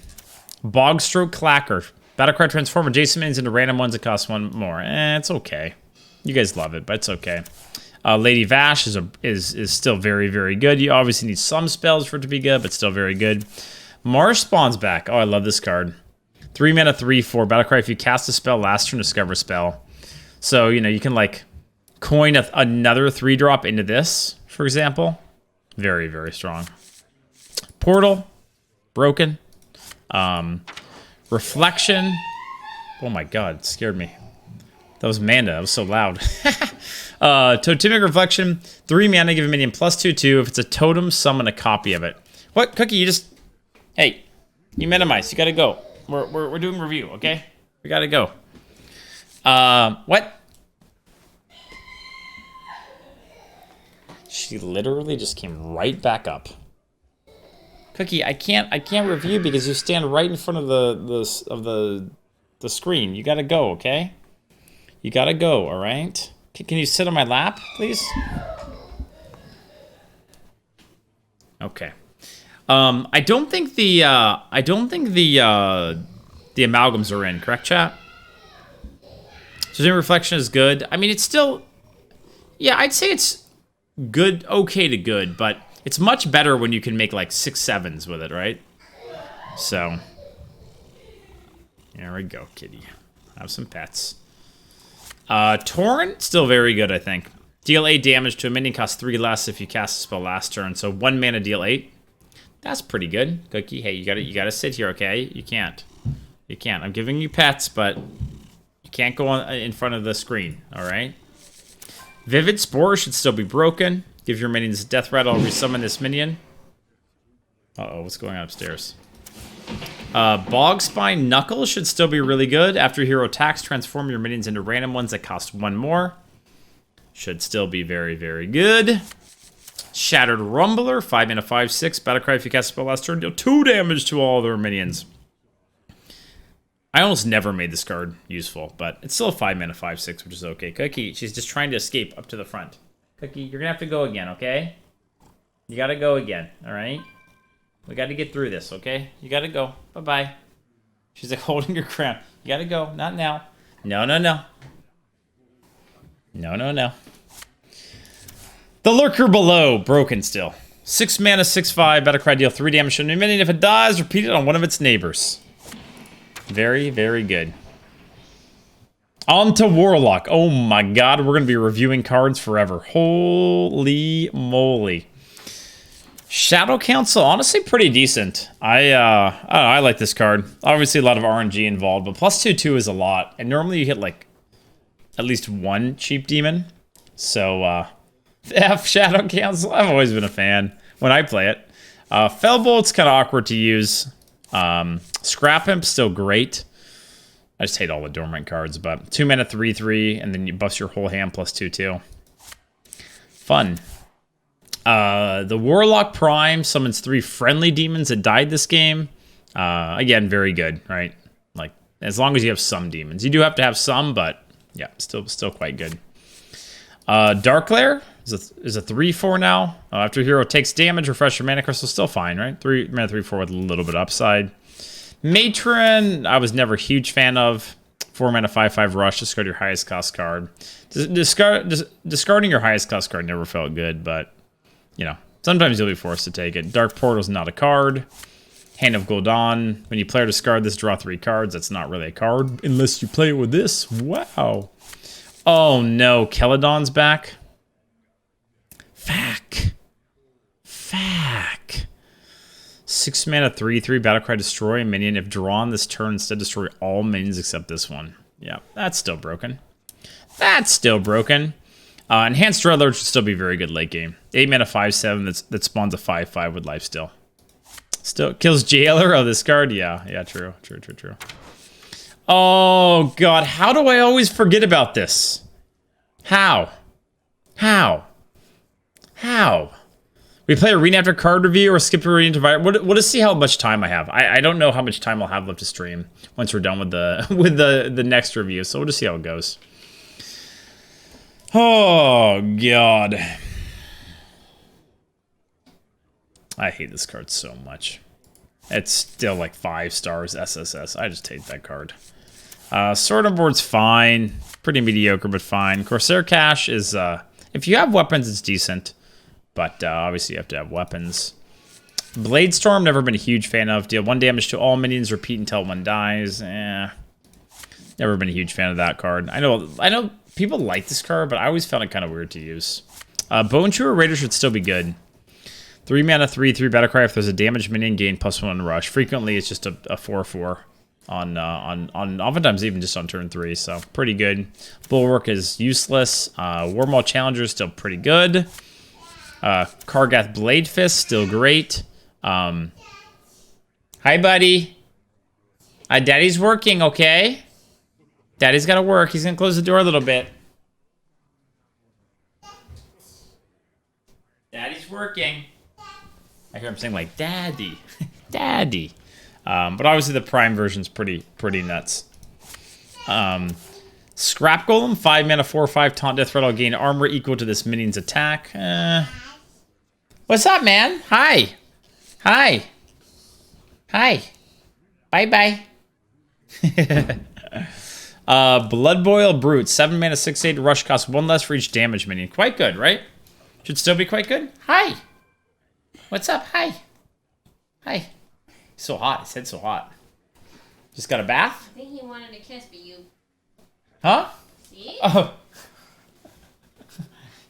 Bogstroke Clacker. Battlecry transform adjacent minions into random ones that cost 1 more. It's okay. You guys love it, but it's okay. Lady Vash is still very good. You obviously need some spells for it to be good, but still very good. Marsh spawns back. Oh, I love this card. 3 mana 3/4 battlecry. If you cast a spell last turn, discover a spell. So you can like coin another 3-drop into this, for example. Very strong. Portal, broken. Reflection. Oh my god, it scared me. That was Manda. That was so loud. Totemic Reflection. 3 mana, give a minion +2/2. If it's a totem, summon a copy of it. What, Cookie? You just... Hey, you minimize. You gotta go. We're doing review, okay? We gotta go. What? She literally just came right back up. Cookie, I can't review because you stand right in front of the screen. You gotta go, okay? You gotta go, all right? Can you sit on my lap, please? Okay. I don't think the amalgams are in, correct, chat? So Reflection is good. I mean, it's still, yeah, I'd say it's good, okay to good, but it's much better when you can make like 6/7s with it, right? So, there we go, kitty. Have some pets. Torrent, still very good, I think. Deal 8 damage to a minion, costs 3 less if you cast a spell last turn. So 1 mana, deal 8. That's pretty good. Cookie, hey, you gotta sit here, okay? You can't. I'm giving you pets, but you can't go in front of the screen, all right? Vivid Spore should still be broken. Give your minions a death rattle, resummon this minion. Uh-oh, what's going on upstairs? Bogspine Knuckle should still be really good. After hero attacks, transform your minions into random ones that cost 1 more. Should still be very good. Shattered Rumbler, 5 mana 5/6. Battlecry, if you cast a spell last turn, deal 2 damage to all their minions. I almost never made this card useful, but it's still a 5 mana 5/6, which is okay. Cookie, she's just trying to escape up to the front. Cookie, you're gonna have to go again, okay? You gotta go again, all right? We gotta get through this, okay? You gotta go. Bye-bye. She's like holding her crown. You gotta go. Not now. No. The Lurker Below, broken still. 6 mana, 6/5, battlecry, deal 3 damage to a minion. If it dies, repeat it on one of its neighbors. Very good. On to Warlock. Oh my god, we're gonna be reviewing cards forever. Holy moly. Shadow Council, honestly pretty decent. I don't know, I like this card. Obviously a lot of RNG involved, but +2/2 is a lot. And normally you hit like at least 1 cheap demon. So F Shadow Council, I've always been a fan when I play it. Fellbolt's kind of awkward to use. Scrap Imp, still great. I just hate all the dormant cards, but 2 mana 3/3, and then you buff your whole hand plus 2/2. Fun. The Warlock Prime summons 3 friendly demons that died this game. Again, very good, right? Like, as long as you have some demons. You do have to have some, but yeah, still quite good. Darkglare is a 3/4 now. After hero takes damage, refresh your mana crystal, still fine, right? 3 mana 3/4 with a little bit of upside. Matron, I was never a huge fan of. 4 mana 5/5 rush, discard your highest cost card. Discarding your highest cost card never felt good, but you know, sometimes you'll be forced to take it. Dark Portal's not a card. Hand of Gul'dan. When you play or discard this, draw 3 cards. That's not really a card unless you play it with this. Wow. Oh no, Keladon's back. Fuck. 6 mana 3/3 Battlecry destroy a minion. If drawn this turn, instead destroy all minions except this one. Yeah, that's still broken. Enhanced Dreadlord should still be very good late game. 8 mana 5/7 that spawns a 5/5 with lifesteal. Still kills Jailer. Oh, this card? Yeah, true. Oh god, how do I always forget about this? How? We play arena after card review or skip arena to We'll just see how much time I have. I don't know how much time I'll have left to stream once we're done with the next review, so we'll just see how it goes. Oh god. I hate this card so much. It's still like 5 stars SSS. I just hate that card. Sword and Board's fine. Pretty mediocre, but fine. Corsair Cache is, if you have weapons, it's decent. But obviously you have to have weapons. Bladestorm, never been a huge fan of. Deal 1 damage to all minions, repeat until one dies. Never been a huge fan of that card. I know people like this card, but I always found it kind of weird to use. Bone Chewer Raider should still be good. 3 mana 3/3 Battlecry. If there's a damage minion, gain +1 rush. Frequently, it's just a 4/4 on oftentimes even just on turn 3. So pretty good. Bulwark is useless. Wormhole Challenger is still pretty good. Kargath Blade Fist still great. Hi, buddy. Daddy's working, okay? Daddy's got to work. He's gonna close the door a little bit. Daddy's working. I hear him saying like, "Daddy, Daddy." But obviously the Prime version's pretty nuts. Scrap Golem, 5 mana 4/5 taunt death threat. I'll gain armor equal to this minion's attack. What's up, man? Hi. Bye. Blood Boil Brute, 7 mana 6/8 rush, costs 1 less for each damage minion. Quite good, right? Should still be quite good. Hi. What's up? Hi. So hot. His head's so hot. Just got a bath? I think he wanted a kiss, but you... Huh? See? Oh.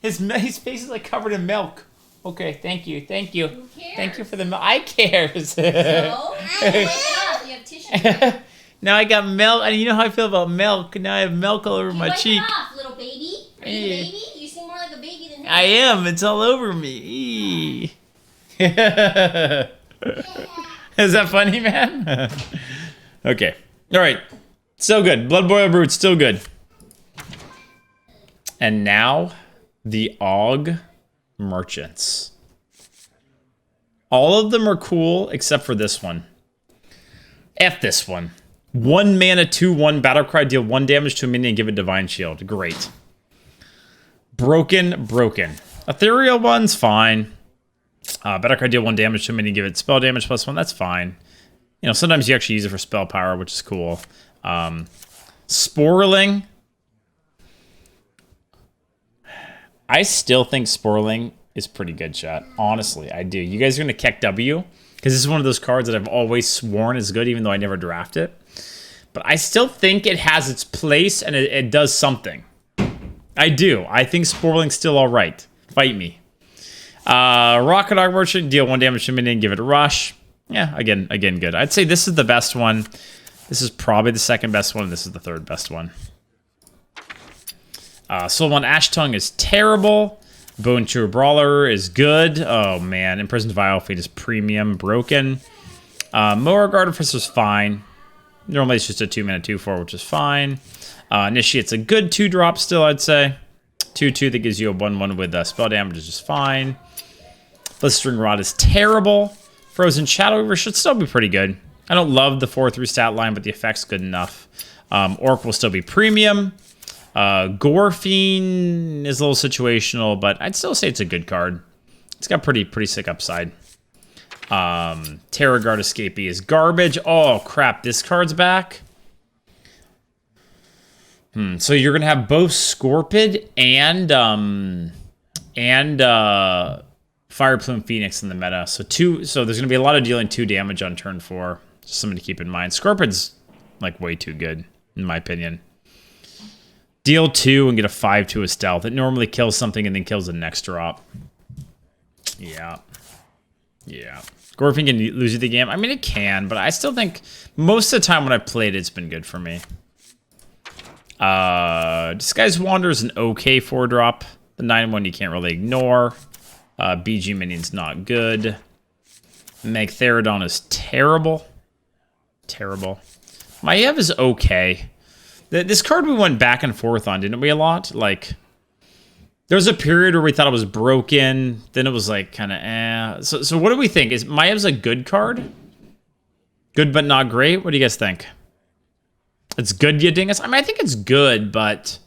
His face is like covered in milk. Okay, thank you. Who cares? Thank you for the milk. I cares. So? Wipe it off. You have tissue. Now I got milk, and you know how I feel about milk. Now I have milk all over my cheek. Wipe it off, little baby. Are you a baby? You seem more like a baby than him. I am. It's all over me. Is that funny, man? Okay. All right. Still good. Blood Boil Brute, still good. And now, the Og Merchants. All of them are cool except for this one. F this one. 1 mana 2/1 Battlecry, deal 1 damage to a minion and give it Divine Shield. Great. Broken. Ethereal one's fine. Battlecry, deal 1 damage to a minion, give it spell damage +1. That's fine. You know, sometimes you actually use it for spell power, which is cool. Sporling. I still think Sporling is pretty good, chat. Honestly, I do. You guys are going to Keck W, because this is one of those cards that I've always sworn is good, even though I never draft it. But I still think it has its place, and it does something. I do. I think Sporling's still all right. Fight me. Rocket Dog Merchant, deal 1 damage to a minion, give it a rush. Yeah, again, good. I'd say this is the best one. This is probably the second best one, and this is the third best one. Soulbound Ash Tongue is terrible. Bone Chewer Brawler is good. Oh, man. Imprisoned Vial Fate is premium. Broken. Mower Guard Officer's fine. Normally it's just a 2-mana 2/4, which is fine. Initiate's a good 2-drop still, I'd say. 2/2 that gives you a 1/1 with spell damage is just fine. Blistering Rod is terrible. Frozen Shadow Weaver should still be pretty good. I don't love the 4/3 stat line, but the effect's good enough. Orc will still be premium. Gore Fiend is a little situational, but I'd still say it's a good card. It's got pretty sick upside. Terror Guard Escapee is garbage. Oh crap, this card's back. So you're gonna have both Scorpid and Fire Plume Phoenix in the meta. So there's gonna be a lot of dealing 2 damage on turn 4. Just something to keep in mind. Scorpid's like way too good, in my opinion. Deal 2 and get a 5/2 of stealth. It normally kills something and then kills the next drop. Yeah. Gorfing can lose you the game. I mean, it can, but I still think most of the time when I've played, it's been good for me. Disguise Wander is an okay 4-drop. The 9/1 you can't really ignore. BG Minion's not good. Magtheridon is terrible. Maiev is okay. This card we went back and forth on, didn't we, a lot? Like, there was a period where we thought it was broken. Then it was like kind of eh. So what do we think? Is Maiev's a good card? Good but not great? What do you guys think? It's good, you dingus? I mean, I think it's good, but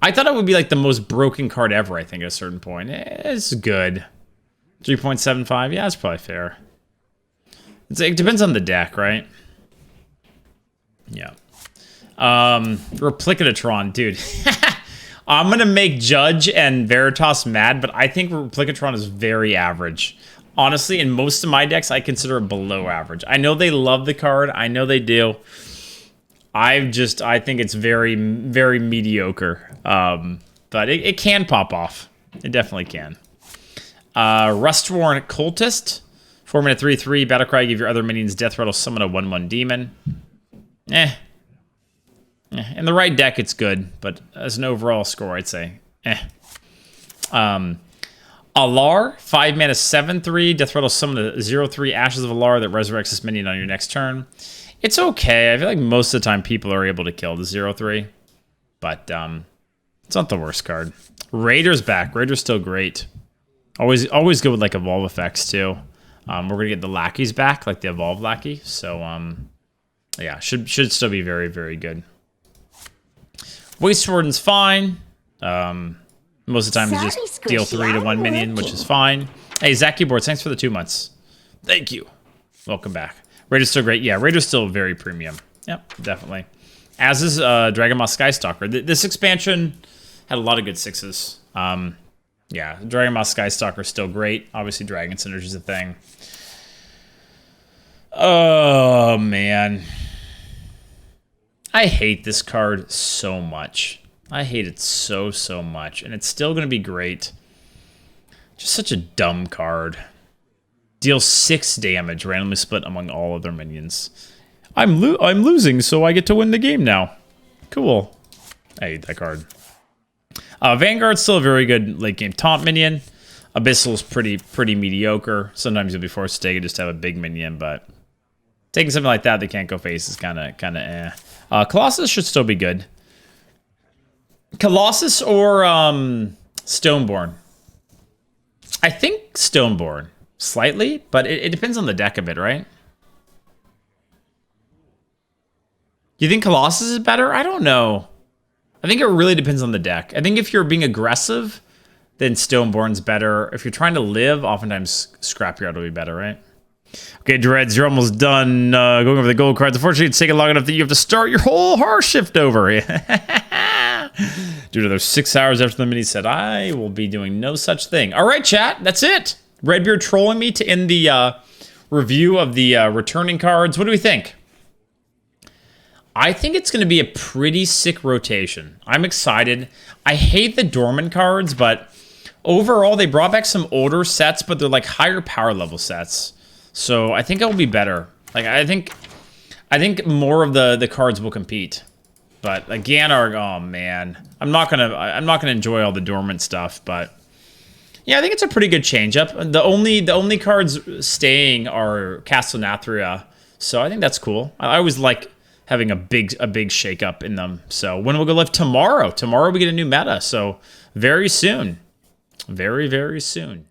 I thought it would be like the most broken card ever, I think, at a certain point. It's good. 3.75? Yeah, that's probably fair. It depends on the deck, right? Yeah. Replicatron, dude. I'm going to make Judge and Veritas mad, but I think Replicatron is very average. Honestly, in most of my decks, I consider it below average. I know they love the card. I know they do. I think it's very, very mediocre. But it can pop off. It definitely can. Rustworn Cultist. 4-mana 3/3. Battlecry, give your other minions Death Rattle, summon a 1/1 demon. In the right deck, it's good, but as an overall score, I'd say Alar, 5-mana 7/3. Death Rattle, summon a 0/3 Ashes of Alar that resurrects this minion on your next turn. It's okay. I feel like most of the time people are able to kill the 0/3, but it's not the worst card. Raider's back. Raider's still great. Always good with like evolve effects too. We're gonna get the lackeys back, like the evolve lackey. So yeah, should still be very, very good. Waste Warden's fine. Most of the time, you just deal 3 to 1 minion, which is fine. Hey, Zach Boards, thanks for the 2 months. Thank you. Welcome back. Raider's still great. Yeah, Raider's still very premium. Yep, definitely. As is Dragonmoth Skystalker. This expansion had a lot of good 6s. Yeah, Dragonmoth Skystalker is still great. Obviously, Dragon Synergy is a thing. Oh, man. I hate this card so much. I hate it so much. And it's still going to be great. Just such a dumb card. Deals 6 damage, randomly split among all other minions. I'm losing, so I get to win the game now. Cool. I hate that card. Vanguard's still a very good late game taunt minion. Abyssal's pretty mediocre. Sometimes you'll be forced to take it just to have a big minion, but taking something like that can't go face is kind of eh. Colossus should still be good. Colossus or Stoneborn? I think Stoneborn. Slightly, but it depends on the deck a bit, right? You think Colossus is better? I don't know. I think it really depends on the deck. I think if you're being aggressive, then Stoneborn's better. If you're trying to live, oftentimes Scrapyard will be better, right? Okay, Dreads, you're almost done going over the gold cards. Unfortunately, it's taken long enough that you have to start your whole Hearth shift over. Due to those 6 hours after the mini said, I will be doing no such thing. All right, chat, that's it. Redbeard trolling me to end the review of the returning cards. What do we think? I think it's going to be a pretty sick rotation. I'm excited. I hate the dormant cards, but overall, they brought back some older sets, but they're like higher power level sets. So I think it'll be better. Like I think more of the cards will compete. But like Ganarg, oh man, I'm not gonna enjoy all the dormant stuff, but yeah, I think it's a pretty good changeup. The only cards staying are Castle Nathria, so I think that's cool. I always have having a big shakeup in them. So when will go live? Tomorrow. Tomorrow we get a new meta. So very soon. Very, very soon.